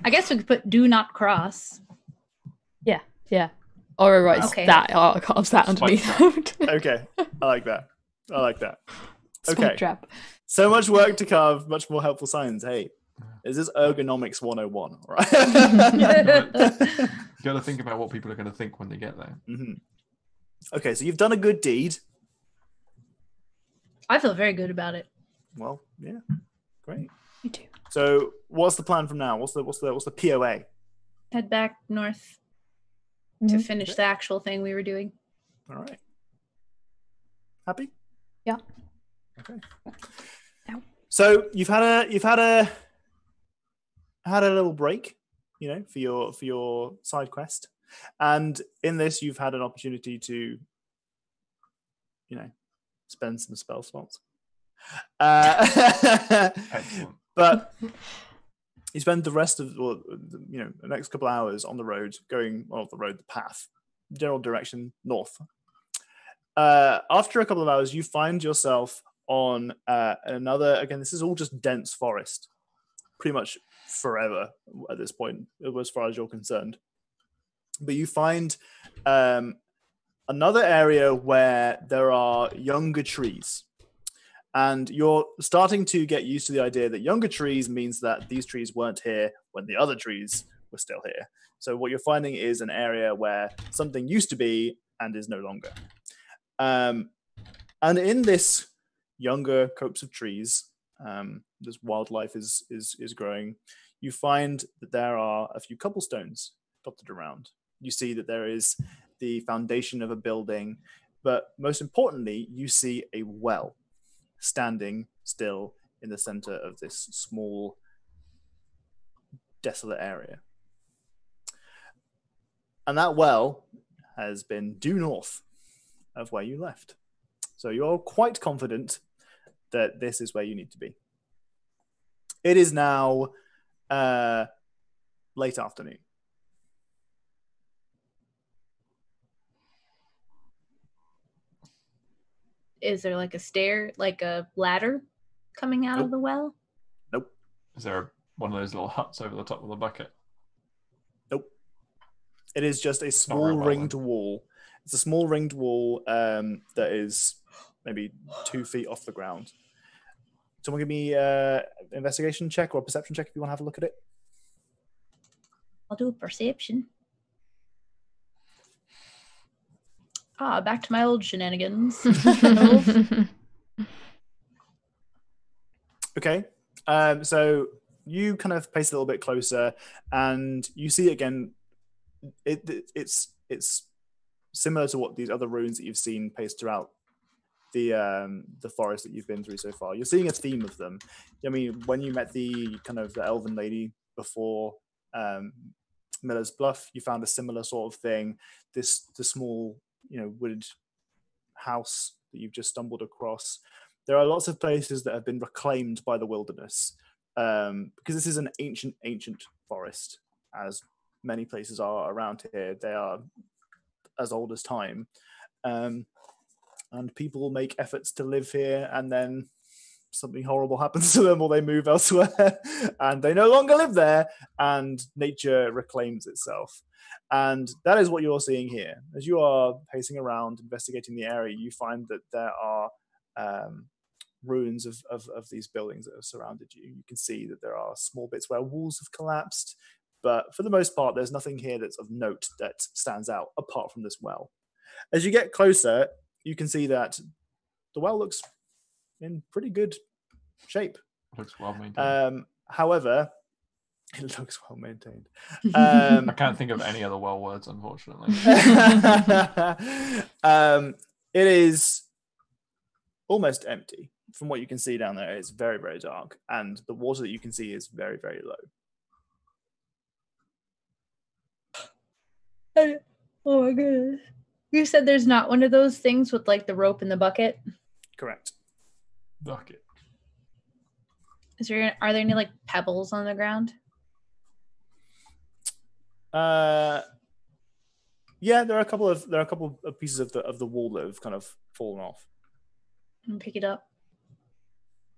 I guess we could put do not cross. Yeah. Or writes Okay. that, or carves that underneath. Okay, I like that. Spike Okay. trap. So much work to carve much more helpful signs. Hey, is this ergonomics 101? Right? You got to think about what people are going to think when they get there. Mhm. Okay, so you've done a good deed. I feel very good about it. Well, yeah, great. Me too. So, what's the plan from now? What's the POA? Head back north to Mhm. finish the actual thing we were doing. All right. Happy? Yeah. Okay. Ow. So you've had a little break, for your side quest, and in this you've had an opportunity to, spend some spell slots. Excellent. But you spend the rest of the next couple of hours on the road, going the path, general direction north. After a couple of hours, you find yourself on another. Again, this is all just dense forest, pretty much forever at this point, as far as you're concerned. But you find another area where there are younger trees. And you're starting to get used to the idea that younger trees means that these trees weren't here when the other trees were still here. So what you're finding is an area where something used to be and is no longer. And in this younger copse of trees, this wildlife is growing. You find that there are a few cobblestones dotted around. You see that there is the foundation of a building, but most importantly, you see a well standing still in the center of this small, desolate area. And that well has been due north of where you left. So you're quite confident that this is where you need to be. It is now late afternoon. Is there like a stair, like a ladder coming out of the well? Nope. Is there one of those little huts over the top of the bucket? Nope. It is just a small ringed wall. It's a small ringed wall that is maybe 2 feet off the ground. Someone give me an investigation check or a perception check if you want to have a look at it. I'll do a perception. Back to my old shenanigans. Okay. So you kind of pace a little bit closer and you see again, it's similar to what these other runes that you've seen paced throughout the forest that you've been through so far. You're seeing a theme of them. I mean, when you met the elven lady before Miller's Bluff, you found a similar sort of thing. The small, wooded house that you've just stumbled across. There are lots of places that have been reclaimed by the wilderness because this is an ancient forest, as many places are around here. They are as old as time. And people make efforts to live here, and then something horrible happens to them, or they move elsewhere, and they no longer live there, and nature reclaims itself. And that is what you're seeing here. As you are pacing around, investigating the area, you find that there are ruins of these buildings that have surrounded you. You can see that there are small bits where walls have collapsed, but for the most part, there's nothing here that's of note that stands out apart from this well. As you get closer, you can see that the well looks in pretty good shape. Looks well maintained. However, it looks well maintained. I can't think of any other well words, unfortunately. It is almost empty. From what you can see down there, it's very, very dark, and the water that you can see is very, very low. Oh my goodness. You said there's not one of those things with like the rope in the bucket? Correct. Bucket. Are there any like pebbles on the ground? Yeah, there are a couple of pieces of the wall that have kind of fallen off. And pick it up.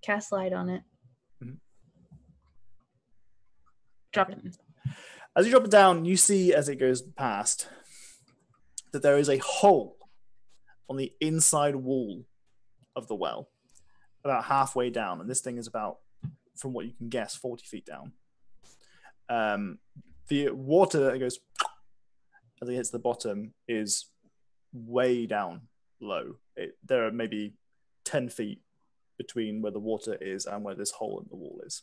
Cast light on it. Mm-hmm. Drop it in. As you drop it down, you see as it goes past that there is a hole on the inside wall of the well, about halfway down, and this thing is about, from what you can guess, 40 feet down. The water that goes as it hits the bottom is way down low. There are maybe 10 feet between where the water is and where this hole in the wall is.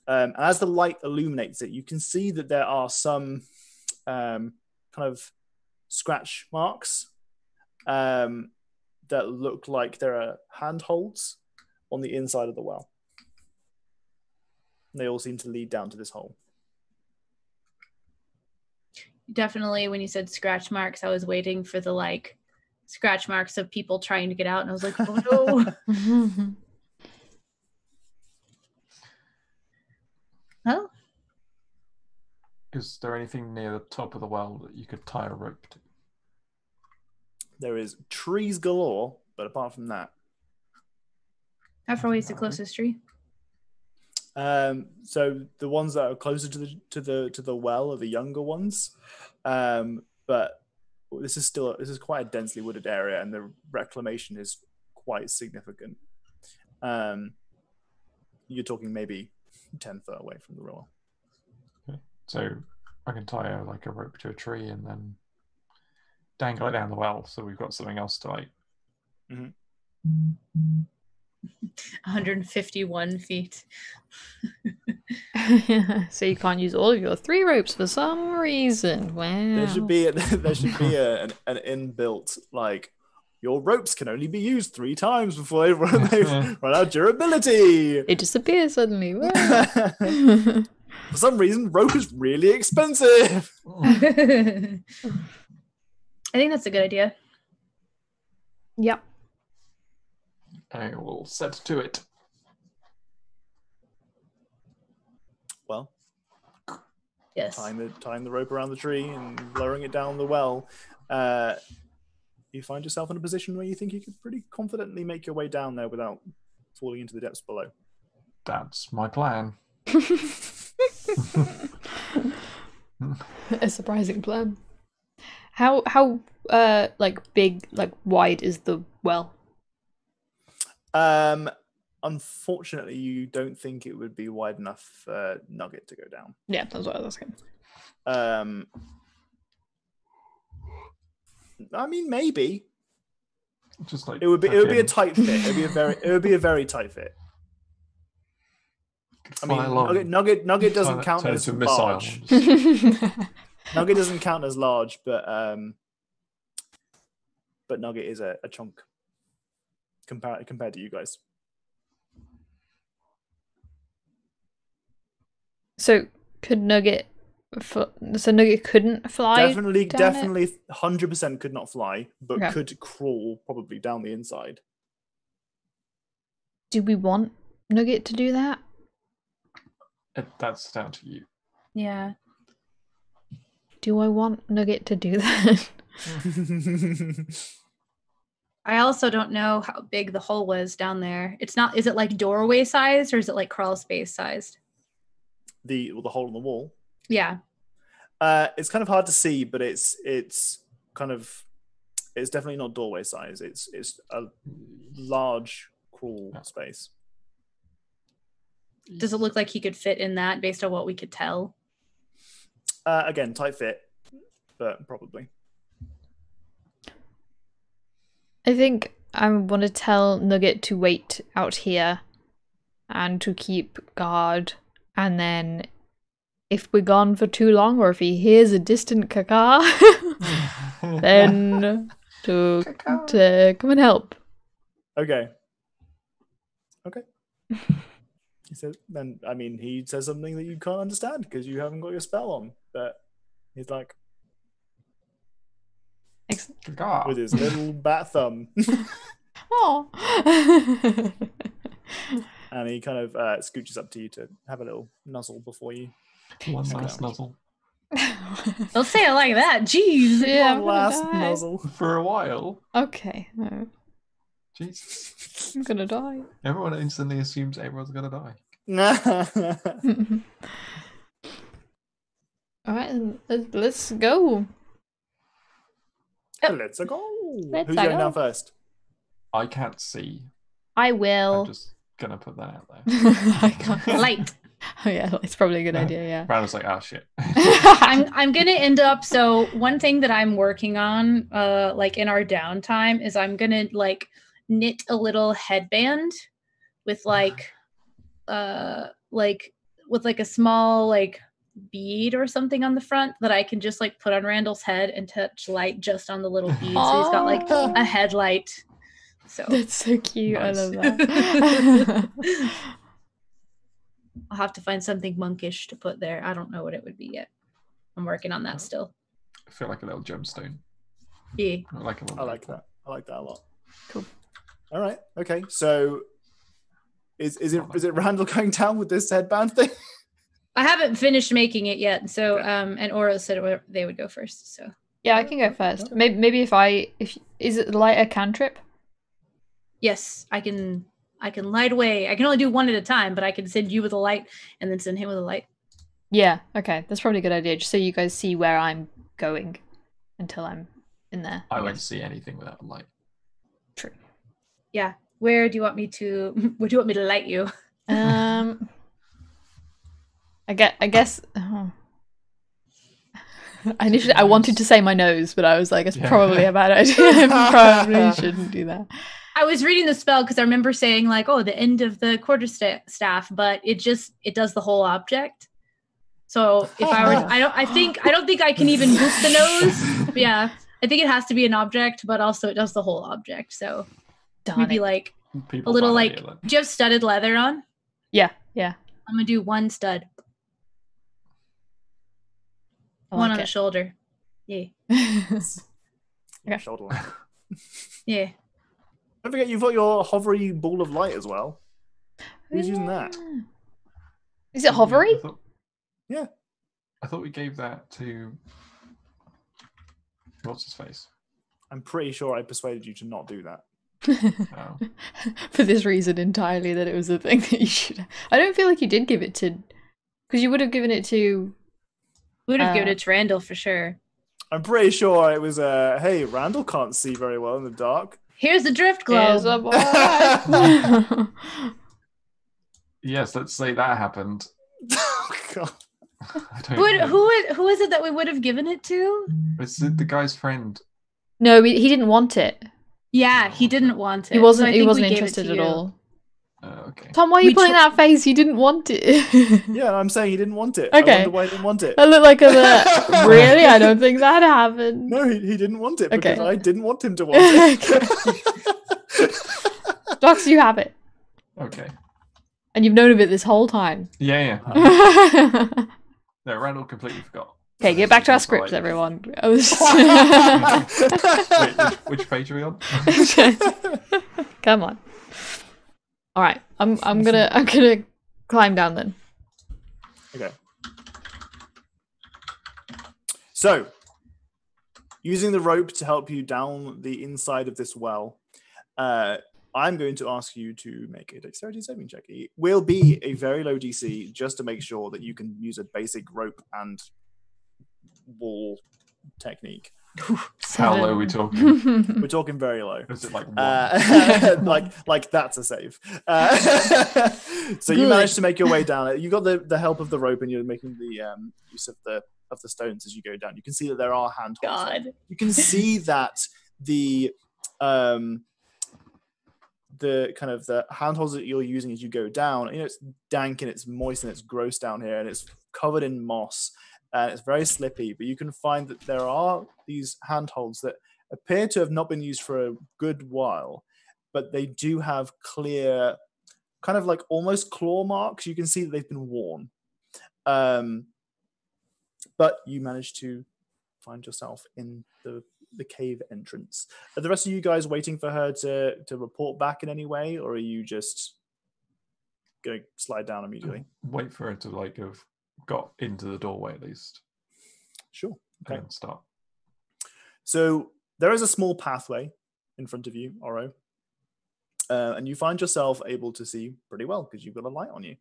And as the light illuminates it, you can see that there are some kind of scratch marks that look like there are handholds on the inside of the well. They all seem to lead down to this hole. Definitely, when you said scratch marks, I was waiting for the like scratch marks of people trying to get out, and I was like, oh no. Oh, Is there anything near the top of the well that you could tie a rope to? There is trees galore, but apart from that, how far away is the closest tree? so the ones that are closer to the well are the younger ones, but this is quite a densely wooded area, and the reclamation is quite significant. You're talking maybe 10 foot away from the well. Okay. So I can tie a rope to a tree and then dangle it down the well, so we've got something else to like. 151 feet. So you can't use all of your 3 ropes for some reason. Wow. There should be an inbuilt like, your ropes can only be used 3 times before they run out durability. It disappears suddenly. Wow. For some reason, rope is really expensive. I think that's a good idea. Yep. I will set to it. Well, Yes. tying the rope around the tree and lowering it down the well, you find yourself in a position where you think you could pretty confidently make your way down there without falling into the depths below. That's my plan. A surprising plan. How big, wide is the well? Unfortunately, you don't think it would be wide enough for Nugget to go down. Yeah, that's what I was asking. I mean, maybe. Just like It would be a tight fit. It would be a very tight fit. I mean, Nugget doesn't count as large. Nugget doesn't count as large, but Nugget is a chunk compared to you guys. So could Nugget? So Nugget couldn't fly. Definitely, down it? 100% could not fly, but Okay. could crawl probably down the inside. Do we want Nugget to do that? That's down to you. Yeah. Do I want Nugget to do that? I also don't know how big the hole was down there. It's not. Is it like doorway sized or is it like crawl space sized? The hole in the wall. Yeah. It's kind of hard to see, but it's definitely not doorway size. It's a large crawl space. Does it look like he could fit in that based on what we could tell? Again, tight fit, but probably. I think I want to tell Nugget to wait out here and to keep guard, and then if we're gone for too long or if he hears a distant caca, then to come and help. Okay. He says, he says something that you can't understand because you haven't got your spell on, but he's like, Excellent. with his little bat thumb. Oh. And he kind of scooches up to you to have a little nuzzle before you. One last nuzzle. Don't say it like that. Jeez. Yeah, One last nuzzle. For a while. Okay. No. Jeez. I'm gonna die. Everyone instantly assumes everyone's gonna die. Alright, let's go. Let's go. Let's Who's go. going down first? I can't see. I will. I'm just gonna put that out there. I can't. Light. Oh yeah, it's probably a good idea, yeah. Brandon's like, oh shit. I'm gonna end up. So one thing that I'm working on, like in our downtime, is I'm gonna like knit a little headband with like a small like bead or something on the front that I can just like put on Randall's head and touch light just on the little bead. So he's got like a headlight So That's so cute. Nice. I love that. I'll have to find something monkish to put there. I don't know what it would be yet. I'm working on that still. I feel like a little gemstone. Yeah. I like a little. I like that. I like that a lot. Cool. All right. Okay. So, is it Randall going down with this headband thing? I haven't finished making it yet. So and Oro said they would go first. So Yeah, I can go first. Maybe if is it light a cantrip? yes, I can light away. I can only do one at a time, but I can send you with a light and then send him with a light. Yeah. Okay, that's probably a good idea. Just so you guys see where I'm going until I'm in there. I won't see anything without a light. True. Yeah. Where do you want me to light you? I guess. Initially, I wanted to say my nose, but I was like, it's probably a bad idea. I probably shouldn't do that. I was reading the spell because I remember saying like, "Oh, the end of the quarterstaff," but it does the whole object. So if I were, I don't think I can even boop the nose. But yeah, I think it has to be an object, but also it does the whole object. So maybe like a little like. Do you have studded leather on? Yeah. I'm gonna do one stud. One on the shoulder. Yeah. Okay. Shoulder line. Yeah. Don't forget you've got your hovery ball of light as well. Who's using that? Is it hovery? Yeah. I thought we gave that to what's his face. I'm pretty sure I persuaded you to not do that. Oh. For this reason entirely, that it was a thing that you should. I don't feel like you did give it to, because you would have given it to. We would have given it to Randall for sure. I'm pretty sure it was hey, Randall can't see very well in the dark. Here's the drift globe. Yes, let's say that happened. Oh god. Who is it that we would have given it to? It's the guy's friend. No, he didn't want it. Yeah, he didn't want it. He wasn't interested at all. Okay. Tom, why are you pulling that face? He didn't want it. Yeah, I'm saying he didn't want it. Okay. I wonder why he didn't want it. I look like really? I don't think that happened. No, he didn't want it because Okay. I didn't want him to want it. Docs, you have it. Okay. And you've known of it this whole time. Yeah. Okay, No, Randall completely forgot. get back to our scripts, everyone. Wait, which page are we on? Come on. All right, I'm gonna climb down then. Okay. So, using the rope to help you down the inside of this well, I'm going to ask you to make a dexterity saving check. It will be a very low DC just to make sure that you can use a basic rope and wall technique. How low are we talking? We're talking very low. Is it like one? Like that's a save. So you managed to make your way down. You got the help of the rope, and you're making the use of the stones as you go down. You can see that there are handholds. God. You can see that the kind of the handholds that you're using as you go down, it's dank and it's moist and it's gross down here, and it's covered in moss. And it's very slippy, but you can find that there are these handholds that appear to have not been used for a good while, but they do have clear, kind of like almost claw marks. You can see that they've been worn. But you managed to find yourself in the cave entrance. Are the rest of you guys waiting for her to report back in any way, or are you just going to slide down immediately? Wait for her to have got into the doorway at least. Sure. Okay. And then start. So there is a small pathway in front of you, Oro, and you find yourself able to see pretty well because you've got a light on you.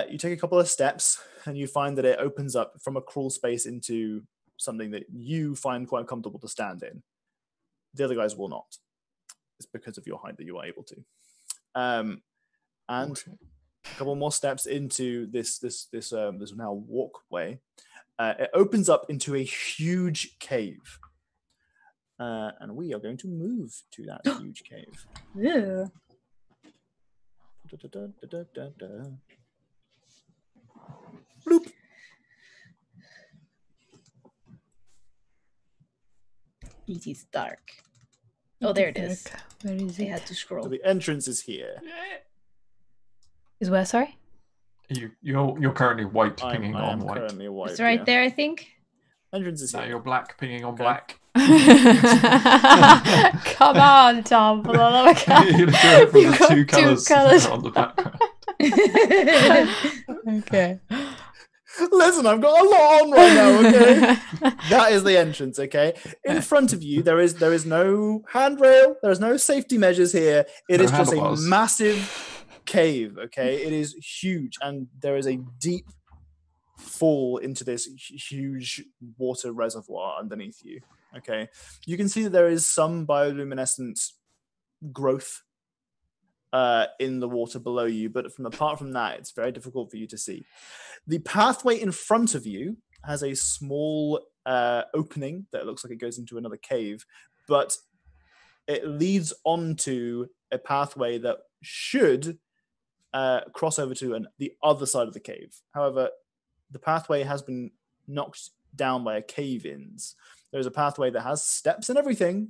You take a couple of steps and you find that it opens up from a crawl space into something that you find quite comfortable to stand in. The other guys will not. It's because of your height that you are able to. And a couple more steps into this now walkway. It opens up into a huge cave. And we are going to move to that huge cave. Ew. Bloop. It is dark. Oh, there it is. Where is I it? had to scroll. So the entrance is here. Is where? Sorry. You're currently white I pinging on am white. currently white. It's right there, I think. Entrance is No, here. you're black pinging on Okay. black. Come on, Tom. For the love of God. You do it from You've the got two colours colours. on the background. Okay. Listen, I've got a lot on right now, okay? That is the entrance, okay? In front of you, there is no handrail, there is no safety measures here. It No is just a handlebars. massive cave, okay? It is huge, and there is a deep fall into this huge water reservoir underneath you, okay? You can see that there is some bioluminescent growth in the water below you, but apart from that, it's very difficult for you to see. The pathway in front of you has a small opening that looks like it goes into another cave, but it leads onto a pathway that should cross over to the other side of the cave. However, the pathway has been knocked down by a cave-ins. There's a pathway that has steps and everything,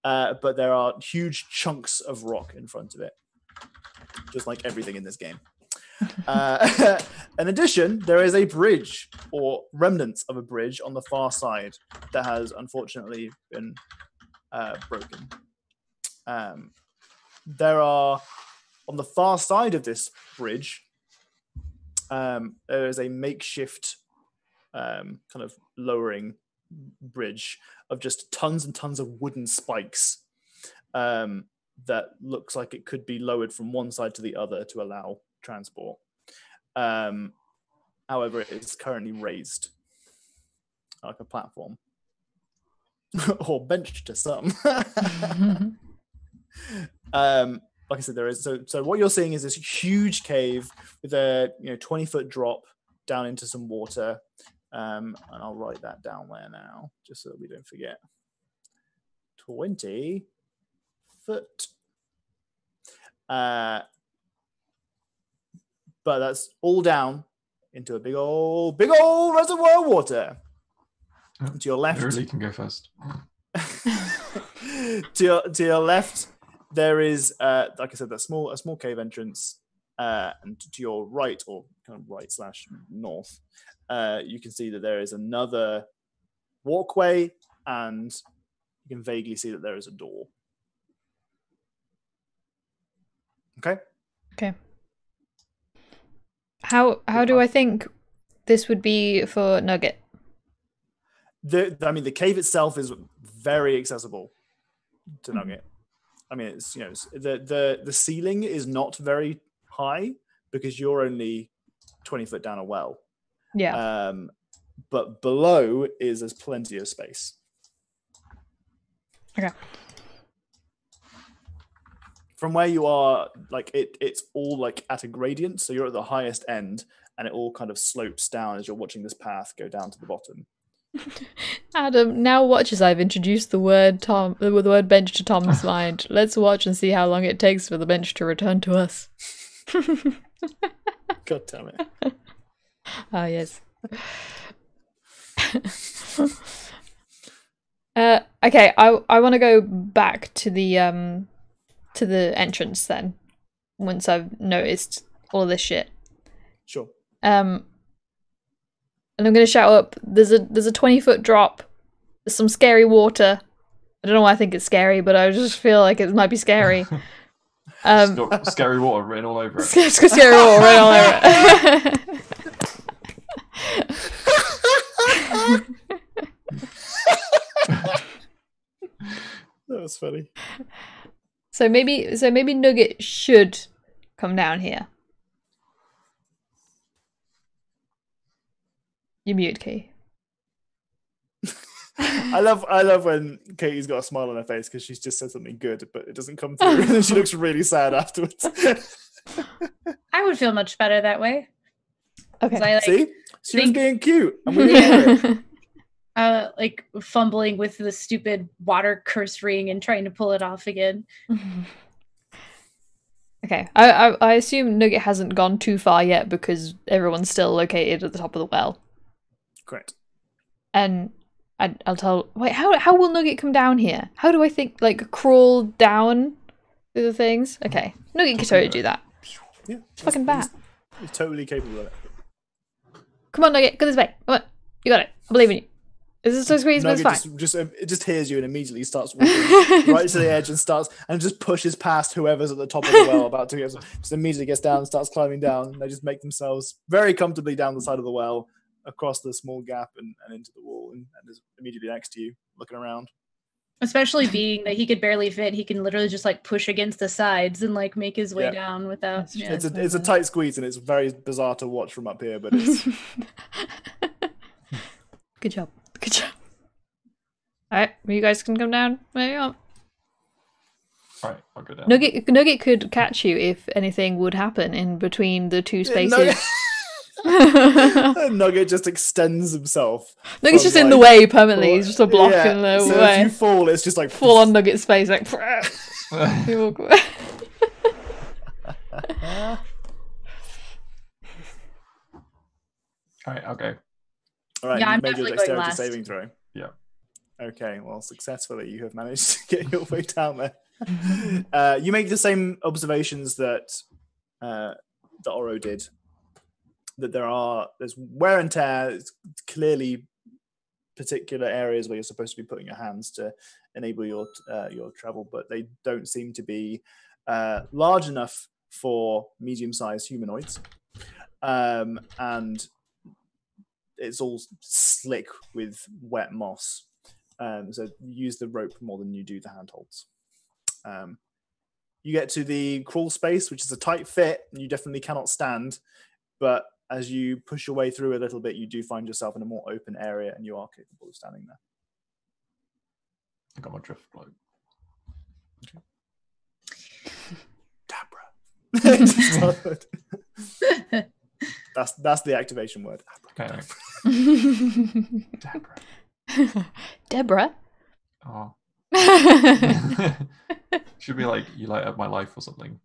but there are huge chunks of rock in front of it, just like everything in this game. In addition, there is a bridge, or remnants of a bridge, on the far side that has unfortunately been broken. There are, on the far side of this bridge, there is a makeshift kind of lowering bridge of just tons and tons of wooden spikes that looks like it could be lowered from one side to the other to allow transport. However, it is currently raised like a platform or bench to some. Like I said, there is so what you're seeing is this huge cave with a 20-foot drop down into some water. And I'll write that down there now, just so that we don't forget. 20 foot. But that's all down into a big old reservoir of water. To your left. Really can go first. to your left, there is, like I said, a small cave entrance. And to your right, or kind of right/north, you can see that there is another walkway, and you can vaguely see that there is a door. Okay. Okay. How do I think this would be for Nugget? The cave itself is very accessible to Nugget. I mean, it's the ceiling is not very high because you're only 20 foot down a well. Yeah. But below there's plenty of space. Okay. From where you are, like it's all like at a gradient, so you're at the highest end, and it all kind of slopes down as you're watching this path go down to the bottom. Adam, now watch as I've introduced the word bench to Tom's mind. Let's watch and see how long it takes for the bench to return to us. God damn it. Ah, yes. Okay, I want to go back to the entrance then, once I've noticed all of this shit. Sure. And I'm gonna shout up, there's a 20-foot drop, there's some scary water. I don't know why I think it's scary, but I just feel like it might be scary. It's got scary water written all over it. It's got scary water written all over it. That was funny. So maybe Nugget should come down here. You mute, Kay. I love when Katie's got a smile on her face because she's just said something good, but it doesn't come through, and then she looks really sad afterwards. I would feel much better that way. 'Cause Okay. I See, she was think- being cute, and we didn't hear it. like fumbling with the stupid water curse ring and trying to pull it off again. Okay. I assume Nugget hasn't gone too far yet because everyone's still located at the top of the well. Correct. And I'll tell. Wait, how will Nugget come down here? How do I think? Like crawl down through the things? Okay, Nugget can totally do that. Yeah, Fucking bat. He's totally capable of it. Come on, Nugget, go this way. Come on, you got it. I believe in you. This is so squeeze, but it's fine. It just hears you and immediately starts walking right to the edge and just pushes past whoever's at the top of the well about to get. Just immediately gets down and starts climbing down. And they just make themselves very comfortably down the side of the well, across the small gap and into the wall, and is immediately next to you, looking around. Especially being that he could barely fit, he can literally just like push against the sides and like make his way down without. Yeah, it's a tight squeeze, and it's very bizarre to watch from up here, but it's. Good job. Good job. Alright, you guys can come down. Maybe not. Alright, I'll go down. Nugget could catch you if anything would happen in between the two spaces. Nugget just extends himself. Nugget's just in the way permanently. He's just a block in the so way. If you fall, it's just like fall on Nugget's face, like. You walk away. Alright, I'll go. Alright, yeah, you I'm made your definitely dexterity going last. saving throw. Yeah. Okay, well, successfully you have managed to get your way down there. You make the same observations that Oro did. That there's wear and tear. It's clearly particular areas where you're supposed to be putting your hands to enable your travel, but they don't seem to be large enough for medium-sized humanoids, and it's all slick with wet moss. So you use the rope more than you do the handholds. You get to the crawl space, which is a tight fit, and you definitely cannot stand, but as you push your way through a little bit, you do find yourself in a more open area, and you are capable of standing there. I got my drift blow. Dabra. That's the activation word. Okay. Dabra. Deborah. Oh. Should be like, you light up my life or something.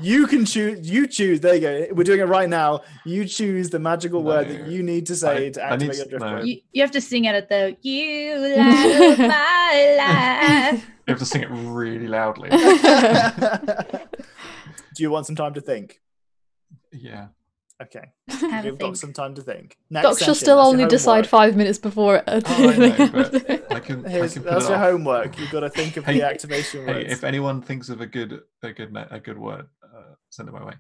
You can choose. You choose. There you go. We're doing it right now. You choose the magical word that you need to say to activate your drift blow. You have to sing at it though. You light up my life. You have to sing it really loudly. Do you want some time to think? Yeah. Okay. Have We've a got some time to think. Next Doc shall session, still that's your only decide homework. 5 minutes before it. Oh, I know, but I can That's put your it off. homework. You've got to think of Hey, the activation Hey, words. if anyone thinks of a good word, send it my way.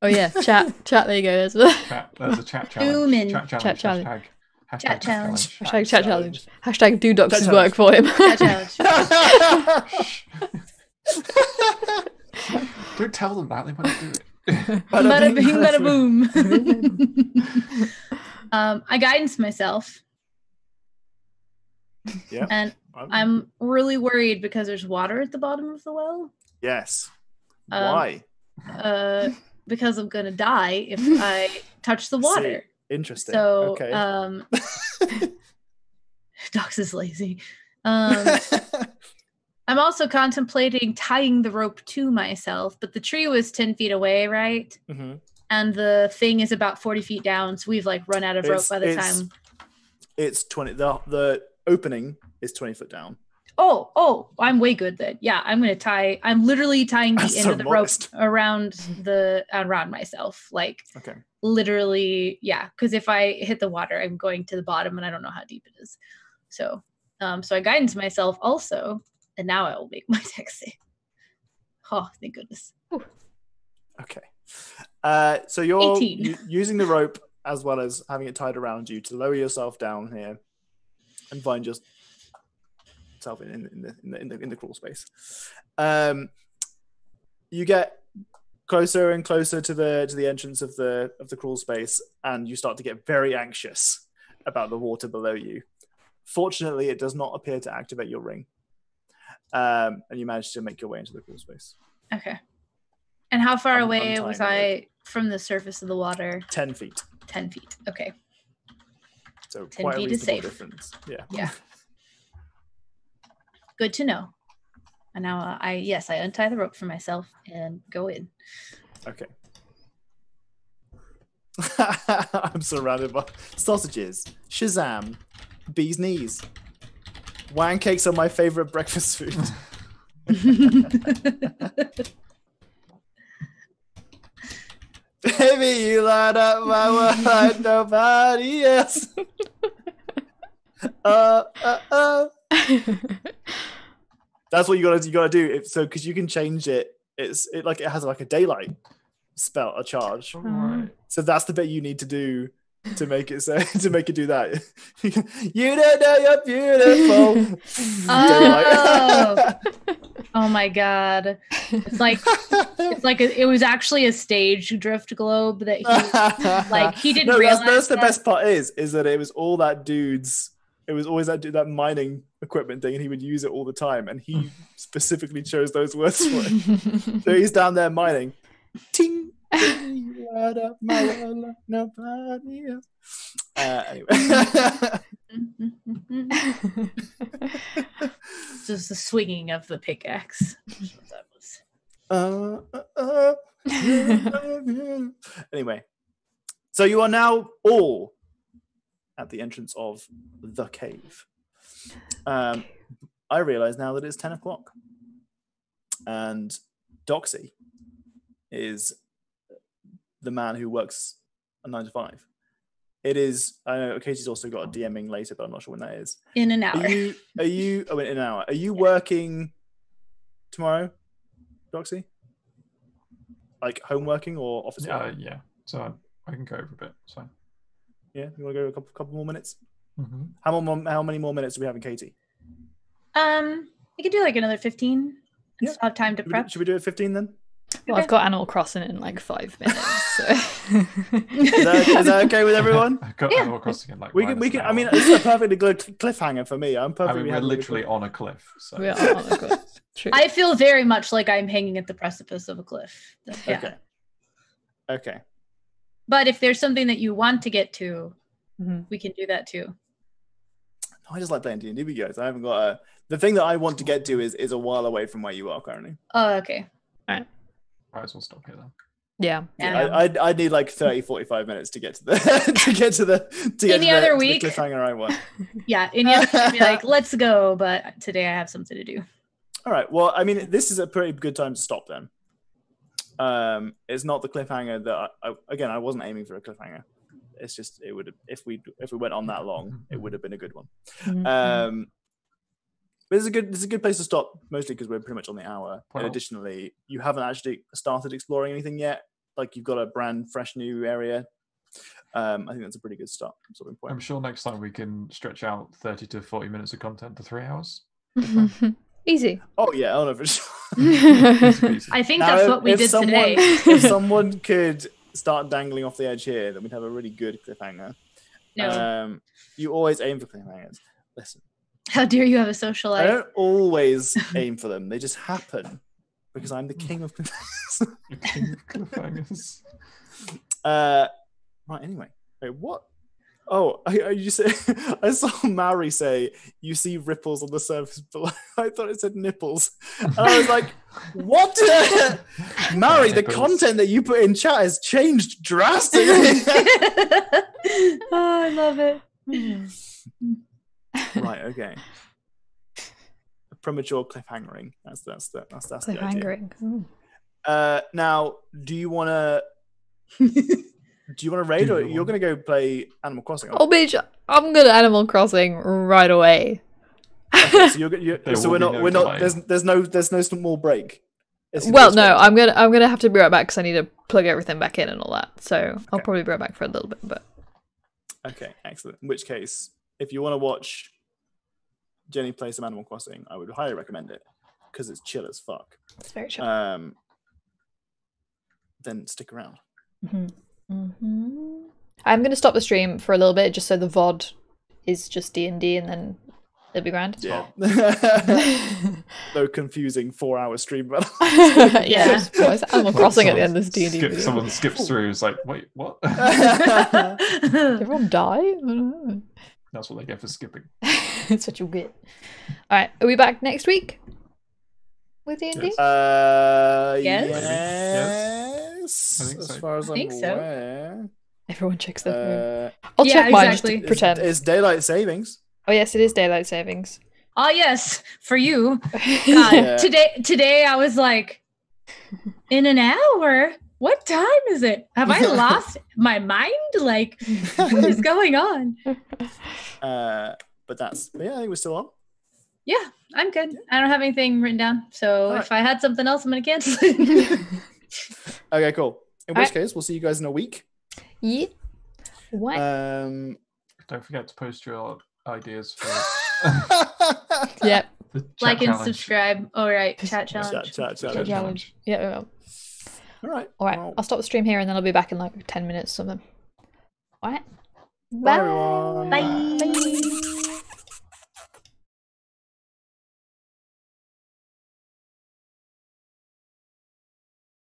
Oh yeah, chat. There you go. There's There's a chat challenge. Booming. Chat challenge. Chat Hashtag Chat challenge. Hashtag chat challenge. Hashtag do Doc's Chat work for him. Chat challenge. Don't tell them that. They might not do it. Bada bing, bada boom. I guidance myself, Yeah. and I'm really worried because there's water at the bottom of the well. Yes. Um, Why? Because I'm gonna die if I touch the water. Interesting. So, Okay. Docs is lazy. I'm also contemplating tying the rope to myself, but the tree was 10 feet away, right? Mhm. And the thing is about 40 feet down, so we've like run out of rope by the time. It's 20. The opening is 20 foot down. Oh, I'm way good then. Yeah, I'm literally tying the That's end so of the modest. rope around myself. Like Okay. literally, yeah. Because if I hit the water, I'm going to the bottom and I don't know how deep it is. So I guidance myself also, and now I will make my dex save. Oh, thank goodness. Okay. So you're 18. using the rope as well as having it tied around you to lower yourself down here and find yourself in the crawl space. You get closer and closer to the entrance of the crawl space, and you start to get very anxious about the water below you. Fortunately, it does not appear to activate your ring, and you manage to make your way into the crawl space. Okay. And how far I'm away untying was the I from the surface of the water? 10 feet. 10 feet. Okay. So 10 quite a feet is reasonable safe. difference. Yeah. Yeah. Good to know. And now I untie the rope for myself and go in. Okay. I'm surrounded by sausages, Shazam, bee's knees. Wang cakes are my favorite breakfast food. Baby, you light up my world like nobody else. That's what you gotta do. So because you can change it. It has like a daylight spell, a charge. Right. So that's the bit you need to do to make it do that. You don't know you're beautiful. Oh. Oh my god! It's like it was actually a stage drift globe that he didn't realize. That's the best part is that it was all that dude's. It was always that mining equipment thing, and he would use it all the time. And he specifically chose those words for it. So he's down there mining. Ting. Nobody else. Anyway. Just the swinging of the pickaxe. That was. Anyway, so you are now all at the entrance of the cave. I realize now that it's 10 o'clock, and Doxy is the man who works a 9 to 5. It is. I know Katie's also got a DMing later, but I'm not sure when that is. In an hour. Are you? Oh, in an hour. Are you working tomorrow, Doxy? Like home working or office work? Yeah. So I can go over a bit. So. Yeah, you want to go a couple more minutes? Mm-hmm. How many more minutes do we have in Katie? We could do like another 15. Yeah. Still have time to prep. Should we do it 15 then? Well, I've got Animal Crossing in like 5 minutes. So. Is that okay with everyone? I've got Animal Crossing in like we can. I mean, it's a perfectly good cliffhanger for me. we're literally on a cliff. So. We are on a cliff. True. I feel very much like I'm hanging at the precipice of a cliff. Yeah. Okay. But if there's something that you want to get to, Mm-hmm. we can do that too. I just like playing D&D with you guys. I haven't got the thing that I want to get to is a while away from where you are currently. Oh, okay. All right. Might as well stop here then. Yeah. I'd need like 30-45 minutes to get to the cliffhanger I want. Yeah, in the other I'd be like, let's go, but today I have something to do. All right. Well, I mean, this is a pretty good time to stop then. It's not the cliffhanger that I wasn't aiming for a cliffhanger. It's just it would if we went on that long, it would have been a good one. Mm-hmm. But it's a good place to stop, mostly because we're pretty much on the hour. Wow. And additionally, you haven't actually started exploring anything yet. Like you've got a brand fresh new area. I think that's a pretty good start. Sort of point. I'm sure next time we can stretch out 30 to 40 minutes of content to 3 hours. Easy. Oh yeah, oh no, for sure. I think that's what we did today. If someone could start dangling off the edge here, then we'd have a really good cliffhanger. No. You always aim for cliffhangers. Listen. How dare you have a social life? I don't always aim for them. They just happen because I'm the king of cliffhangers. The king of cliffhangers. Right, anyway. Wait, what? Oh, you say I saw Maori say you see ripples on the surface below. I thought it said nipples. And I was like, what? Maori, the content that you put in chat has changed drastically. Oh, I love it. Right, okay. Premature cliffhangering. That's the idea. Cliffhangering. Now, do you want to raid, or you're going to go play Animal Crossing? Oh, bitch! I'm good at Animal Crossing right away. Okay, so we're not. There's no small break. Well, no, I'm gonna have to be right back because I need to plug everything back in and all that. So I'll probably be right back for a little bit. But okay, excellent. In which case, if you want to watch Jenny play some Animal Crossing, I would highly recommend it because it's chill as fuck. It's very chill. Then stick around. Mm-hmm. Mm-hmm. I'm going to stop the stream for a little bit just so the VOD is just D&D and then it'll be grand. Yeah. No confusing 4-hour stream. Yeah. It's Animal Crossing at the end of this D&D video. Someone skips through, is like, wait, what? Did everyone die? I don't know. That's what they get for skipping. It's such a bit. Alright, are we back next week? With D&D? Yes. I think as so. far as I'm aware. Everyone checks their phone. I'll check mine just to pretend. It's daylight savings. Oh yes, it is daylight savings. Oh yes, for you. God, Yeah. today I was like, in an hour. What time is it? Have I lost my mind? Like, what is going on? But yeah, I think we're still on. Yeah, I'm good. I don't have anything written down. So All if I had something else, I'm gonna cancel it. Okay, cool. In All which right. case, we'll see you guys in a week. Yeah. What? Um, Don't forget to post your ideas for Yep. the chat Like and challenge. subscribe. All right, chat challenge. chat Chat challenge. Yeah. All right. All right. Well, I'll stop the stream here and then I'll be back in like 10 minutes or something. All right. bye, everyone. Bye. Bye.